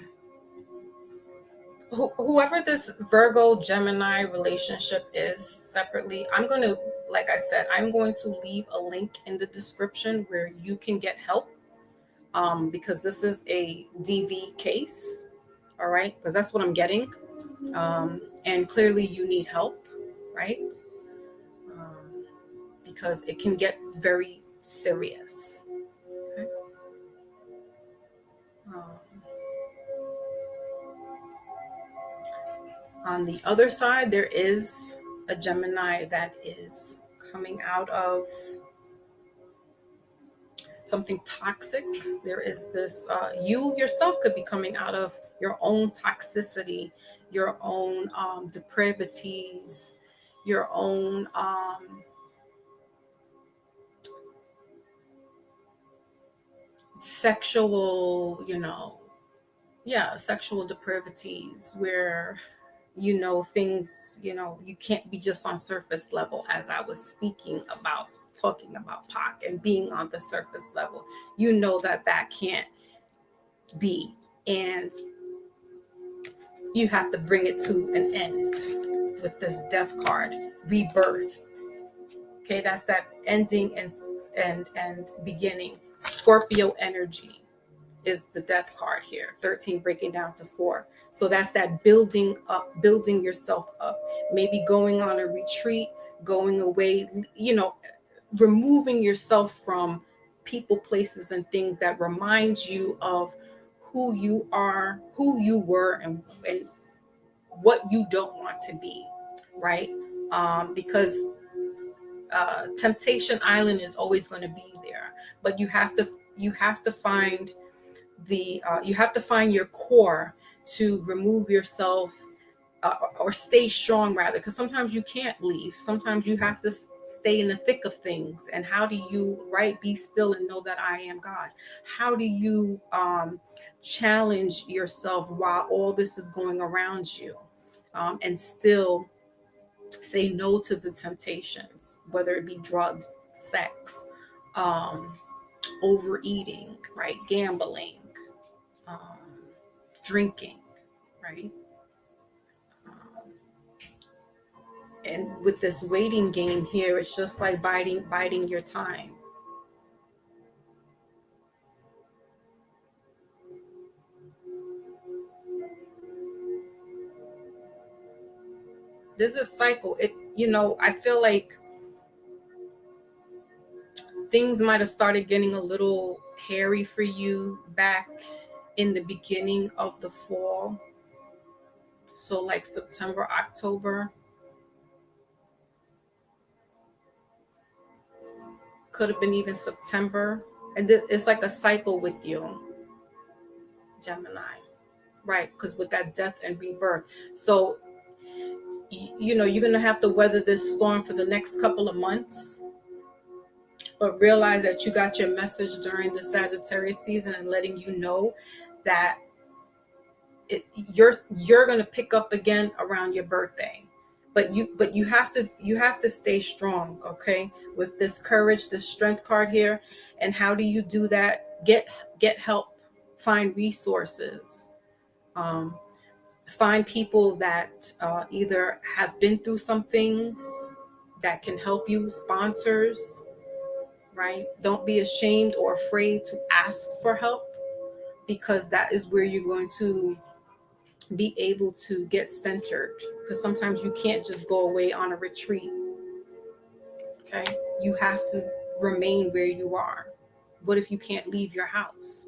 Speaker 1: Whoever this Virgo Gemini relationship is separately, I'm going to, like I said, I'm going to leave a link in the description where you can get help, because this is a DV case. All right. Because that's what I'm getting. And clearly you need help, right? Because it can get very serious. Okay? On the other side, there is a Gemini that is coming out of something toxic. There is this, you yourself could be coming out of your own toxicity, your own depravities, your own sexual, sexual depravities where, things, you can't be just on surface level, as I was talking about Pac and being on the surface level. That can't be. And you have to bring it to an end with this death card, rebirth. Okay, that's that ending and beginning. Scorpio energy is the death card here. 13 breaking down to 4. So that's that building up, building yourself up. Maybe going on a retreat, going away, removing yourself from people, places, and things that remind you of who you are, who you were, and what you don't want to be, right? Because Temptation Island is always going to be there, but you have to find your core to remove yourself, or stay strong rather, because sometimes you can't leave. Sometimes you have to stay in the thick of things. And how do you, right, be still and know that I am God? How do you challenge yourself while all this is going around you, and still say no to the temptations, whether it be drugs, sex, overeating, right, gambling, drinking, right? And with this waiting game here, it's just like biding your time. There's a cycle. I feel like things might have started getting a little hairy for you back in the beginning of the fall. So like September, October. Could have been even September. And it's like a cycle with you, Gemini, right? Because with that death and rebirth. So, you're going to have to weather this storm for the next couple of months. But realize that you got your message during the Sagittarius season, and letting you know that you're going to pick up again around your birthday. But you have to stay strong, okay? With this courage, this strength card here. And how do you do that? Get help, find resources, find people that either have been through some things that can help you, sponsors, right? Don't be ashamed or afraid to ask for help, because that is where you're going to be able to get centered. Because sometimes you can't just go away on a retreat. Okay, you have to remain where you are. What if you can't leave your house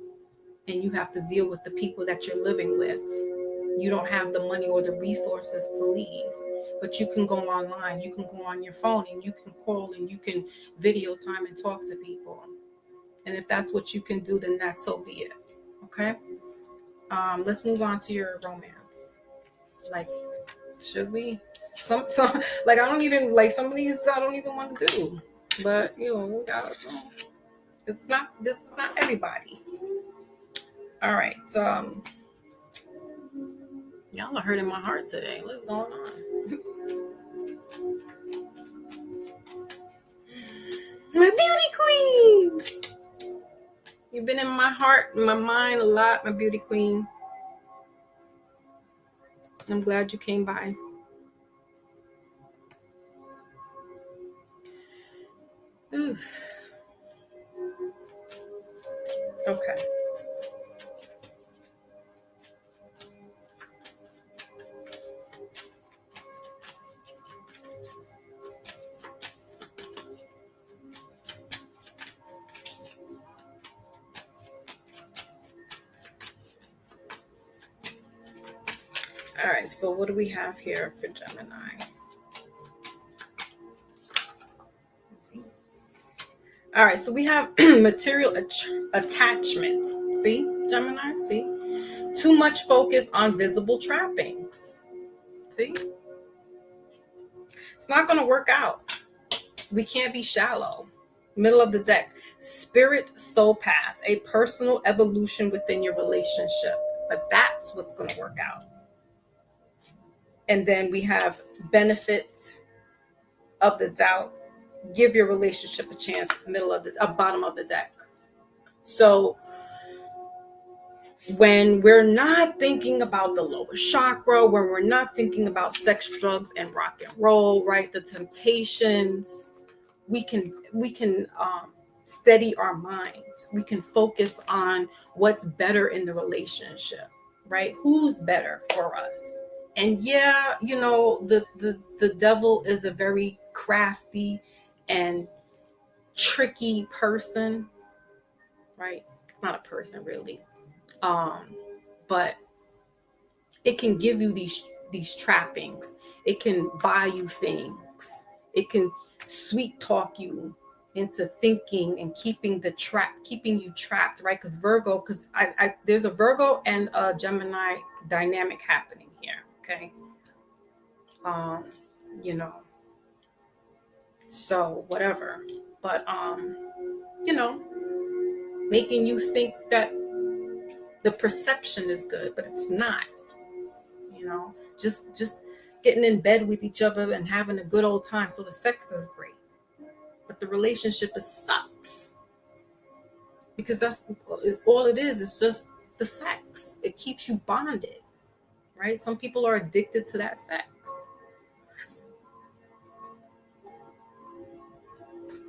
Speaker 1: and you have to deal with the people that you're living with? You don't have the money or the resources to leave, but you can go online, you can go on your phone, and you can call, and you can video time and talk to people. And if that's what you can do, then that's so be it. Okay, let's move on to your romance. Like, should we? Some like, I don't even like some of these. I don't even want to do, but we got. This is not everybody. All right. Y'all are hurting my heart today. What's going on? My beauty queen. You've been in my heart, in my mind a lot, my beauty queen. I'm glad you came by. Ooh. Okay. All right, so what do we have here for Gemini? All right, so we have material attachment. See, Gemini, see? Too much focus on visible trappings. See? It's not going to work out. We can't be shallow. Middle of the deck. Spirit soul path, a personal evolution within your relationship. But that's what's going to work out. And then we have benefit of the doubt. Give your relationship a chance. Middle of the bottom of the deck. So when we're not thinking about the lower chakra, when we're not thinking about sex, drugs, and rock and roll, right? The temptations, we can steady our mind. We can focus on what's better in the relationship, right? Who's better for us? And yeah, you know, the devil is a very crafty and tricky person, right? Not a person really. But it can give you these trappings. It can buy you things. It can sweet talk you into thinking and keeping you trapped, right? Because I there's a Virgo and a Gemini dynamic happening here. Okay. You know, so whatever. But you know, making you think that the perception is good, but it's not. You know, just getting in bed with each other and having a good old time. So the sex is great, but the relationship sucks, because that's is all it is. It's just the sex. It keeps you bonded, right? Some people are addicted to that sex.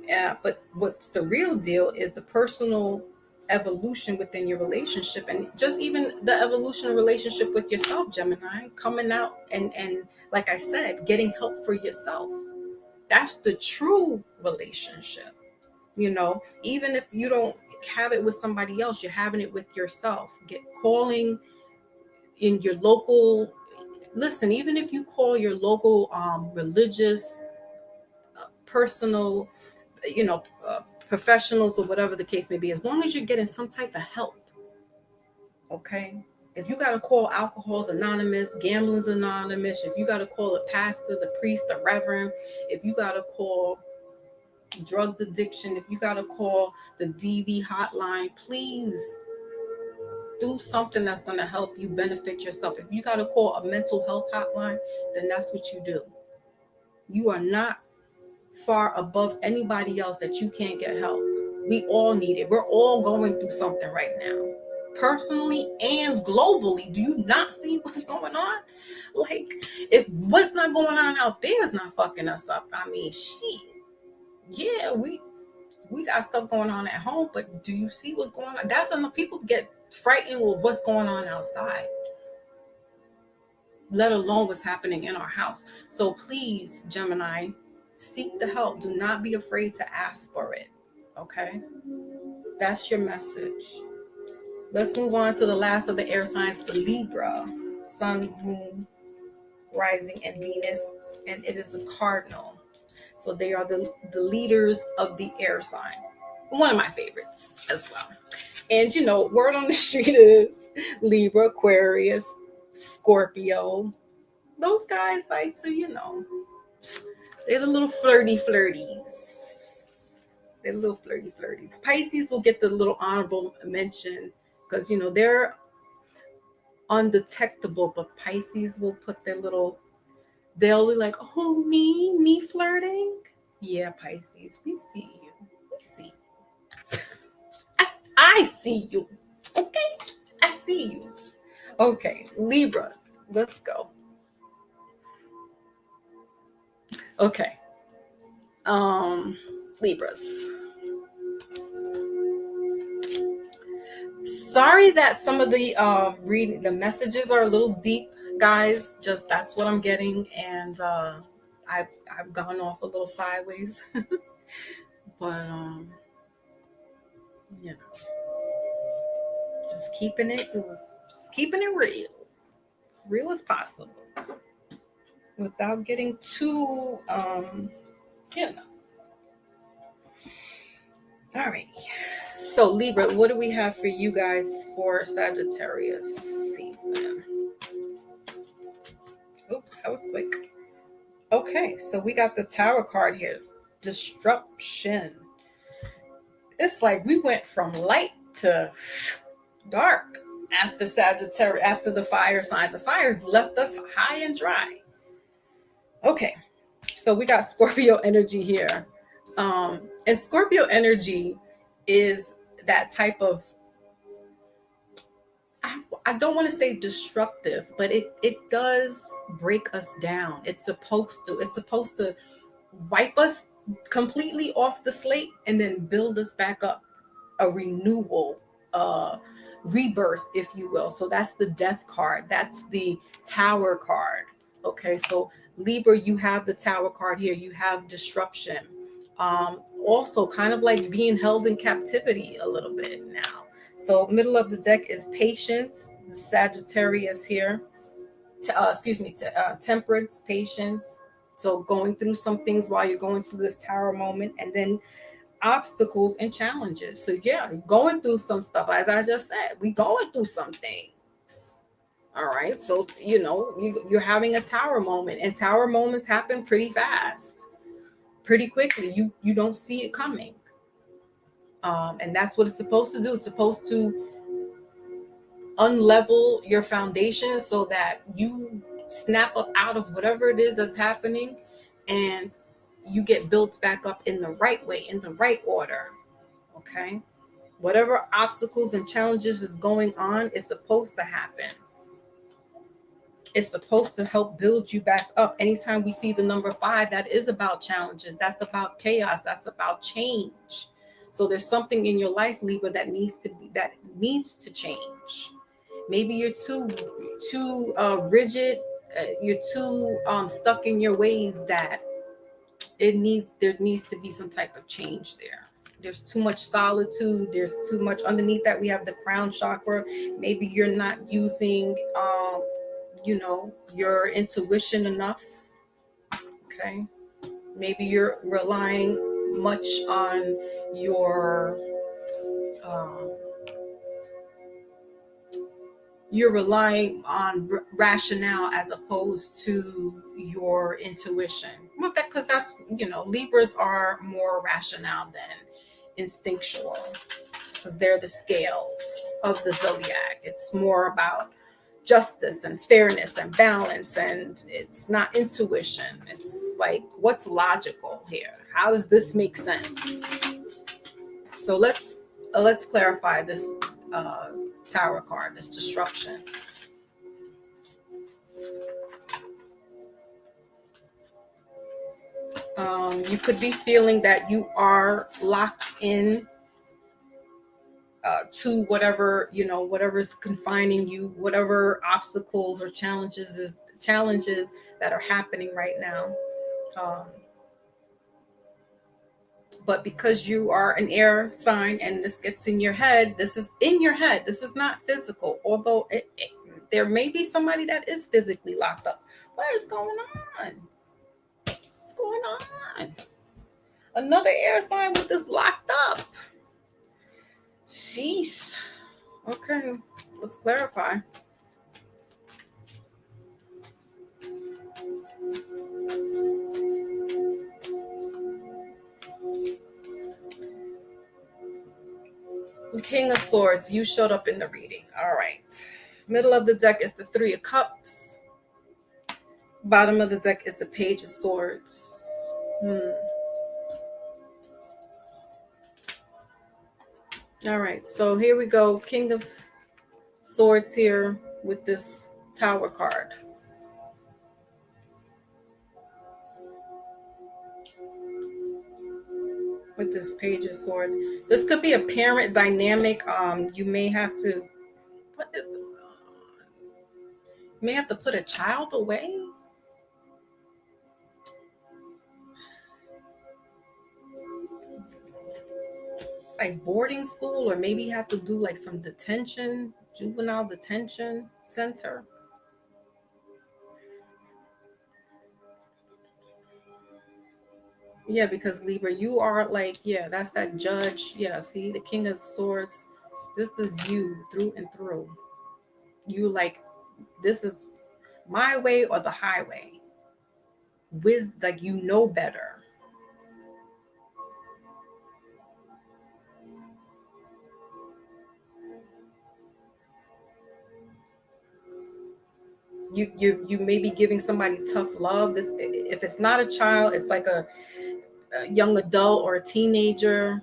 Speaker 1: Yeah, but what's the real deal is the personal evolution within your relationship, and just even the evolution of relationship with yourself, Gemini, coming out and like I said, getting help for yourself. That's the true relationship. You know, even if you don't have it with somebody else, you're having it with yourself. Get calling in your local, listen, even if you call your local religious personal, you know, professionals or whatever the case may be, as long as you're getting some type of help. Okay. If you got to call Alcohol's Anonymous, Gambling's Anonymous, if you got to call the pastor, the priest, the reverend, if you got to call drugs addiction, if you got to call the DV hotline, please do something that's going to help you benefit yourself. If you got to call a mental health hotline, then that's what you do. You are not far above anybody else that you can't get help. We all need it. We're all going through something right now, personally and globally. Do you not see what's going on? Like, if what's not going on out there is not fucking us up, I mean, shit. Yeah, we got stuff going on at home, but do you see what's going on? That's enough. People get frightened with what's going on outside, let alone what's happening in our house. So please, Gemini, seek the help. Do not be afraid to ask for it. Okay? That's your message. Let's move on to the last of the air signs, the Libra, Sun, Moon, Rising, and Venus. And it is a cardinal. So they are the leaders of the air signs. One of my favorites as well. And you know, word on the street is Libra, Aquarius, Scorpio. Those guys like to, you know, they're the little flirties. They're little flirties. Pisces will get the little honorable mention because, you know, they're undetectable, but Pisces will put their little, they'll be like, oh, me flirting? Yeah, Pisces, we see you. We see you. I see you. Okay, I see you. Okay, Libra, let's go. Okay, Libras. Sorry that some of the reading, the messages are a little deep, guys. Just that's what I'm getting, and I've gone off a little sideways, but you know, just keeping it real, as real as possible, without getting too you know. Alrighty. So Libra, what do we have for you guys for Sagittarius season? Oh, that was quick. Okay, so we got the Tower card here. Disruption. It's like we went from light to dark after Sagittarius, after the fire signs. The fires left us high and dry. Okay, so we got Scorpio energy here. And Scorpio energy is that type of, I don't want to say disruptive, but it does break us down. It's supposed to wipe us completely off the slate and then build us back up, a renewal, rebirth, if you will. So that's the Death card. That's the Tower card. Okay, so Libra, you have the Tower card here. You have disruption. Also kind of like being held in captivity a little bit now. So middle of the deck is patience, Sagittarius here. Temperance, patience. So going through some things while you're going through this Tower moment, and then obstacles and challenges. So yeah, going through some stuff. As I just said, we going through some things. All right. So, you're having a Tower moment, and Tower moments happen pretty fast, pretty quickly. You don't see it coming. And that's what it's supposed to do. It's supposed to unlevel your foundation so that you snap up out of whatever it is that's happening, and you get built back up in the right way, in the right order. Okay, whatever obstacles and challenges is going on is supposed to happen. It's supposed to help build you back up. Anytime we see the number 5, that is about challenges, that's about chaos, that's about change. So there's something in your life, Libra, that needs to change. Maybe you're too rigid, you're too stuck in your ways, that there needs to be some type of change there. There's too much solitude, there's too much underneath that. We have the crown chakra. Maybe you're not using your intuition enough. Okay, maybe you're relying much on your rationale as opposed to your intuition. Well, because that's, Libras are more rationale than instinctual, because they're the scales of the zodiac. It's more about justice and fairness and balance, and it's not intuition. It's like, what's logical here? How does this make sense? So let's clarify this Tower card, this disruption. You could be feeling that you are locked in to whatever's confining you, whatever obstacles or challenges that are happening right now. But because you are an air sign and this gets in your head, this is in your head. This is not physical, although there may be somebody that is physically locked up. What is going on? What's going on? Another air sign with this locked up. Jeez. Okay, let's clarify. King of Swords, you showed up in the reading. All right. Middle of the deck is the Three of Cups. Bottom of the deck is the Page of Swords. All right, so here we go. King of Swords here with this Tower card. With this Page of Swords. This could be a parent dynamic. You may have to put a child away. Like boarding school, or maybe have to do like some detention, juvenile detention center. Yeah, because Libra, you are like, yeah, that's that judge. Yeah, see, the King of Swords, this is you through and through. You like, this is my way or the highway. Like, you know better. You may be giving somebody tough love. This, if it's not a child, it's like a young adult or a teenager,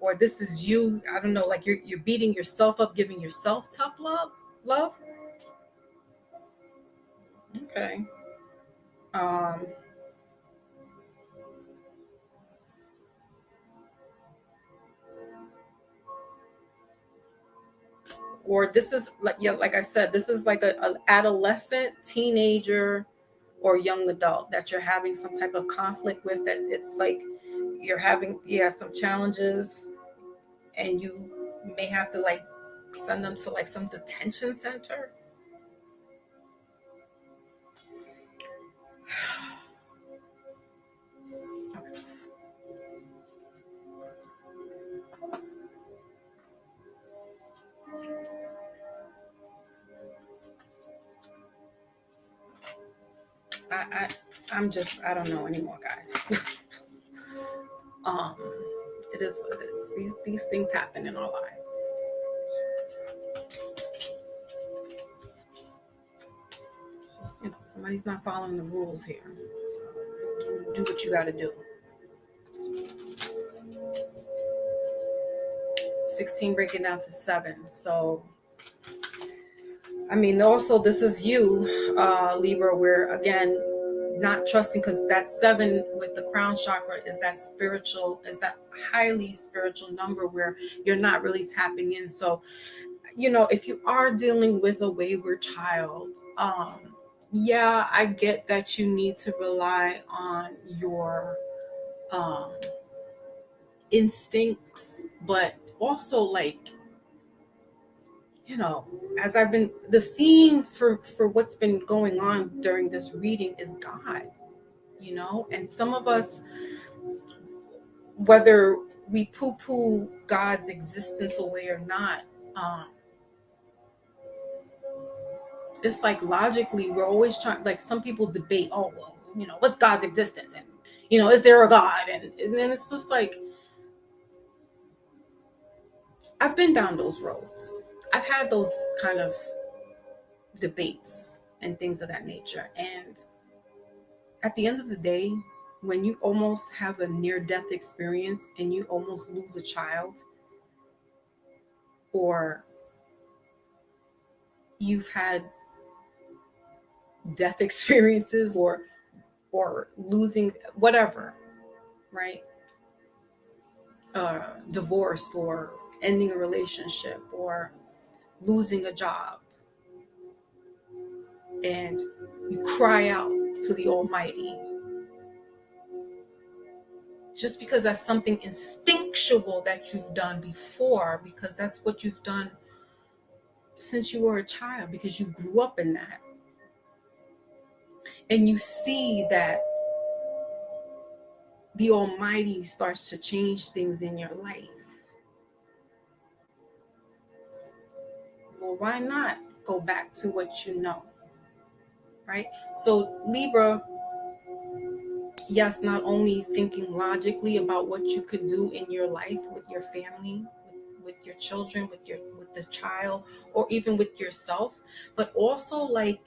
Speaker 1: or this is you. I don't know, like you're beating yourself up, giving yourself tough love. Okay. Um, or this is like, yeah, like I said, this is like a adolescent, teenager, or young adult that you're having some type of conflict with. That it's like you're having, yeah, some challenges, and you may have to like send them to like some detention center. I I don't know anymore, guys. um, it is what it is. These things happen in our lives. It's just, somebody's not following the rules here. So do what you got to do. 16 breaking down to 7. So, I mean, also this is you, Libra, where again, not trusting, because that 7 with the crown chakra is that highly spiritual number where you're not really tapping in. So, if you are dealing with a wayward child, yeah, I get that you need to rely on your um, instincts, but also like, as I've been, the theme for what's been going on during this reading is God, and some of us, whether we poo-poo God's existence away or not, um, it's like logically we're always trying, like some people debate, oh well, what's God's existence, and is there a God, and then it's just like, I've been down those roads. I've had those kind of debates and things of that nature. And at the end of the day, when you almost have a near death experience and you almost lose a child, or you've had death experiences, or losing whatever, right? Divorce, or ending a relationship, or losing a job, and you cry out to the Almighty, just because that's something instinctual that you've done before, because that's what you've done since you were a child, because you grew up in that, and you see that the Almighty starts to change things in your life. Well, why not go back to what you know, right? So Libra, yes, not only thinking logically about what you could do in your life with your family, with your children, with the child, or even with yourself, but also like,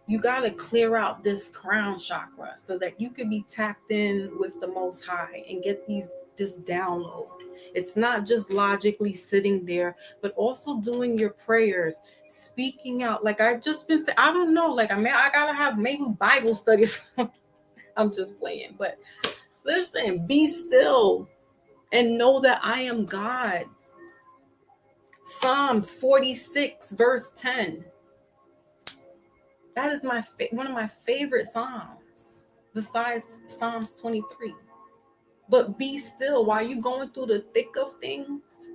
Speaker 1: you got to clear out this crown chakra so that you can be tapped in with the Most High and get these this download. It's not just logically sitting there, but also doing your prayers, speaking out. Like I've just been saying, I don't know, like I gotta have maybe Bible studies. I'm just playing, but listen, be still and know that I am God. Psalms 46 verse 10. That is one of my favorite Psalms, besides Psalms 23. But be still while you're going through the thick of things.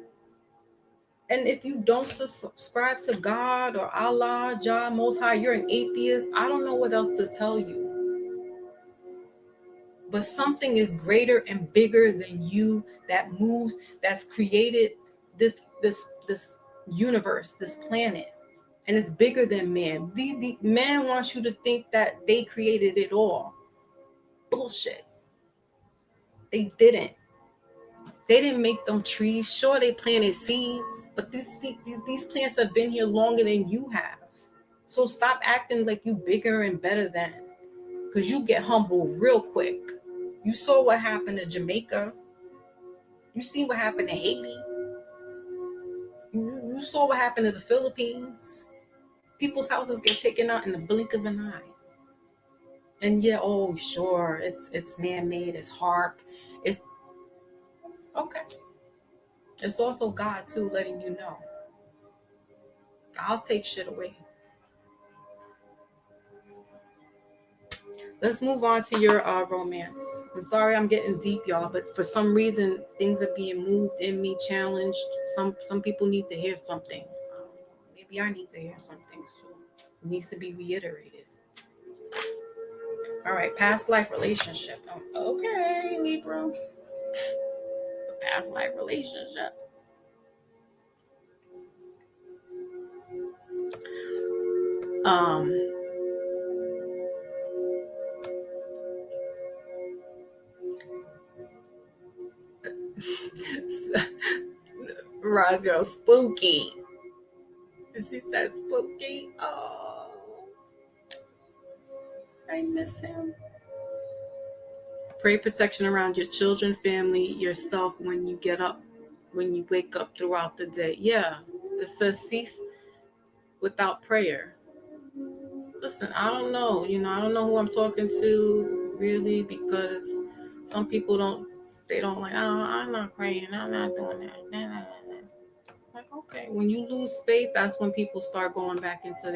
Speaker 1: And if you don't subscribe to God or Allah, Jah, Most High, you're an atheist, I don't know what else to tell you. But something is greater and bigger than you that moves, that's created this universe, this planet. And it's bigger than man. The man wants you to think that they created it all. Bullshit. They didn't. They didn't make them trees. Sure, they planted seeds, but these plants have been here longer than you have. So stop acting like you bigger and better than, because you get humbled real quick. You saw what happened to Jamaica. You see what happened to Haiti. You saw what happened to the Philippines. People's houses get taken out in the blink of an eye. And yeah, oh sure, it's man-made, it's hard. It's okay. It's also God too letting you know. I'll take shit away. Let's move on to your romance. I'm sorry I'm getting deep, y'all, but for some reason things are being moved in me, challenged. Some people need to hear something. So maybe I need to hear some things too. It needs to be reiterated. All right, past life relationship. Okay, Libra. It's a past life relationship. Roz girl, spooky. She said spooky. Oh, I miss him. Pray protection around your children, family, yourself when you get up, when you wake up throughout the day. Yeah, it says cease without prayer. Listen, I don't know. I don't know who I'm talking to really, because some people don't like, oh, I'm not praying. I'm not doing that. Like, okay, when you lose faith, that's when people start going back into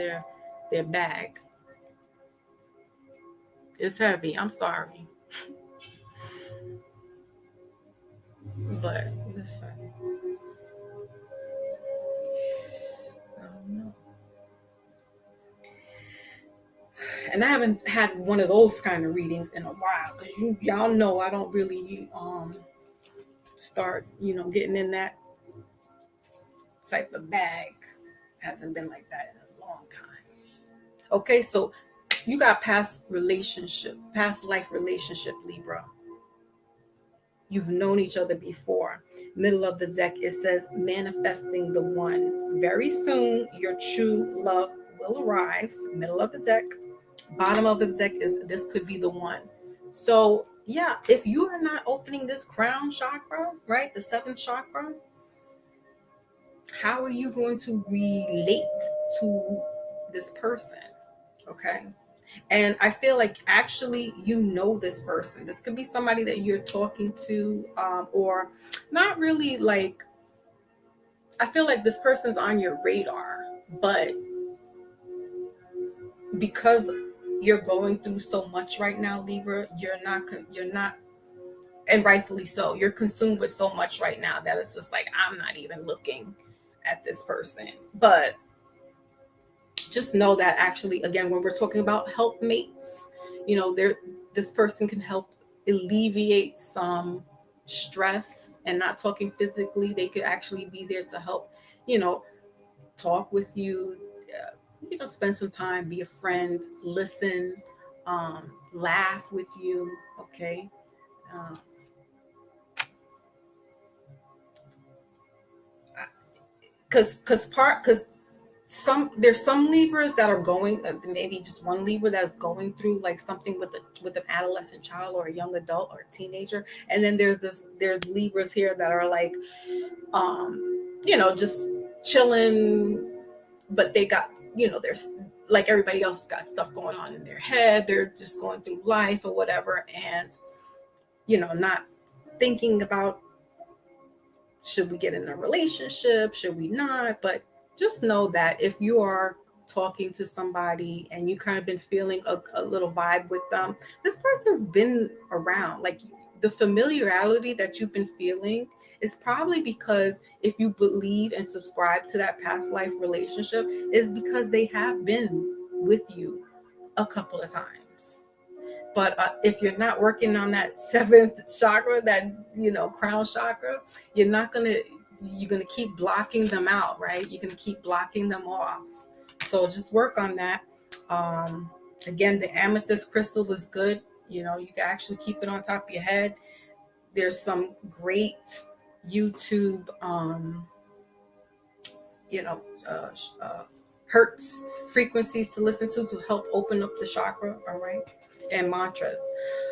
Speaker 1: their bag. It's heavy. I'm sorry. But listen, I don't know. And I haven't had one of those kind of readings in a while, because y'all know I don't really start getting in that type of bag. Hasn't been like that in a long time. Okay, so you got past life relationship, Libra. You've known each other before. Middle of the deck, it says manifesting the one. Very soon, your true love will arrive. Middle of the deck. Bottom of the deck is this could be the one. So yeah, if you are not opening this crown chakra, right, the seventh chakra, how are you going to relate to this person? Okay. And I feel like actually this person. This could be somebody that you're talking to, or not really like, I feel like this person's on your radar, but because you're going through so much right now, Libra, you're not, and rightfully so, you're consumed with so much right now that it's just like, I'm not even looking at this person. But just know that actually, again, when we're talking about helpmates, this person can help alleviate some stress, and not talking physically. They could actually be there to help, talk with you, spend some time, be a friend, listen, laugh with you. Okay. Because there's some Libras that are going, maybe just one Libra that's going through like something with an adolescent child or a young adult or a teenager, and then there's Libras here that are like, just chilling, but they got, there's like everybody else got stuff going on in their head. They're just going through life or whatever, and not thinking about, should we get in a relationship, should we not? But just know that if you are talking to somebody and you kind of been feeling a little vibe with them, this person's been around. Like, the familiarity that you've been feeling is probably because, if you believe and subscribe to that past life relationship, is because they have been with you a couple of times. But if you're not working on that seventh chakra, that crown chakra, you're gonna keep blocking them out, right? You're gonna keep blocking them off. So just work on that. Again, the amethyst crystal is good. You can actually keep it on top of your head. There's some great YouTube, hertz frequencies to listen to help open up the chakra. All right. And mantras.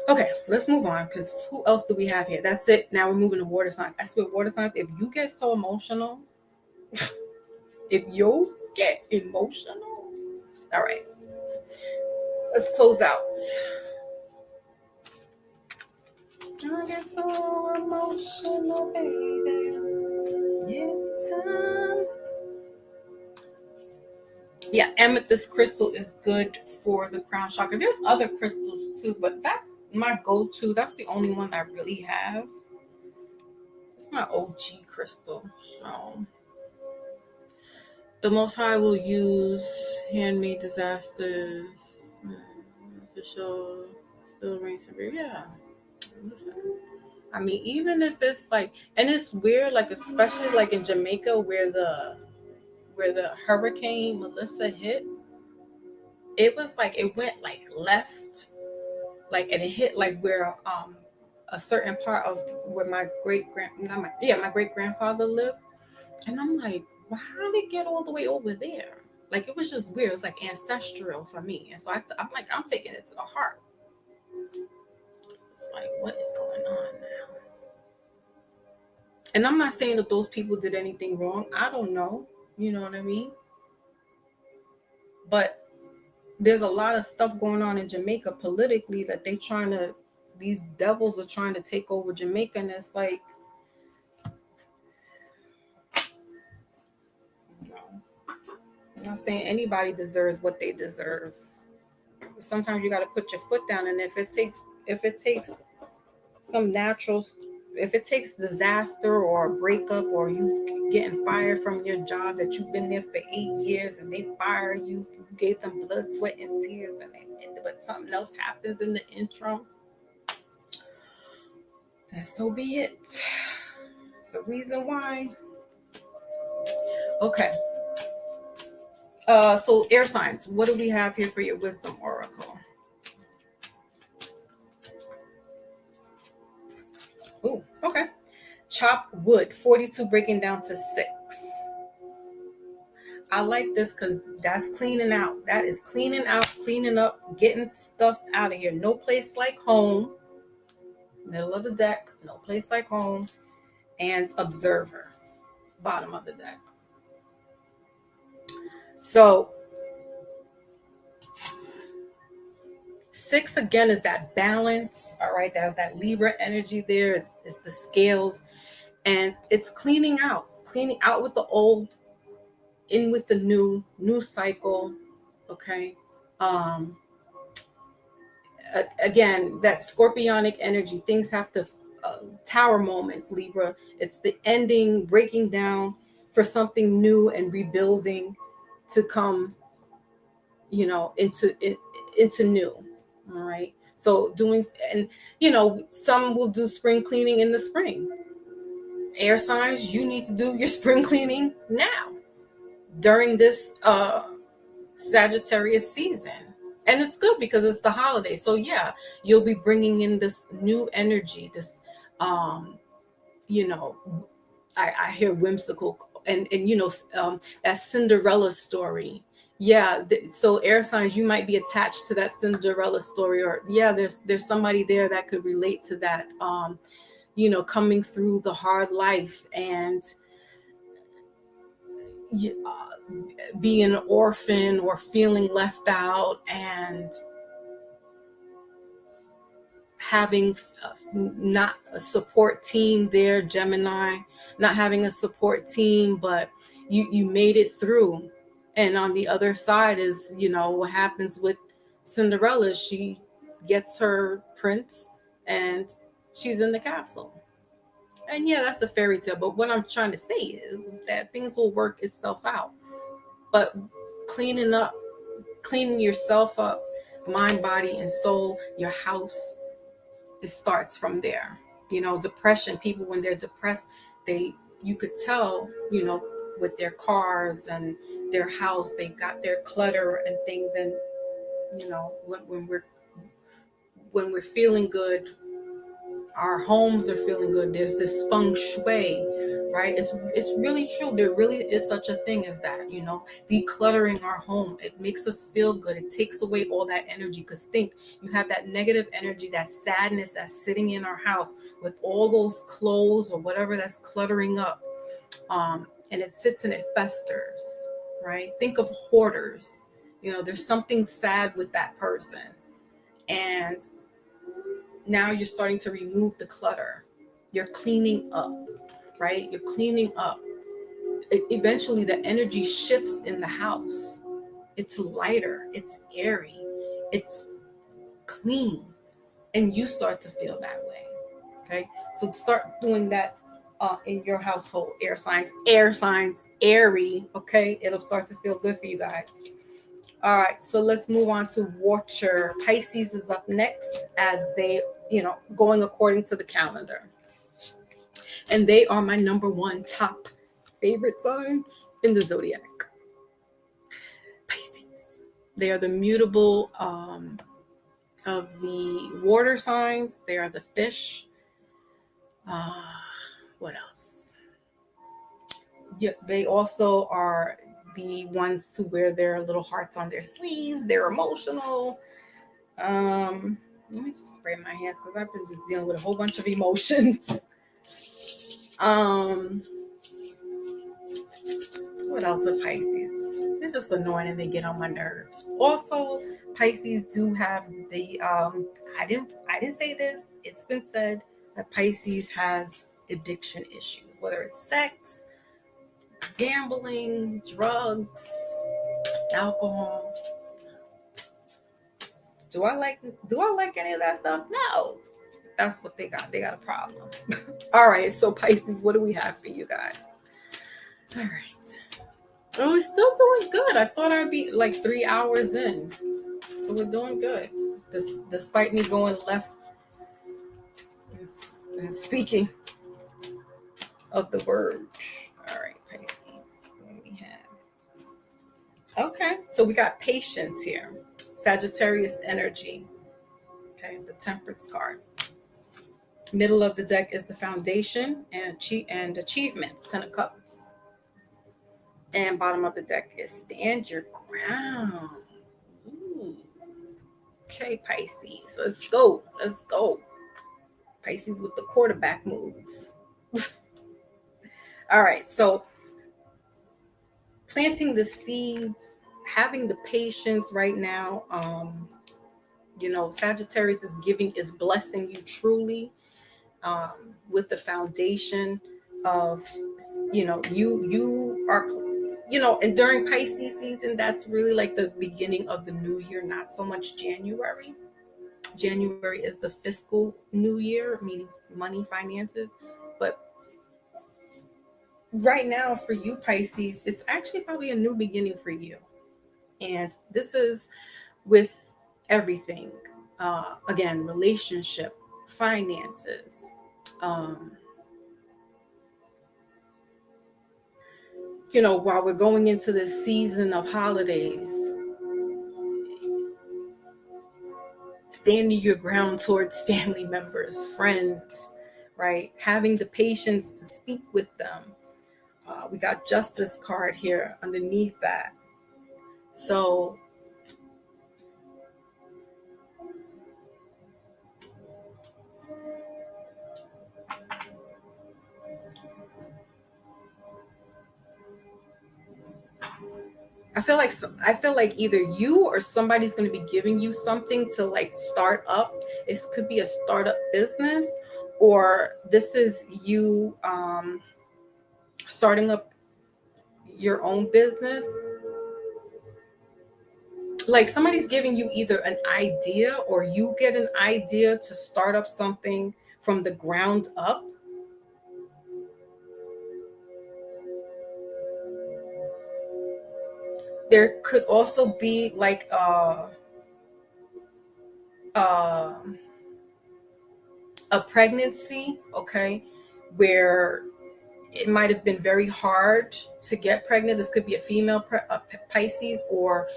Speaker 1: Okay, let's move on, because who else do we have here? That's it. Now we're moving to water signs. I swear, water signs, if you get so emotional, all right, let's close out. I get so emotional, baby. Yeah, amethyst crystal is good for the crown chakra. There's other crystals too, but that's my go-to. That's the only one I really have. It's my OG crystal. So the Most High will use handmade disasters to show still reigns severe. Yeah. Listen. I mean, even if it's like, and it's weird, like especially like in Jamaica where the Hurricane Melissa hit, it was like it went like left, like, and it hit like where a certain part of where my great grandfather lived, and I'm like, well, how did it get all the way over there? Like, it was just weird. It was like ancestral for me, and so I'm like, I'm taking it to the heart. It's like, what is going on now? And I'm not saying that those people did anything wrong. I don't know. You know what I mean? But there's a lot of stuff going on in Jamaica politically that these devils are trying to take over Jamaica. And it's like, I'm not saying anybody deserves what they deserve. Sometimes you got to put your foot down. And if it takes if it takes disaster or a breakup, or you getting fired from your job that you've been there for 8 years and they fire you, you gave them blood, sweat, and tears, but something else happens in the interim, then so be it. It's a reason why. Okay. So air signs, what do we have here for your wisdom oracle? Ooh, okay. Chop wood, 42 breaking down to 6. I like this because that's cleaning out. That is cleaning out, cleaning up, getting stuff out of here. No place like home. Middle of the deck, no place like home. And observer, bottom of the deck. So 6 again is that balance. All right, there's that Libra energy there. It's the scales, and it's cleaning out with the old, in with the new cycle. Okay. Again, that scorpionic energy, things have to tower moments, Libra. It's the ending, breaking down for something new and rebuilding to come, into new. All right. So some will do spring cleaning in the spring. Air signs, you need to do your spring cleaning now during this Sagittarius season. And it's good because it's the holiday. So yeah, you'll be bringing in this new energy, this, I hear whimsical and that Cinderella story. Yeah, so air signs, you might be attached to that Cinderella story, or yeah, there's somebody there that could relate to that. Coming through the hard life and being an orphan or feeling left out, and having not a support team there, Gemini, not having a support team, but you made it through. And on the other side is, what happens with Cinderella. She gets her prince and she's in the castle. And yeah, that's a fairy tale. But what I'm trying to say is that things will work itself out. But cleaning yourself up, mind, body, and soul, your house, it starts from there. Depression, people, when they're depressed, you could tell, with their cars and their house, they got their clutter and things. And when we're feeling good, our homes are feeling good. There's this feng shui, right? It's really true. There really is such a thing as that, decluttering our home. It makes us feel good. It takes away all that energy. Because think, you have that negative energy, that sadness that's sitting in our house with all those clothes or whatever that's cluttering up. And it sits and it festers, right? Think of hoarders. There's something sad with that person. And now you're starting to remove the clutter. You're cleaning up, right? You're cleaning up. Eventually, the energy shifts in the house. It's lighter, it's airy, it's clean, and you start to feel that way, okay? So start doing that in your household. Air signs, airy, okay? It'll start to feel good for you guys. All right, so let's move on to water. Pisces is up next, as they, going according to the calendar. And they are my number one top favorite signs in the zodiac. Pisces. They are the mutable of the water signs. They are the fish. What else? Yeah, they also are the ones who wear their little hearts on their sleeves. They're emotional. Let me just spray my hands because I've been just dealing with a whole bunch of emotions. What else with Pisces? It's just annoying and they get on my nerves. Also, Pisces do have the I didn't say this. It's been said that Pisces has addiction issues, whether it's sex, gambling, drugs, alcohol. Do I like any of that stuff? No. That's what they got. They got a problem. All right, so Pisces, what do we have for you guys? All right. Oh, we're still doing good. I thought I'd be like 3 hours in. So we're doing good. Despite me going left and speaking of the word. All right, Pisces. What do we have? Okay, so we got patience here. Sagittarius energy. Okay, the Temperance card. Middle of the deck is the foundation and achievements, 10 of cups. And bottom of the deck is stand your ground. Ooh. Okay, Pisces, let's go. Pisces with the quarterback moves. All right, so planting the seeds, having the patience right now. Sagittarius is blessing you truly. With the foundation of, you are, and during Pisces season, that's really like the beginning of the new year, not so much January. January is the fiscal new year, meaning money, finances. But right now for you, Pisces, it's actually probably a new beginning for you. And this is with everything. Again, relationship, finances, while we're going into this season of holidays, standing your ground towards family members, friends, right? Having the patience to speak with them. We got Justice card here underneath that. So I feel like either you or somebody's going to be giving you something to like start up. It could be a startup business, or this is you starting up your own business. Like somebody's giving you either an idea or you get an idea to start up something from the ground up. There could also be like uh, a pregnancy, okay, where it might have been very hard to get pregnant. This could be a female Pisces or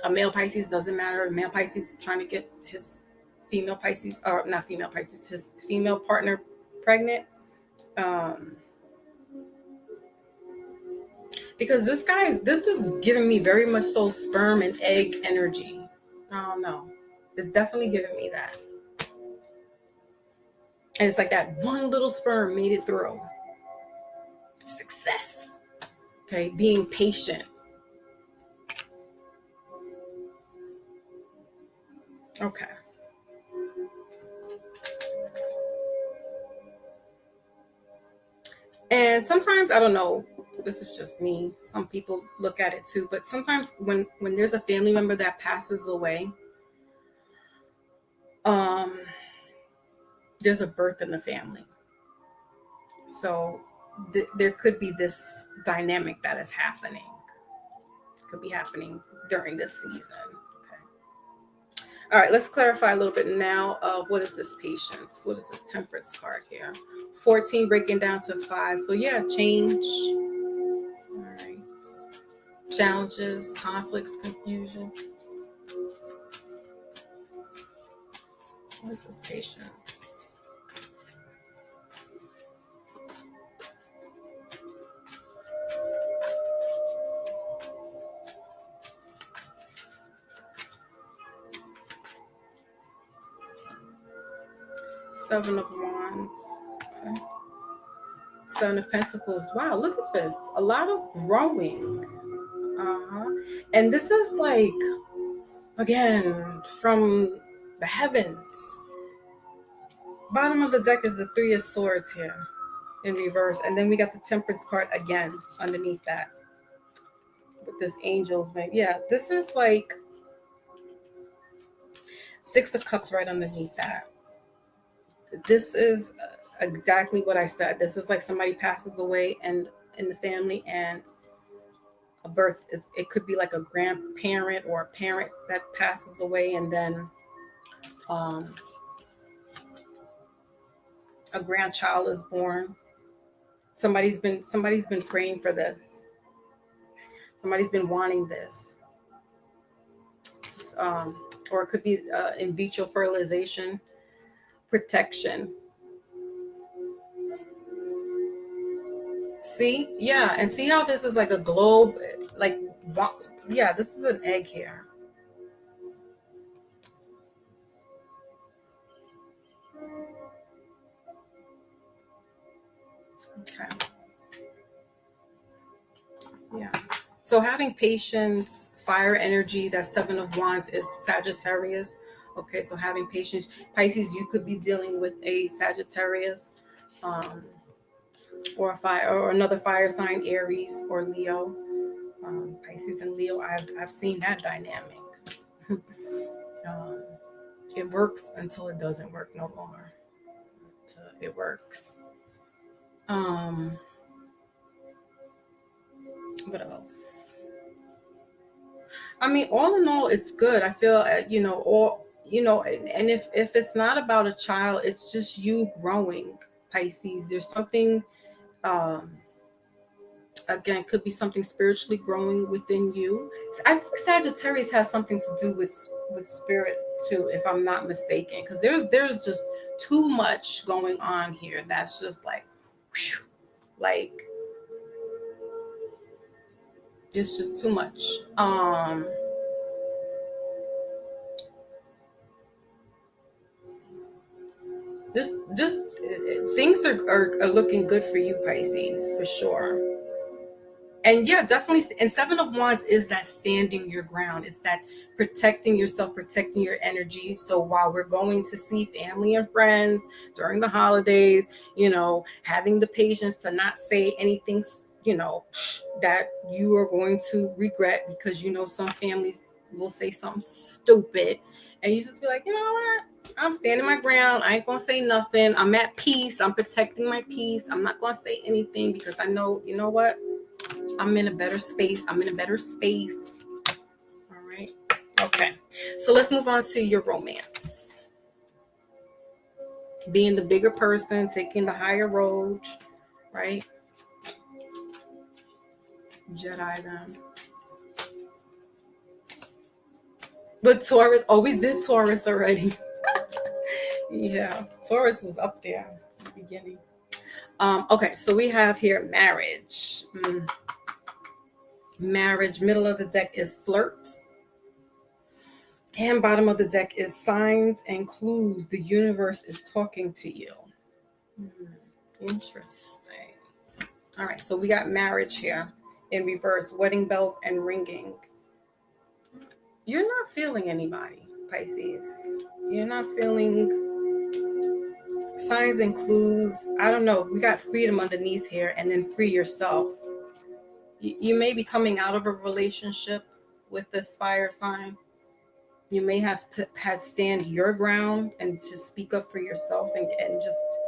Speaker 1: a male Pisces, doesn't matter. A male Pisces trying to get his female Pisces, or not female Pisces, his female partner pregnant. Um, because this is giving me very much so sperm and egg energy. I don't know. It's definitely giving me that. And it's like that one little sperm made it through. Success. Okay, being patient. Okay. And sometimes, I don't know, this is just me. Some people look at it too, but sometimes when there's a family member that passes away, there's a birth in the family. So there could be this dynamic that is happening. Could be happening during this season. Okay. All right, let's clarify a little bit now of what is this patience? What is this temperance card here? 14 breaking down to 5. So yeah, change. All right. Challenges, conflicts, confusion. What is this patience? Seven of Wands. Okay. Seven of Pentacles. Wow, look at this. A lot of growing. And this is like, again, from the heavens. Bottom of the deck is the Three of Swords here in reverse. And then we got the Temperance card again underneath that. With this angels. Yeah, this is like Six of Cups right underneath that. This is exactly what I said. This is like somebody passes away and in the family, and a birth is, it could be like a grandparent or a parent that passes away, and then a grandchild is born. Somebody's been praying for this. Somebody's been wanting this. Or it could be in vitro fertilization, protection. See? Yeah. And see how this is like a globe? Like, yeah, this is an egg here. Okay. Yeah. So having patience, fire energy, that Seven of Wands is Sagittarius. Okay, so having patience. Pisces, you could be dealing with a Sagittarius. Or a fire, or another fire sign, Aries or Leo. Pisces and Leo, I've seen that dynamic. It works until it doesn't work no more. It works. What else? I mean, all in all, it's good. I feel, and if it's not about a child, it's just you growing, Pisces. There's something. Again, it could be something spiritually growing within you. I think Sagittarius has something to do with spirit too, if I'm not mistaken, because there's just too much going on here. That's just like, whew, like It's just too much. Just things are looking good for you, Pisces, for sure. And yeah, definitely. And Seven of Wands is that standing your ground. It's that protecting yourself, protecting your energy. So while we're going to see family and friends during the holidays, having the patience to not say anything, that you are going to regret, because some families will say something stupid, and you just be like, you know what? I'm standing my ground. I ain't gonna say nothing. I'm at peace. I'm protecting my peace. I'm not gonna say anything because I know, you know what? I'm in a better space. I'm in a better space. All right. Okay. So let's move on to your romance. Being the bigger person, taking the higher road, right? Jedi them. But Taurus, we did Taurus already. Yeah, Taurus was up there in the beginning. Okay, so we have here marriage. Marriage, middle of the deck is flirt. And bottom of the deck is signs and clues. The universe is talking to you. Interesting. All right, so we got marriage here in reverse, wedding bells and ringing. You're not feeling anybody, Pisces. You're not feeling signs and clues. I don't know. We got freedom underneath here, and then free yourself. You may be coming out of a relationship with this fire sign. You may have to stand your ground and just speak up for yourself and just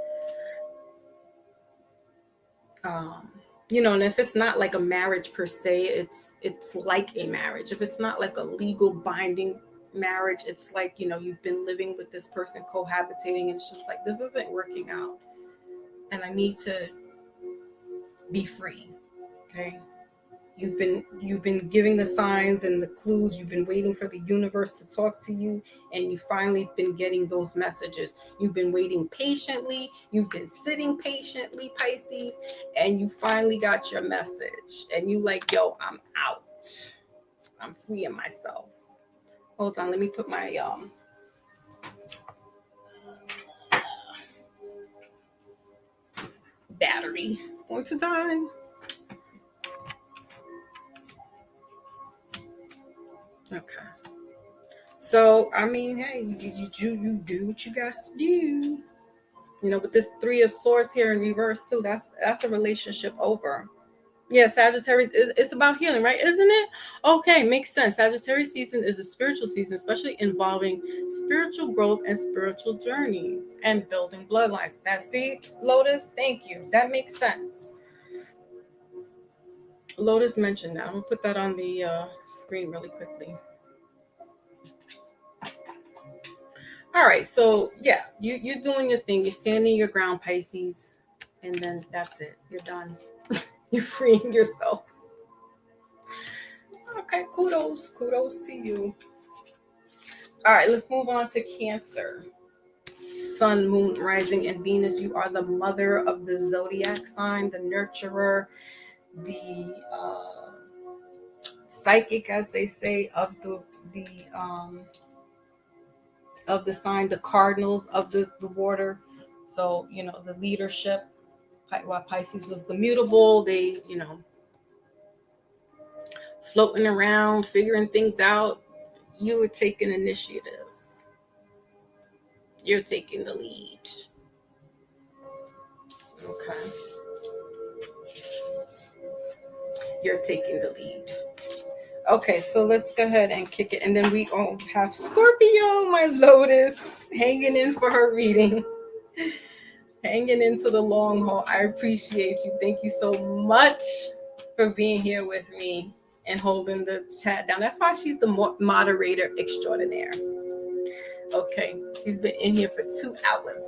Speaker 1: and if it's not like a marriage per se, it's like a marriage. If it's not like a legal binding marriage, it's like, you've been living with this person, cohabitating, and it's just like, this isn't working out and I need to be free. Okay. You've been giving the signs and the clues. You've been waiting for the universe to talk to you, and you finally been getting those messages. You've been waiting patiently. You've been sitting patiently, Pisces, and you finally got your message. And you like, yo, I'm out. I'm freeing myself. Hold on, let me put my battery. It's going to die. Okay. So, I mean, hey, you do what you got to do. With this Three of Swords here in reverse too, that's a relationship over. Yeah, Sagittarius, it's about healing, right? Isn't it? Okay, makes sense. Sagittarius season is a spiritual season, especially involving spiritual growth and spiritual journeys and building bloodlines. Now, see, Lotus, thank you. That makes sense. Lotus mentioned that. I'm gonna put that on the screen really quickly. All right, so yeah, you're doing your thing. You're standing your ground, Pisces, and then that's it. You're done. You're freeing yourself. Okay, kudos to you. All right, let's move on to Cancer. Sun, Moon, Rising, and Venus. You are the mother of the zodiac sign, the nurturer, the psychic, as they say, of the sign, the cardinals of the water. So, the leadership. While Pisces is the mutable, they, floating around, figuring things out. You are taking initiative. You're taking the lead. Okay. You're taking the lead. Okay, so let's go ahead and kick it. And then we have Scorpio, my Lotus, hanging in for her reading. Hanging into the long haul. I appreciate you. Thank you so much for being here with me and holding the chat down. That's why she's the moderator extraordinaire. Okay, she's been in here for 2 hours.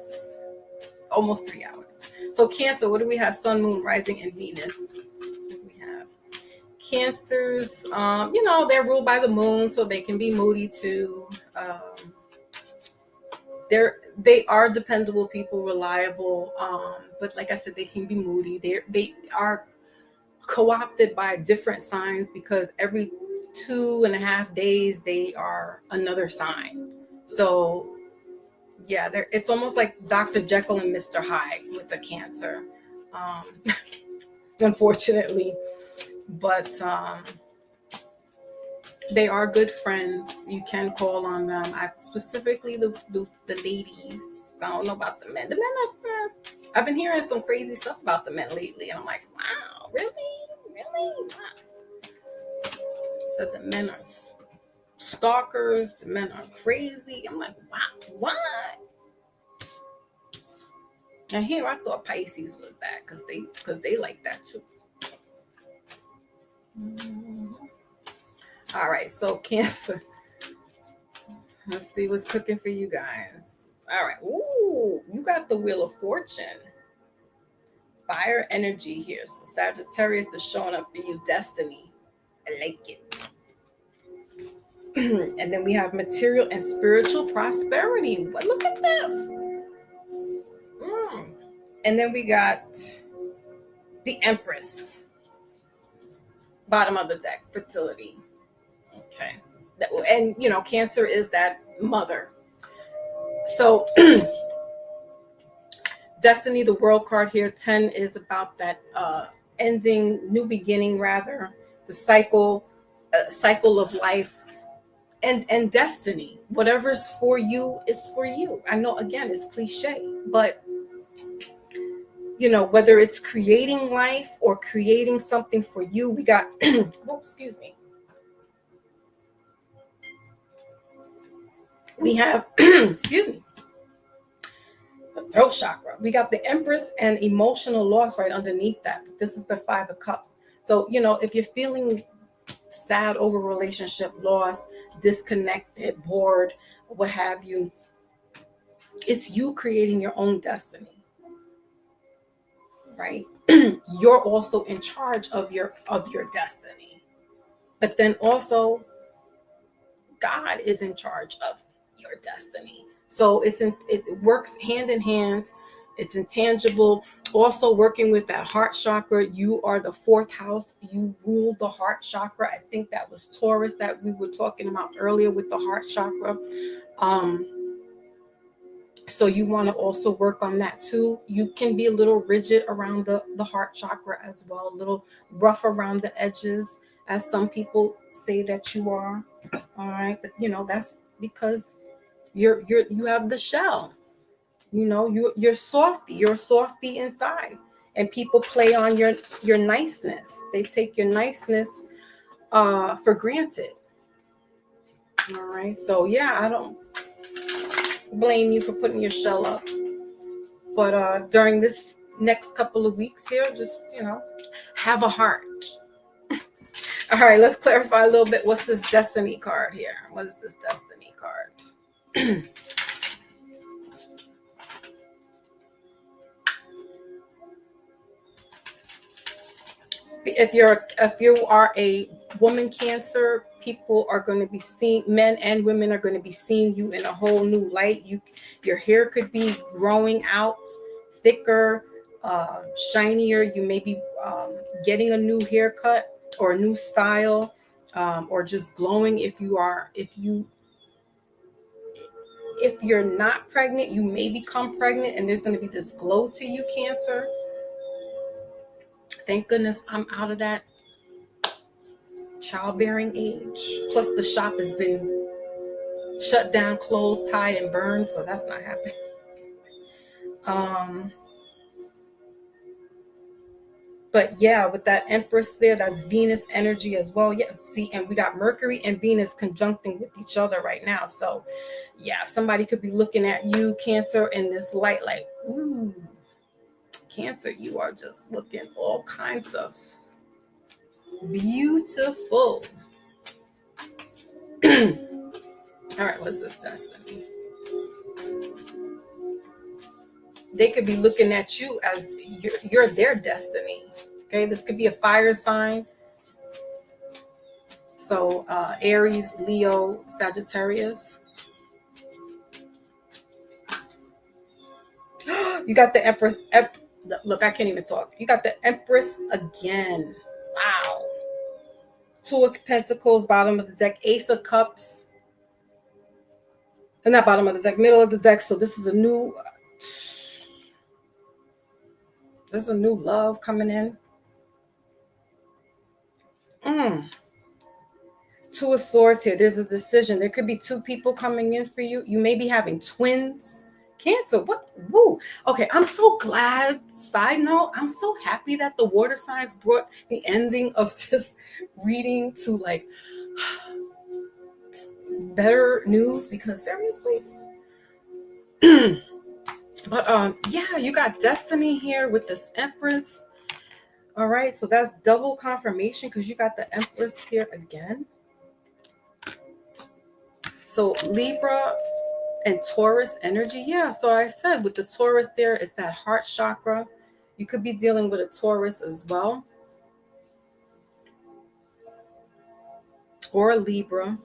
Speaker 1: Almost 3 hours. So Cancer, what do we have? Sun, Moon, Rising, and Venus. We have Cancers. They're ruled by the moon, so they can be moody too. They are dependable people, reliable. But like I said, they can be moody. They are co-opted by different signs because every 2.5 days they are another sign. So yeah, it's almost like Dr. Jekyll and Mr. Hyde with the Cancer, unfortunately. But they are good friends. You can call on them. I specifically the ladies. I don't know about the men. The men I've been hearing some crazy stuff about the men lately, and I'm like, wow, really? Wow. So the men are stalkers. The men are crazy. I'm like, wow, what? And here I thought Pisces was that because they like that too. All right, so Cancer. Let's see what's cooking for you guys. All right. Ooh, you got the Wheel of Fortune. Fire energy here. So Sagittarius is showing up for you. Destiny. I like it. And then we have material and spiritual prosperity. But look at this. And then we got the Empress. Bottom of the deck. Fertility. Okay. And, you know, Cancer is that mother. So Destiny, the World card here, 10 is about that ending, new beginning, rather, the cycle of life, and destiny. Whatever's for you is for you. I know, again, it's cliche, but you know, whether it's creating life or creating something for you, we got oh, excuse me. We have excuse me, the throat chakra. We got the Empress and emotional loss right underneath that. This is the 5 of Cups. So, you know, if you're feeling sad over relationship, lost, disconnected, bored, what have you, it's you creating your own destiny, right? You're also in charge of your destiny. But then also God is in charge of your destiny. So it works hand in hand. It's intangible. Also working with that heart chakra. You are the 4th house. You rule the heart chakra. I think that was Taurus that we were talking about earlier with the heart chakra. So you want to also work on that too. You can be a little rigid around the heart chakra as well, a little rough around the edges, as some people say that you are. All right, but you know, that's because you have the shell. You know, you're softy. You're softy inside, and people play on your niceness. They take your niceness for granted. All right, so yeah, I don't blame you for putting your shell up, but during this next couple of weeks here, just, you know, have a heart. All right, let's clarify a little bit. What's this destiny card here? What is this destiny card? If you are a woman Cancer, people are going to be seeing, men and women are going to be seeing you in a whole new light. Your hair could be growing out thicker, shinier. You may be getting a new haircut or a new style, or just glowing. If you're not pregnant, you may become pregnant, and there's going to be this glow to you, Cancer. Thank goodness I'm out of that childbearing age. Plus the shop has been shut down, closed, tied, and burned, so that's not happening. But yeah, with that Empress there, that's Venus energy as well. Yeah, see, and we got Mercury and Venus conjuncting with each other right now. So yeah, somebody could be looking at you, Cancer, in this light like, ooh, Cancer, you are just looking all kinds of beautiful. All right, what's this destiny? They could be looking at you as you're their destiny. Okay, this could be a fire sign. So Aries, Leo, Sagittarius. You got the Empress. Look, I can't even talk. You got the Empress again. Wow. Two of Pentacles, bottom of the deck. Ace of Cups. And not bottom of the deck, middle of the deck. So this is a new love coming in. Two of Swords here. There's a decision. There could be two people coming in for you. You may be having twins. Cancer. What? Woo. Okay, I'm so glad. Side note, I'm so happy that the water signs brought the ending of this reading to like better news, because seriously. But yeah, you got destiny here with this Empress. All right, so that's double confirmation because you got the Empress here again. So Libra and Taurus energy. Yeah, so I said with the Taurus there, it's that heart chakra. You could be dealing with a Taurus as well. Or a Libra.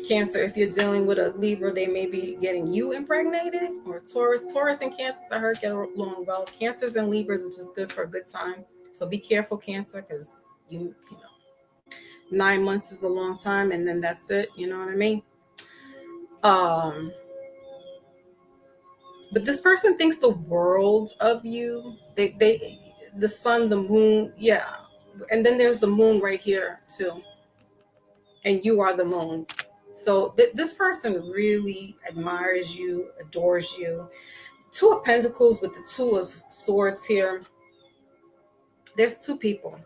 Speaker 1: Cancer, if you're dealing with a Libra, they may be getting you impregnated. Or Taurus. Taurus and Cancers, I heard, get along well. Cancers and Libras are just good for a good time. So be careful, Cancer, because you know, 9 months is a long time, and then that's it. You know what I mean? But this person thinks the world of you. They the sun, the moon, yeah. And then there's the moon right here too. And you are the moon. So this person really admires you, adores you. Two of Pentacles with the Two of Swords here. There's two people.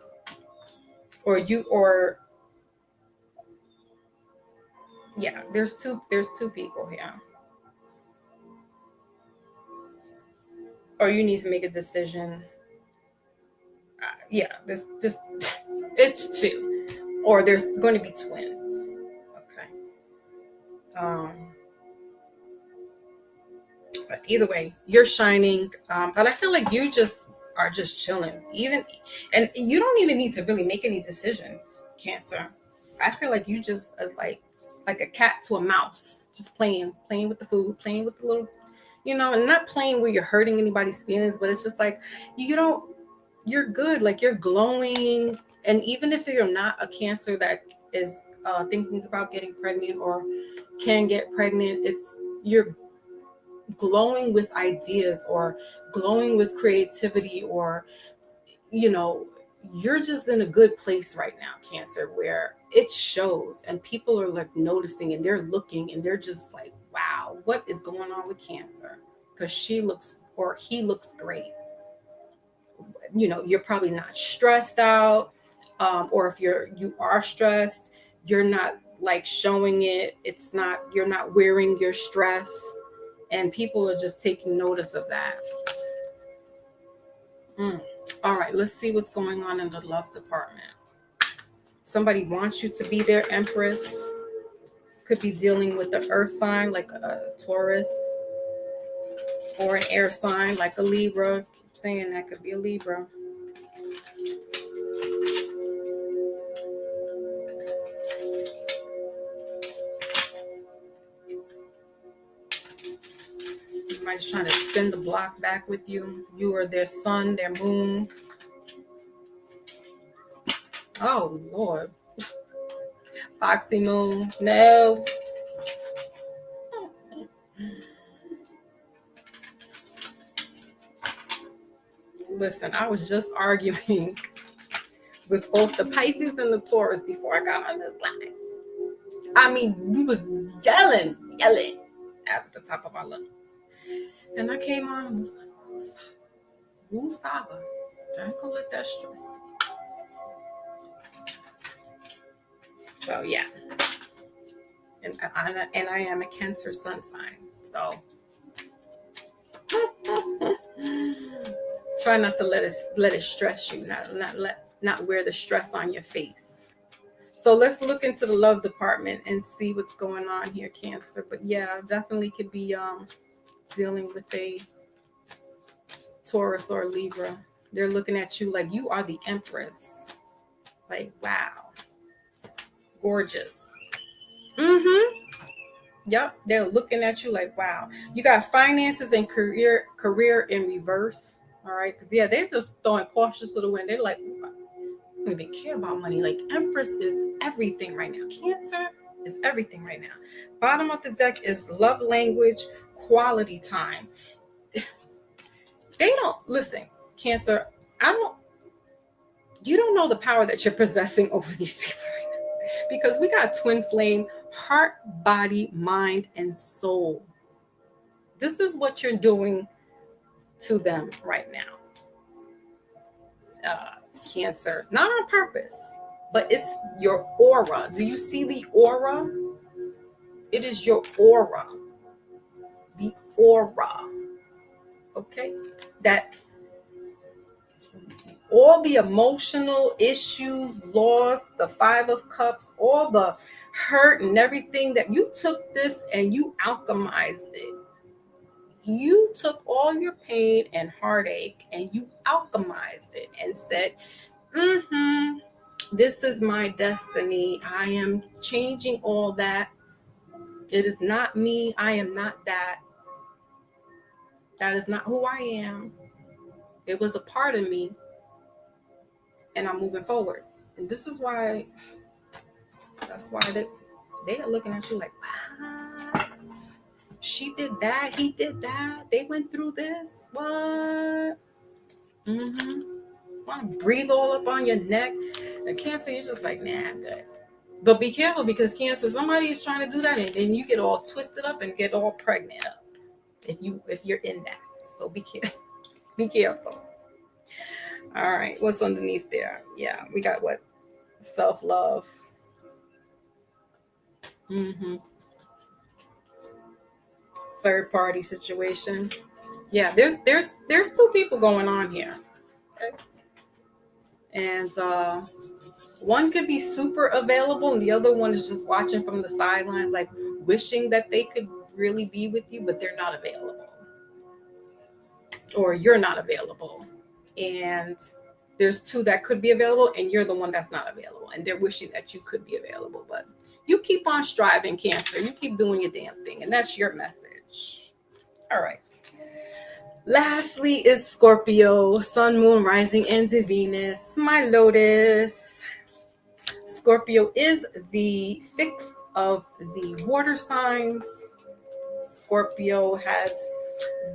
Speaker 1: Yeah, there's two people here. Or you need to make a decision. Yeah, there's just, it's two. Or there's going to be twins. Okay. But either way, you're shining. But I feel like you just are just chilling. And you don't even need to really make any decisions, Cancer. I feel like you just are like a cat to a mouse, just playing with the food, playing with the little, and not playing where you're hurting anybody's feelings, but it's just like you're good, like you're glowing. And even if you're not a Cancer that is thinking about getting pregnant or can get pregnant, you're glowing with ideas or glowing with creativity, or you're just in a good place right now, Cancer, where it shows and people are like noticing and they're looking and they're just like, wow, what is going on with Cancer? Because she looks or he looks great. You're probably not stressed out, or if you are stressed, you're not like showing it. You're not wearing your stress, and people are just taking notice of that. All right, let's see what's going on in the love department. Somebody wants you to be their Empress. Could be dealing with the earth sign like a Taurus, or an air sign like a Libra. Keep saying that could be a Libra. Somebody's trying to spin the block back with you. You are their sun, their moon. Oh, Lord. Foxy moon. No. Listen, I was just arguing with both the Pisces and the Taurus before I got on this line. I mean, we was yelling at the top of our lungs. And I came on and was like, Gusaba. I ain't gonna let that stress. So yeah. And I am a Cancer sun sign. So try not to let it stress you, not wear the stress on your face. So let's look into the love department and see what's going on here, Cancer. But yeah, definitely could be dealing with a Taurus or Libra. They're looking at you like you are the Empress. Like, wow. Gorgeous. Yep, they're looking at you like, wow. You got finances and career in reverse. All right, because yeah, they're just throwing caution to the wind. They're like, I don't even care about money. Like Empress is everything right now. Cancer is everything right now. Bottom of the deck is love language, quality time. They don't listen, Cancer. You don't know the power that you're possessing over these people right now, because we got twin flame, heart, body, mind, and soul. This is what you're doing to them right now. Cancer, not on purpose, but it's your aura. Do you see the aura? It is your aura. The aura. Okay? That all the emotional issues, loss, the Five of Cups, all the hurt and everything, that you took this and you alchemized it. You took all your pain and heartache and you alchemized it and said, this is my destiny. I am changing all that. It is not me. I am not that. That is not who I am. It was a part of me. And I'm moving forward. And this is why, that's why they are looking at you like, what? She did that. He did that. They went through this. What? Want to breathe all up on your neck. And Cancer, you're just like, nah, I'm good. But be careful, because Cancer, somebody is trying to do that, and then you get all twisted up and get all pregnant up if you're in that. So be careful. Be careful. All right, what's underneath there? Yeah, we got what? Self-love. Third party situation. Yeah, there's two people going on here. Okay? And one could be super available, and the other one is just watching from the sidelines, like wishing that they could really be with you, but they're not available. Or you're not available. And there's two that could be available, and you're the one that's not available. And they're wishing that you could be available. But you keep on striving, Cancer. You keep doing your damn thing. And that's your message. All right. Lastly is Scorpio, Sun, Moon, Rising, into Venus. My Lotus. Scorpio is the fixed of the water signs. Scorpio has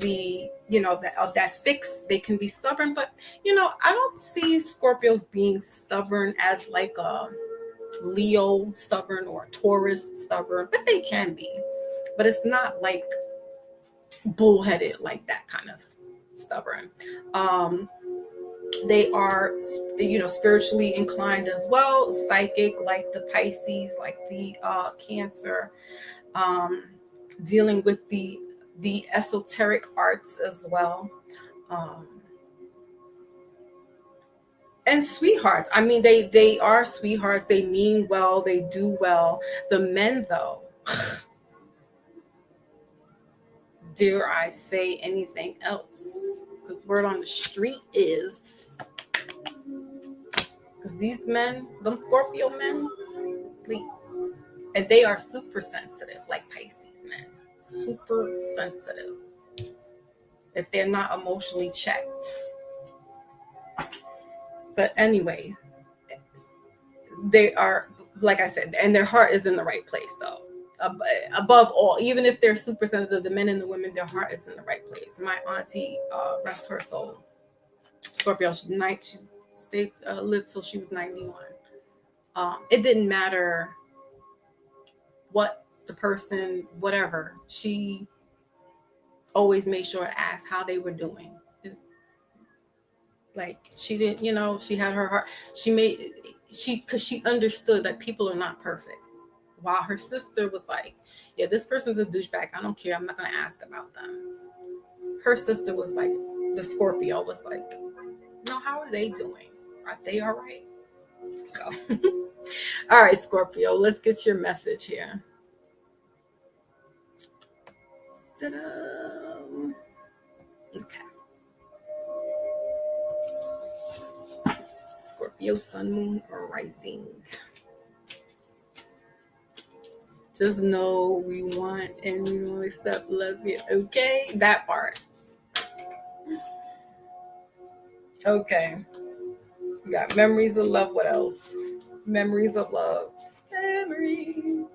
Speaker 1: the, that fix. They can be stubborn, but I don't see Scorpios being stubborn as like a Leo stubborn or a Taurus stubborn, but they can be. But it's not like bullheaded, like that kind of stubborn. They are, spiritually inclined as well, psychic, like the Pisces, like the Cancer, dealing with the esoteric arts as well. And sweethearts. I mean, they are sweethearts. They mean well. They do well. The men, though, dare I say anything else? Because word on the street is, because these men, them Scorpio men, please. And they are super sensitive, like Pisces men. Super sensitive. If they're not emotionally checked. But anyway, they are, like I said, and their heart is in the right place, though. Above all, even if they're super sensitive, the men and the women, their heart is in the right place. My auntie, rest her soul, Scorpio, she stayed lived till she was 91. It didn't matter what the person, whatever, she always made sure to ask how they were doing. Like, she didn't, she had her heart. Because she understood that people are not perfect. While her sister was like, yeah, this person's a douchebag. I don't care. I'm not going to ask about them. Her sister was like, the Scorpio was like, no, how are they doing? Are they all right? So, all right, Scorpio, let's get your message here. Ta-da. Okay. Scorpio, Sun, Moon, or Rising. Just know we want and we won't accept love you. Okay? That part. Okay. We got memories of love. What else? Memories of love. Memories.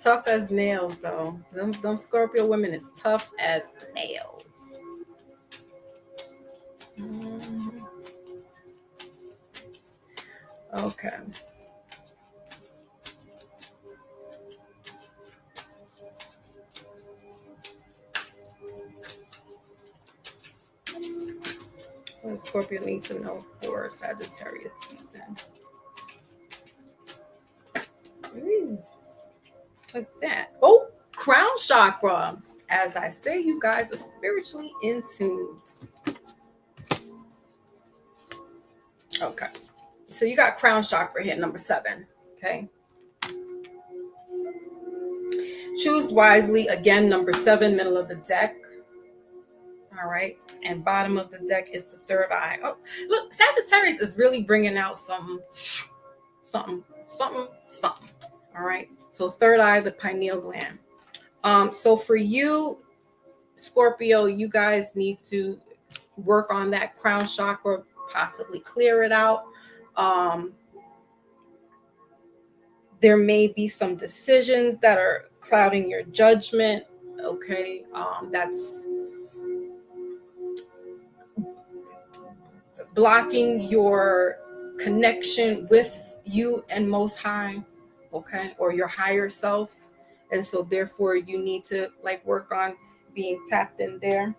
Speaker 1: Tough as nails, though. Them Scorpio women is tough as nails. Okay. What does Scorpio need to know for Sagittarius season? Ooh. What's that? Oh, crown chakra. As I say, you guys are spiritually in tune. Okay. So you got crown chakra here, number 7. Okay. Choose wisely. Again, number 7, middle of the deck. All right. And bottom of the deck is the third eye. Oh, look, Sagittarius is really bringing out something. All right. So third eye, the pineal gland. So for you, Scorpio, you guys need to work on that crown chakra, possibly clear it out. There may be some decisions that are clouding your judgment. Okay. That's blocking your connection with you and Most High, okay, or your higher self. And so therefore you need to work on being tapped in there.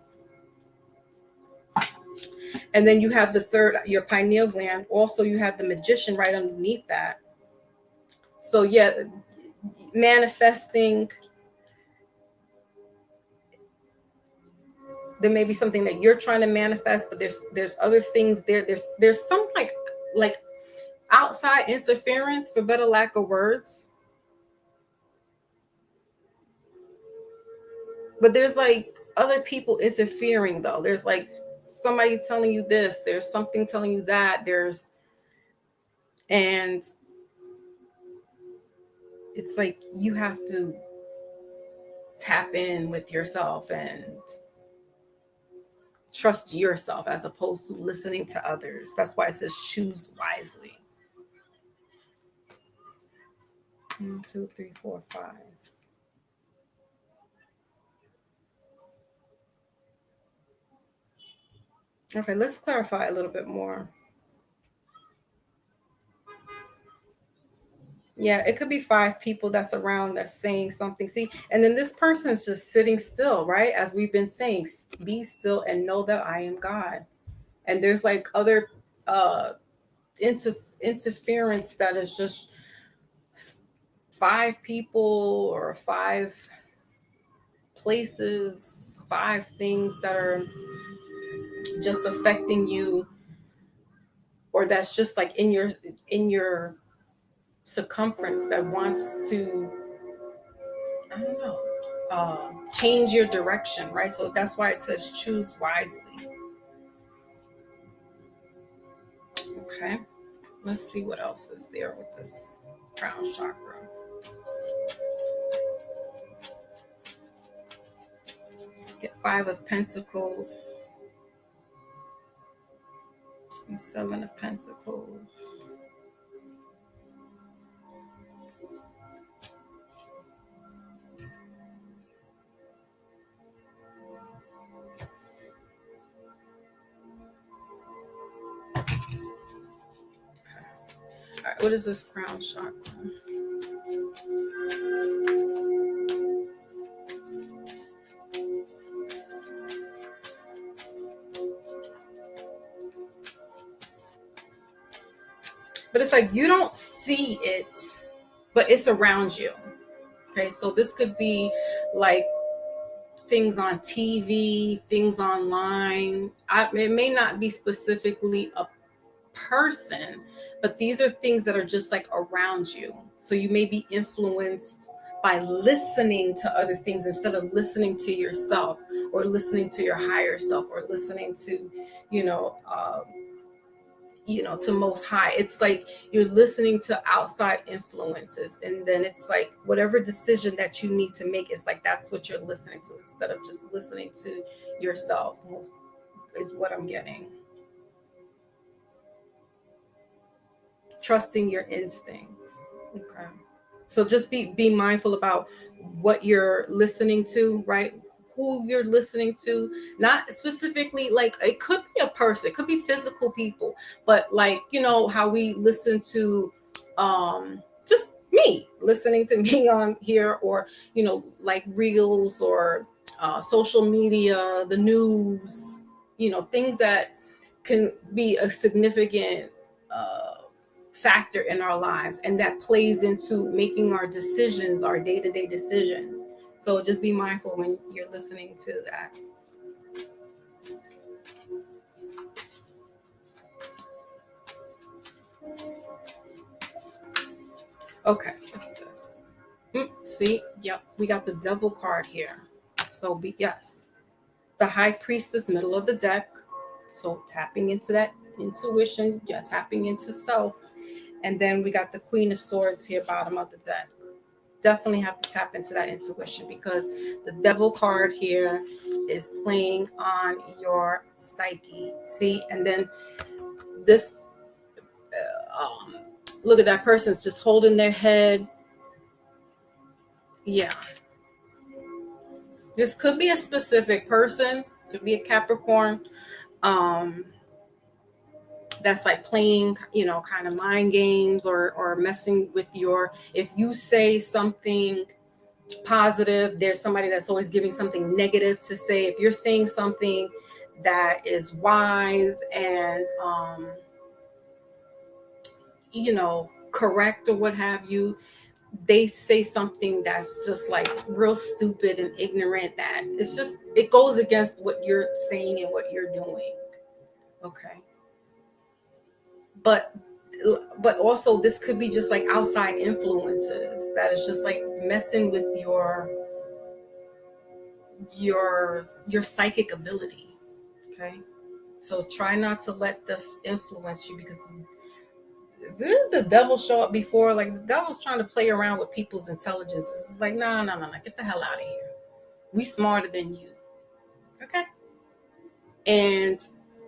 Speaker 1: And then you have the third, your pineal gland. Also, you have the Magician right underneath that. So yeah, manifesting. There may be something that you're trying to manifest, but there's other things there. There's some like outside interference, for better lack of words. But there's other people interfering though. There's somebody telling you this, there's something telling you that, and it's you have to tap in with yourself and trust yourself as opposed to listening to others. That's why it says choose wisely. 1, 2, 3, 4, 5. Okay, let's clarify a little bit more. Yeah, it could be 5 people that's around that's saying something. See, and then this person's just sitting still, right? As we've been saying, be still and know that I am God. And there's other interference that is just 5 people or 5 places, 5 things that are just affecting you, or that's just in your circumference that wants to, I don't know, change your direction, right? So that's why it says choose wisely. Okay, let's see what else is there with this crown chakra. Get 5 of Pentacles and 7 of Pentacles. All right, what is this crown chakra? But it's you don't see it, but it's around you. Okay, so this could be things on TV, things online. It may not be specifically a person, but these are things that are just around you. So you may be influenced by listening to other things instead of listening to yourself, or listening to your higher self, or listening to to most high. It's like you're listening to outside influences, and then it's like whatever decision that you need to make, it's like that's what you're listening to instead of just listening to yourself, is what I'm getting. Trusting your instincts. Okay. So just be mindful about what you're listening to, right? Who you're listening to, not specifically like it could be a person, it could be physical people, but like, how we listen to just me listening to me on here, or like reels, or social media, the news, things that can be a significant factor in our lives, and that plays into making our decisions, our day-to-day decisions. So just be mindful when you're listening to that. Okay, what's this? See, yep, we got the devil card here. So yes, the high priestess, middle of the deck. So tapping into that intuition, tapping into self. And then we got the Queen of Swords here, bottom of the deck. Definitely have to tap into that intuition, because the devil card here is playing on your psyche. See, and then this, look at that person's just holding their head. Yeah. This could be a specific person, could be a Capricorn. That's like playing, kind of mind games, or messing with if you say something positive, there's somebody that's always giving something negative to say. If you're saying something that is wise and correct or what have you, they say something that's just like real stupid and ignorant, that it goes against what you're saying and what you're doing. Okay. But also this could be just like outside influences that is just like messing with your psychic ability. Okay. So try not to let this influence you, because didn't the devil show up before? Like, the devil's trying to play around with people's intelligence. It's like, no, get the hell out of here. We smarter than you. Okay. And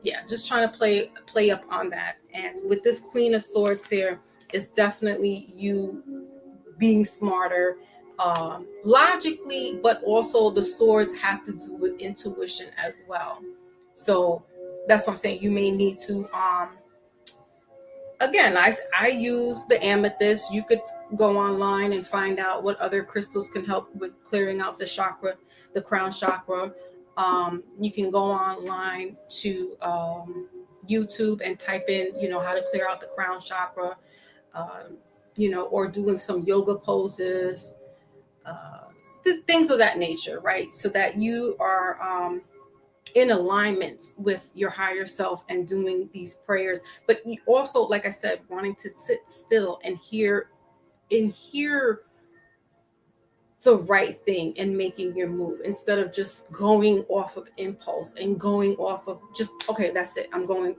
Speaker 1: yeah, just trying to play up on that. And with this Queen of Swords here, it's definitely you being smarter, logically, but also the swords have to do with intuition as well. So that's what I'm saying. You may need to again, I use the amethyst. You could go online and find out what other crystals can help with clearing out the chakra, the crown chakra. You can go online to YouTube and type in, how to clear out the crown chakra, or doing some yoga poses, things of that nature, right? So that you are in alignment with your higher self and doing these prayers. But you also, like I said, wanting to sit still and hear the right thing and making your move, instead of just going off of impulse and going off of just, okay, that's it, I'm going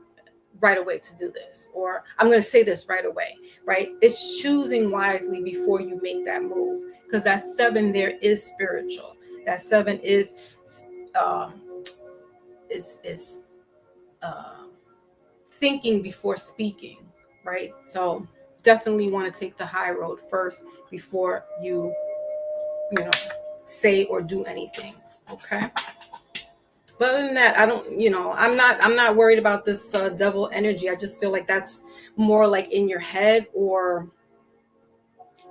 Speaker 1: right away to do this, or I'm going to say this right away, right? It's choosing wisely before you make that move, because that 7 there is spiritual. That 7 is thinking before speaking, right? So definitely want to take the high road first before you say or do anything. Okay. But other than that, I don't, I'm not worried about this devil energy. I just feel like that's more like in your head, or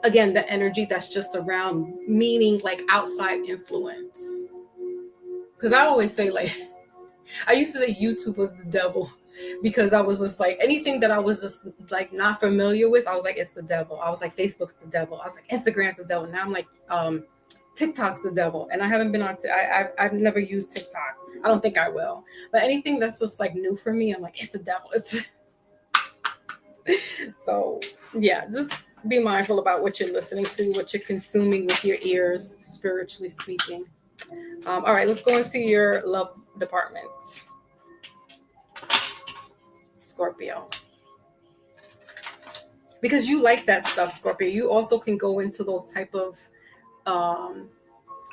Speaker 1: again, the energy that's just around, meaning like outside influence. Because I always say, like, I used to say YouTube was the devil, because I was just like, anything that I was just like not familiar with, I was like, it's the devil. I was like, Facebook's the devil. I was like, Instagram's the devil. Now I'm like, TikTok's the devil. And I haven't been on, I've never used TikTok. I don't think I will. But anything that's just like new for me, I'm like, it's the devil. So yeah, just be mindful about what you're listening to, what you're consuming with your ears, spiritually speaking. All right, let's go into your love department. Scorpio. because you like that stuff, Scorpio. You also can go into those type of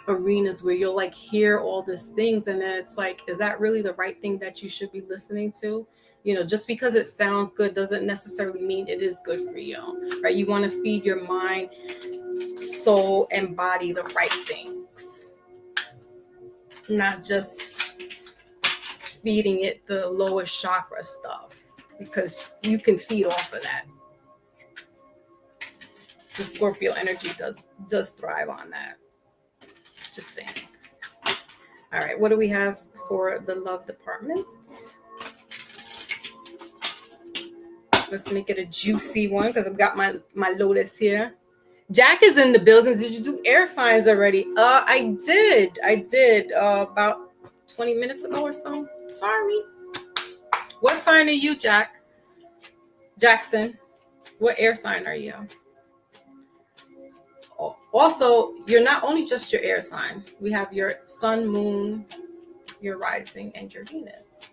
Speaker 1: arenas where you'll like hear all these things, and then it's like, is that really the right thing that you should be listening to? Just because it sounds good doesn't necessarily mean it is good for you, right? You want to feed your mind, soul, and body the right things, not just feeding it the lowest chakra stuff, because you can feed off of that. The Scorpio energy does thrive on that. Just saying. All right, what do we have for the love department? Let's make it a juicy one, because I've got my Lotus here. Jack is in the building. Did you do air signs already? I did about 20 minutes ago or so. Sorry. What sign are you, Jackson? What air sign are you? Also, you're not only just your air sign. We have your sun, moon, your rising, and your Venus.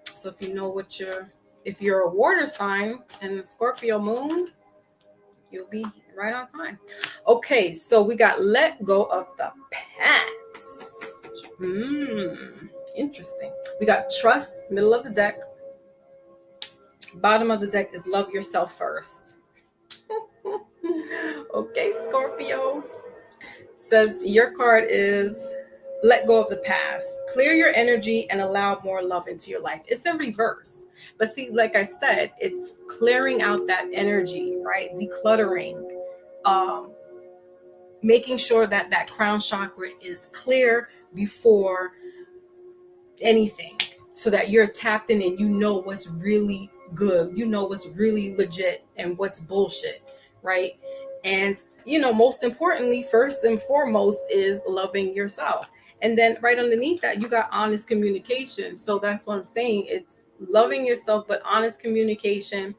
Speaker 1: So if you know if you're a water sign and a Scorpio moon, you'll be right on time. Okay, so we got let go of the past. Interesting. We got trust, middle of the deck. Bottom of the deck is love yourself first. Okay, Scorpio. Says your card is let go of the past. Clear your energy and allow more love into your life. It's in reverse. But see, like I said, it's clearing out that energy, right? Decluttering, making sure that crown chakra is clear before anything, so that you're tapped in and you know what's really good, you know what's really legit and what's bullshit, right? And most importantly, first and foremost, is loving yourself. And then right underneath that, you got honest communication. So that's what I'm saying. It's loving yourself, but honest communication.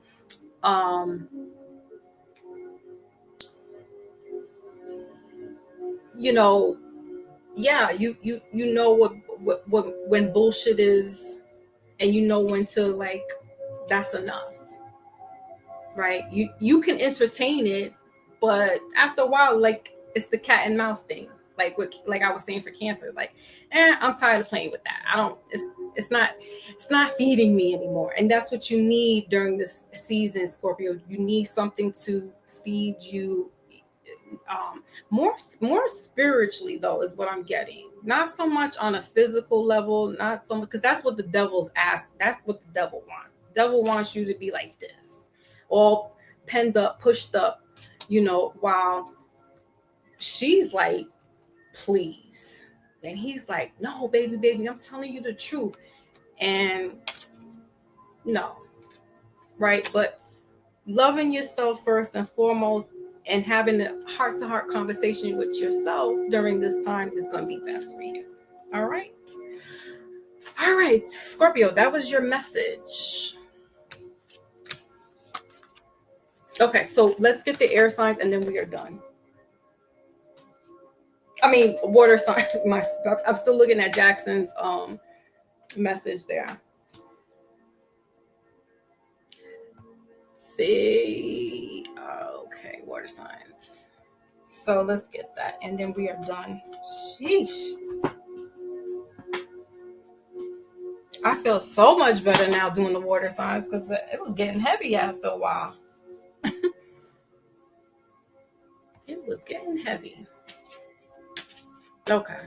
Speaker 1: Yeah, you know what when bullshit is, and you know when to, like, that's enough, right? You can entertain it, but after a while, like, it's the cat and mouse thing. Like I was saying for Cancer, like, I'm tired of playing with that. I don't. It's not feeding me anymore. And that's what you need during this season, Scorpio. You need something to feed you. More spiritually, though, is what I'm getting. Not so much on a physical level, not so much, because that's what the devil's asked. That's what the devil wants. The devil wants you to be like this, all penned up, pushed up, while she's like, please. And he's like, no, baby, I'm telling you the truth. And no, right? But loving yourself first and foremost, and having a heart-to-heart conversation with yourself during this time is going to be best for you. All right, Scorpio, that was your message. Okay, so let's get the air signs and then we are done. I mean, water sign. I'm still looking at Jackson's message there. Okay, water signs. So let's get that, and then we are done. Sheesh. I feel so much better now doing the water signs, because it was getting heavy after a while. It was getting heavy. Okay.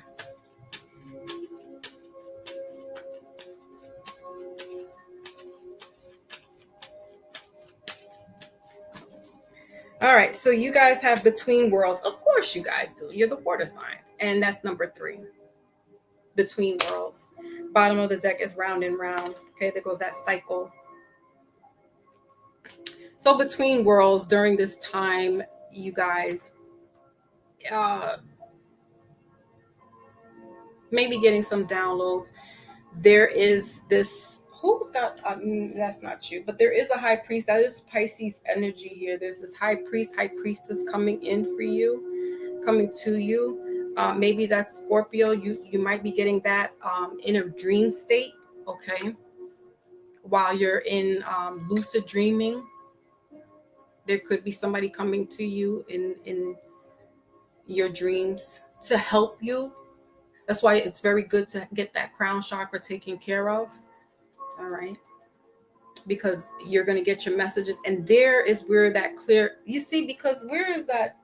Speaker 1: All right, so you guys have between worlds. Of course you guys do. You're the water signs. And that's number 3. Between worlds. Bottom of the deck is round and round. Okay, there goes that cycle. So between worlds, during this time, you guys maybe getting some downloads. There is this, who's got, that's not you, but there is a high priest. That is Pisces energy here. There's this high priestess coming in for you, coming to you. Maybe that's Scorpio. You might be getting that in a dream state, okay, while you're in lucid dreaming. There could be somebody coming to you in your dreams to help you. That's why it's very good to get that crown chakra taken care of. All right. Because you're going to get your messages. And there is where that clear, you see, because where is that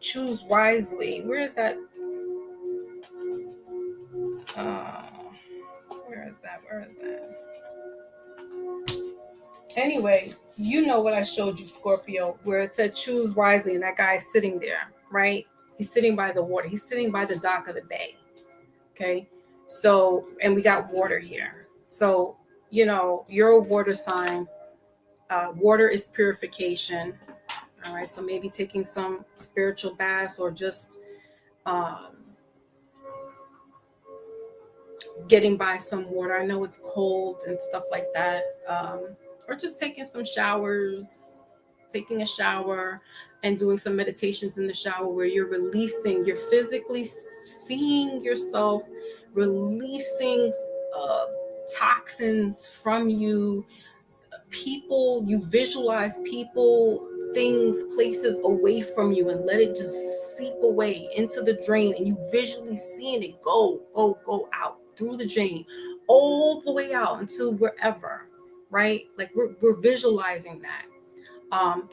Speaker 1: choose wisely? Where is that? Where is that? Where is that? Anyway, you know what I showed you, Scorpio, where it said choose wisely, and that guy's sitting there, right? He's sitting by the water. He's sitting by the dock of the bay. Okay. So, and we got water here. So, you know, you're a water sign. Water is purification. All right. So maybe taking some spiritual baths or just getting by some water. I know it's cold and stuff like that. Or just taking some showers, taking a shower and doing some meditations in the shower where you're releasing, you're physically seeing yourself releasing toxins from you, people, you visualize people, things, places away from you and let it just seep away into the drain, and you visually seeing it go out through the drain all the way out until wherever, right? Like we're visualizing that.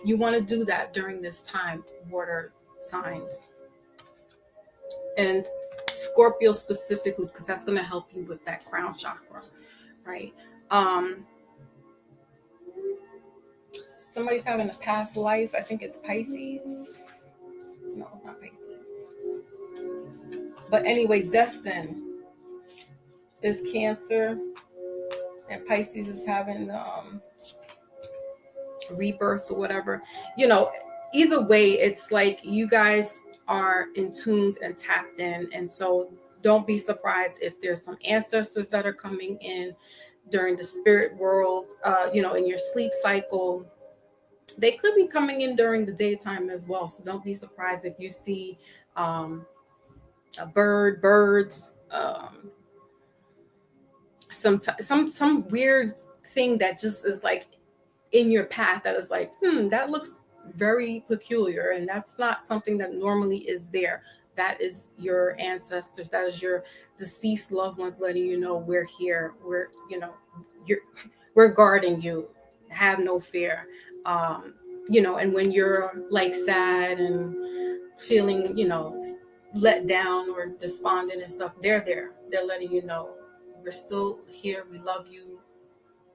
Speaker 1: You want to do that during this time, water signs. And Scorpio specifically, because that's going to help you with that crown chakra, right? Somebody's having a past life. I think it's Pisces. No, not Pisces. But anyway, destined is Cancer, and Pisces is having rebirth or whatever. You know, either way, it's like you guys are in tuned and tapped in, and so don't be surprised if there's some ancestors that are coming in during the spirit world. You know, in your sleep cycle. They could be coming in during the daytime as well. So don't be surprised if you see a birds, some weird thing that just is like in your path that is like, that looks very peculiar, and that's not something that normally is there. That is your ancestors. That is your deceased loved ones letting you know we're here. We're, you know, we're guarding you. Have no fear. You know, and when you're like sad and feeling, you know, let down or despondent and stuff, they're there. They're letting you know we're still here. We love you.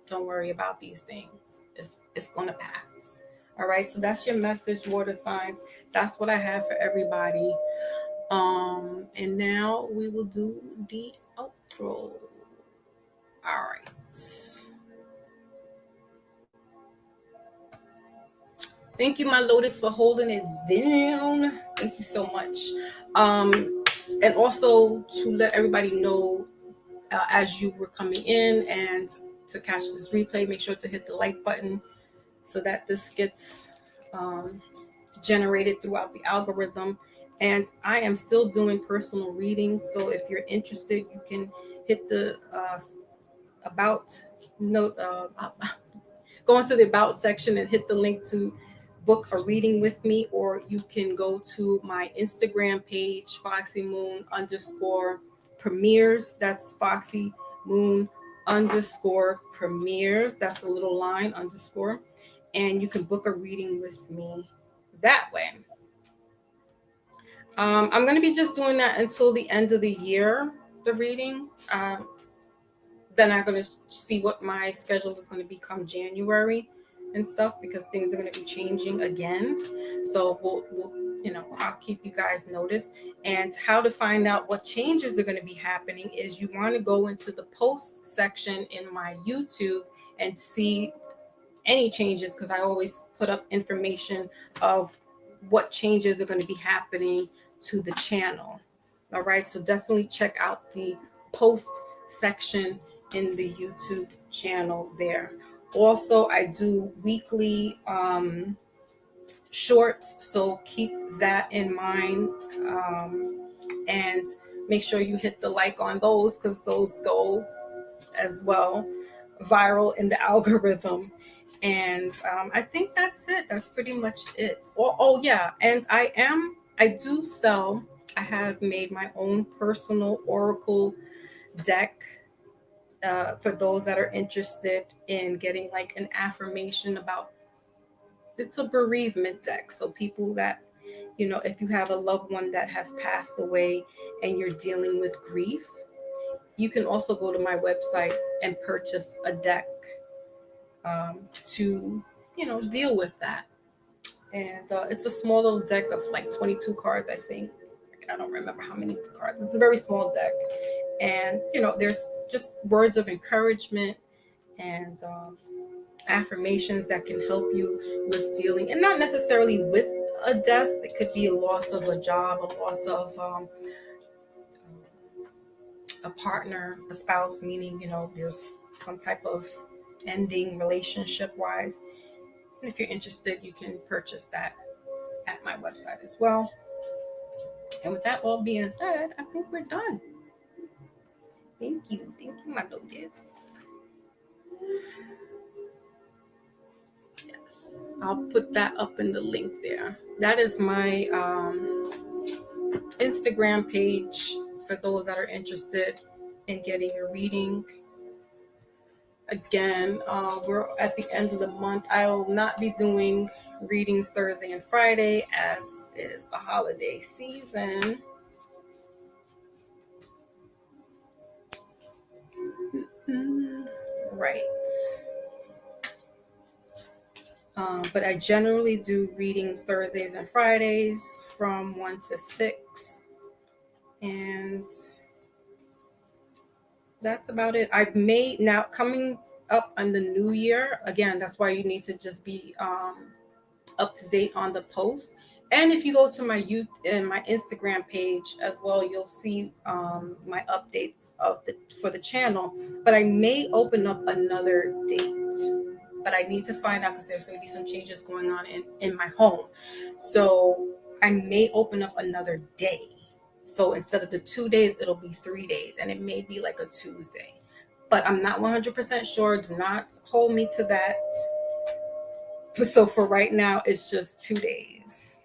Speaker 1: Don't worry about these things. It's going to pass. All right. So that's your message, water signs. That's what I have for everybody. And now we will do the outro. All right. Thank you, my Lotus, for holding it down. Thank you so much. And also to let everybody know as you were coming in and to catch this replay, make sure to hit the like button so that this gets generated throughout the algorithm. And I am still doing personal readings. So if you're interested, you can hit the about note, go into the about section and hit the link to book a reading with me, or you can go to my Instagram page, FoxyMoon_premieres. That's FoxyMoon_premieres. That's the little line underscore. And you can book a reading with me that way. I'm going to be just doing that until the end of the year, the reading. Then I'm going to see what my schedule is going to be come January and stuff, because things are going to be changing again. So we'll you know, I'll keep you guys noticed. And how to find out what changes are going to be happening is you want to go into the post section in my YouTube and see any changes, because I always put up information of what changes are going to be happening to the channel. All right, so definitely check out the post section in the YouTube channel there. Also, I do weekly shorts, so keep that in mind, and make sure you hit the like on those, because those go as well viral in the algorithm. And I think that's it. That's pretty much it. Oh yeah, and I do sell. I have made my own personal oracle deck for those that are interested in getting like an affirmation about. It's a bereavement deck, so people that, if you have a loved one that has passed away and you're dealing with grief, you can also go to my website and purchase a deck to deal with that. And it's a small little deck of like 22 cards, I think. I don't remember how many cards. It's a very small deck, and there's just words of encouragement and affirmations that can help you with dealing, and not necessarily with a death. It could be a loss of a job, a loss of a partner, a spouse, meaning there's some type of ending relationship wise. And if you're interested, you can purchase that at my website as well. And with that all being said, I think we're done. Thank you, my lotus. Yes, I'll put that up in the link there. That is my Instagram page for those that are interested in getting a reading. Again, we're at the end of the month. I will not be doing readings Thursday and Friday, as is the holiday season. Right. But I generally do readings Thursdays and Fridays from 1 to 6. And that's about it. I've made, now coming up on the new year, again, that's why you need to just be up to date on the post. And if you go to my my Instagram page as well, you'll see my updates for the channel. But I may open up another date. But I need to find out, because there's going to be some changes going on in my home. So I may open up another day. So instead of the 2 days, it'll be 3 days, and it may be like a Tuesday. But I'm not 100% sure. Do not hold me to that. So for right now, it's just 2 days.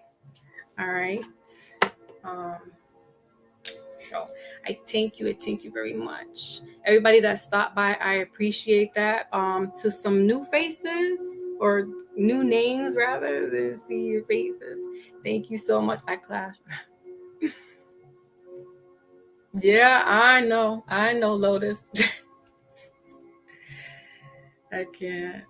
Speaker 1: All right. So I thank you very much. Everybody that stopped by, I appreciate that. To some new faces, or new names rather than see your faces, thank you so much. I clash. Yeah, I know, Lotus. I can't.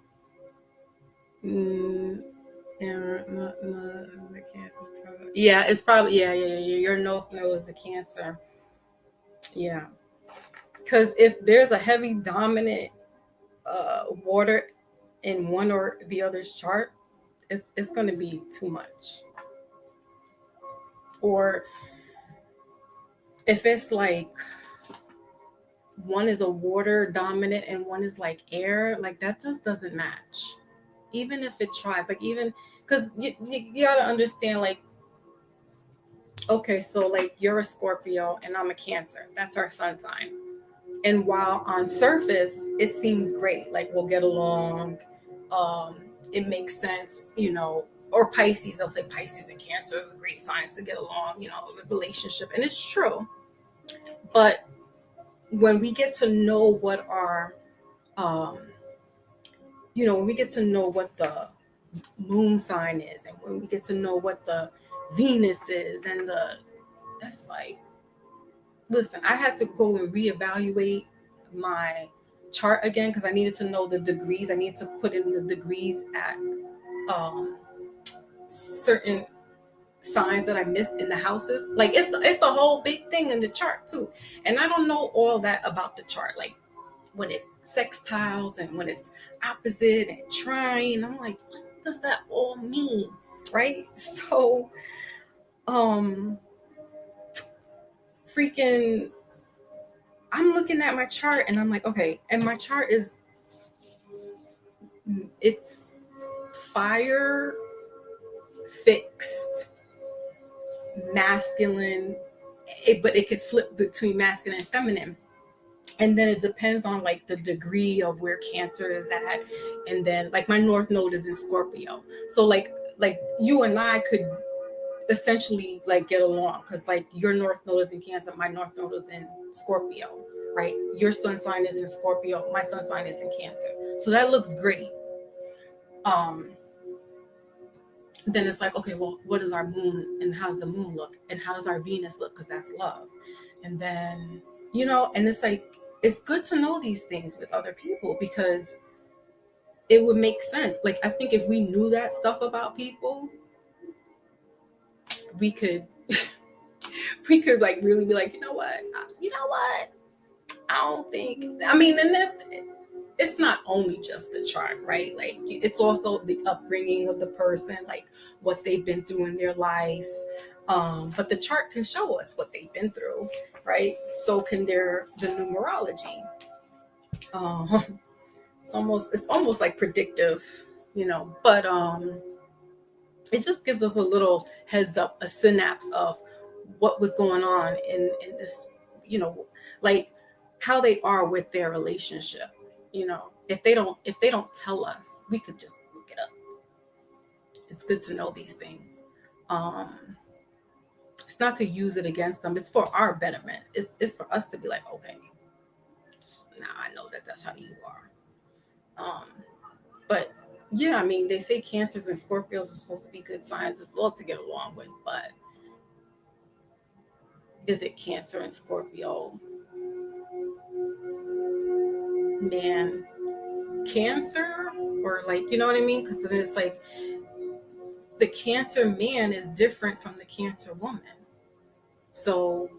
Speaker 1: Yeah, it's probably yeah. Your North Node is a Cancer. Yeah, because if there's a heavy dominant water in one or the other's chart, it's going to be too much. Or if it's like one is a water dominant and one is like air, like that just doesn't match. Even if it tries, like, even because you got to understand, like, okay, so like you're a Scorpio and I'm a Cancer. That's our sun sign. And while on surface it seems great, like we'll get along, it makes sense, or Pisces, they'll say Pisces and Cancer are great signs to get along, the relationship, and it's true. But when we get to know what our when we get to know what the moon sign is, and when we get to know what the Venus is, and that's like, listen, I had to go and reevaluate my chart again, because I needed to know the degrees. I needed to put in the degrees at certain signs that I missed in the houses. Like, it's a whole big thing in the chart too. And I don't know all that about the chart, like when it sextiles and when it's opposite and trine. I'm like, what does that all mean? Right? So freaking, I'm looking at my chart and I'm like, okay, and my chart it's fire, fixed, masculine, but it could flip between masculine and feminine. And then it depends on like the degree of where Cancer is at. And then like my North Node is in Scorpio. So like you and I could essentially like get along, because like your North Node is in Cancer, my North Node is in Scorpio, right? Your sun sign is in Scorpio, my sun sign is in Cancer. So that looks great. Then it's like, okay, well, what is our moon and how does the moon look? And how does our Venus look? Because that's love. And then, and it's like, it's good to know these things with other people, because it would make sense. Like, I think if we knew that stuff about people, we could like really be like, you know what? I don't think, and that it's not only just the chart, right? Like, it's also the upbringing of the person, like what they've been through in their life. But the chart can show us what they've been through, right? So can the numerology. It's almost like predictive, but it just gives us a little heads up, a synapse of what was going on in this, like how they are with their relationship. If they don't tell us, we could just look it up. It's good to know these things. It's not to use it against them. It's for our betterment. It's for us to be like, okay, now I know that's how you are. But yeah, they say Cancers and Scorpios are supposed to be good signs as well to get along with, but is it Cancer and Scorpio? Man, Cancer, or like, you know what I mean? Because then it's like the Cancer man is different from the Cancer woman. So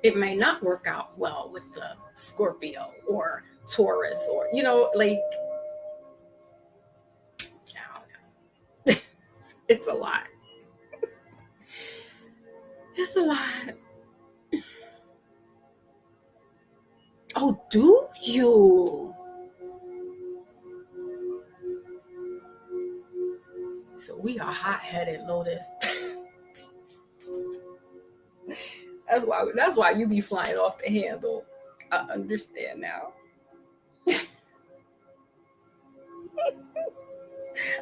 Speaker 1: it may not work out well with the Scorpio or Taurus, or, like, I don't know. It's a lot. It's a lot. Oh, do you? So we are hot-headed, Lotus. That's why you be flying off the handle. I understand now.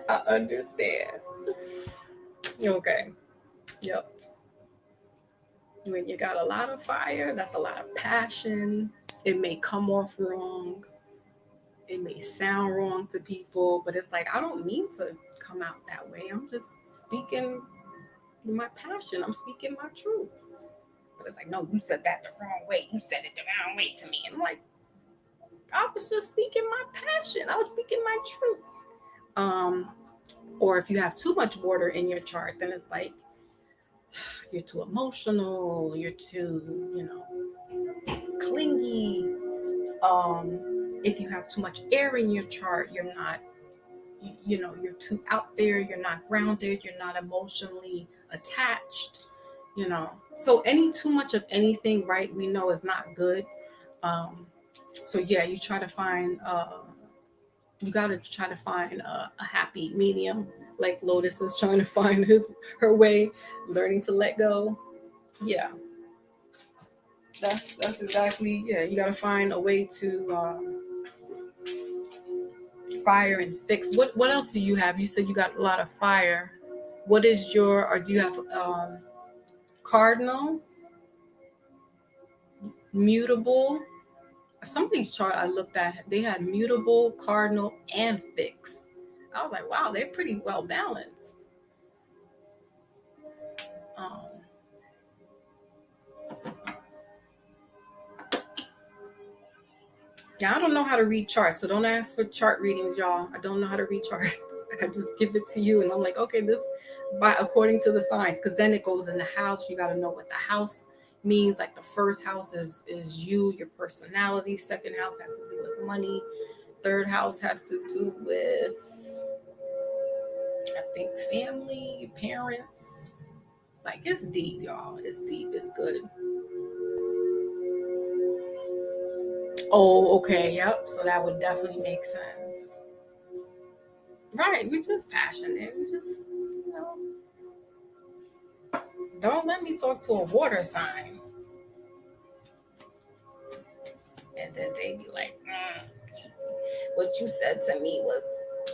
Speaker 1: I understand. Okay. Yep. When you got a lot of fire, that's a lot of passion. It may come off wrong. It may sound wrong to people, but it's like, I don't mean to come out that way. I'm just speaking my passion. I'm speaking my truth. But it's like, no, you said that the wrong way. You said it the wrong way to me. And I'm like, I was just speaking my passion. I was speaking my truth. Or if you have too much water in your chart, then it's like, you're too emotional. You're too, clingy. If you have too much air in your chart, you're not, you're too out there. You're not grounded. You're not emotionally attached. So too much of anything, right, we know is not good. So yeah, you try to find you got to try to find a happy medium, like Lotus is trying to find her way, learning to let go. Yeah, that's exactly, yeah, you got to find a way to fire and fix. What else do you have? You said you got a lot of fire. What is your, or do you have cardinal, mutable? Somebody's chart I looked at, they had mutable, cardinal, and fixed. I was like, wow, they're pretty well balanced. Yeah, I don't know how to read charts, so don't ask for chart readings, y'all. I don't know how to read charts. I just give it to you, and I'm like, okay, this according to the signs, because then it goes in the house. You got to know what the house means. Like the first house is you, your personality. Second house has to do with money. Third house has to do with, I think, family, parents. Like, it's deep, y'all. It's deep. It's good. Oh, okay. Yep. So that would definitely make sense. Right. We're just passionate. We just, don't let me talk to a water sign. And then they be like, what you said to me was,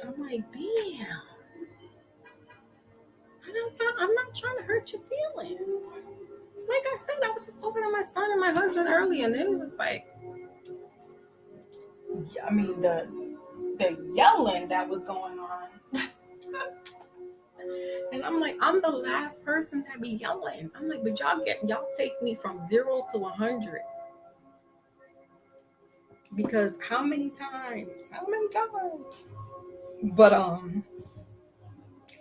Speaker 1: I'm like, damn. I'm not trying to hurt your feelings. Like I said, I was just talking to my son and my husband earlier, and it was just like, I mean, the yelling that was going on. And I'm like, I'm the last person that be yelling. I'm like, but y'all take me from 0 to 100. Because how many times? But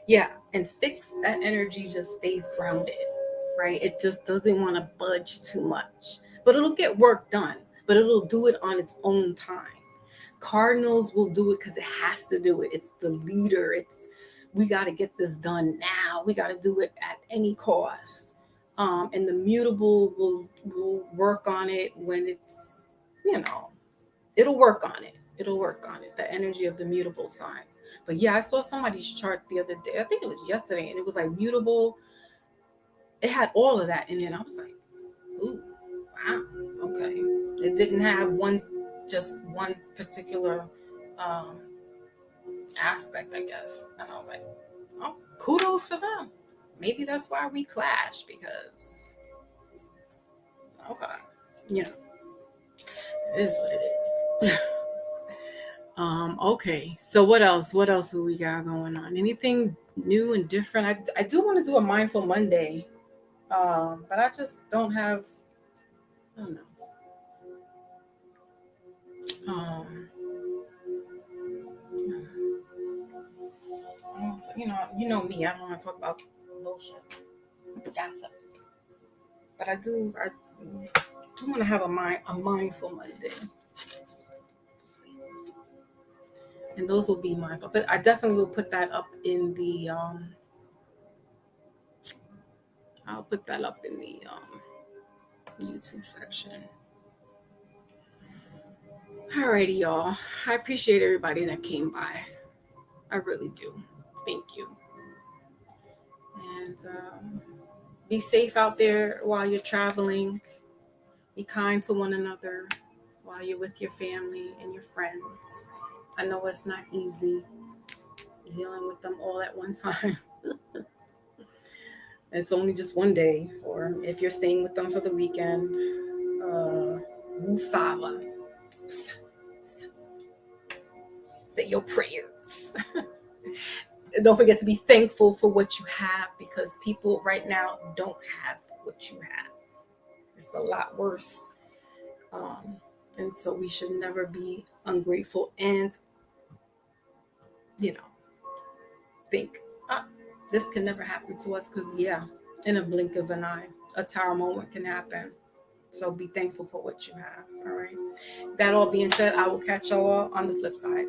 Speaker 1: yeah, and fix that energy just stays grounded, right? It just doesn't want to budge too much. But it'll get work done, but it'll do it on its own time. Cardinals will do it because it has to do it. It's the leader. We got to get this done now. We got to do it at any cost. And the mutable will work on it when it's, it'll work on it. The energy of the mutable signs. But yeah, I saw somebody's chart the other day. I think it was yesterday, and it was like mutable. It had all of that in it. And I was like, ooh, wow, okay. It didn't have just one particular aspect, I guess. And I was like, oh, kudos for them. Maybe that's why we clash, because, okay, it is what it is. Okay, so what else do we got going on? Anything new and different? I do want to do a Mindful Monday, but I just don't have, I don't know. You know me, I don't want to talk about bullshit, gossip. But I do want to have a Mindful Monday. And those will be mindful. But I definitely will put that up in the I'll put that up in the YouTube section. Alrighty, y'all. I appreciate everybody that came by. I really do. Thank you. And be safe out there while you're traveling. Be kind to one another while you're with your family and your friends. I know it's not easy dealing with them all at one time. It's only just one day, or if you're staying with them for the weekend, Wusala. Say your prayers. Don't forget to be thankful for what you have, because people right now don't have what you have. It's a lot worse. And so we should never be ungrateful and, think, this can never happen to us, because, in a blink of an eye, a tower moment can happen. So be thankful for what you have. All right. That all being said, I will catch y'all on the flip side.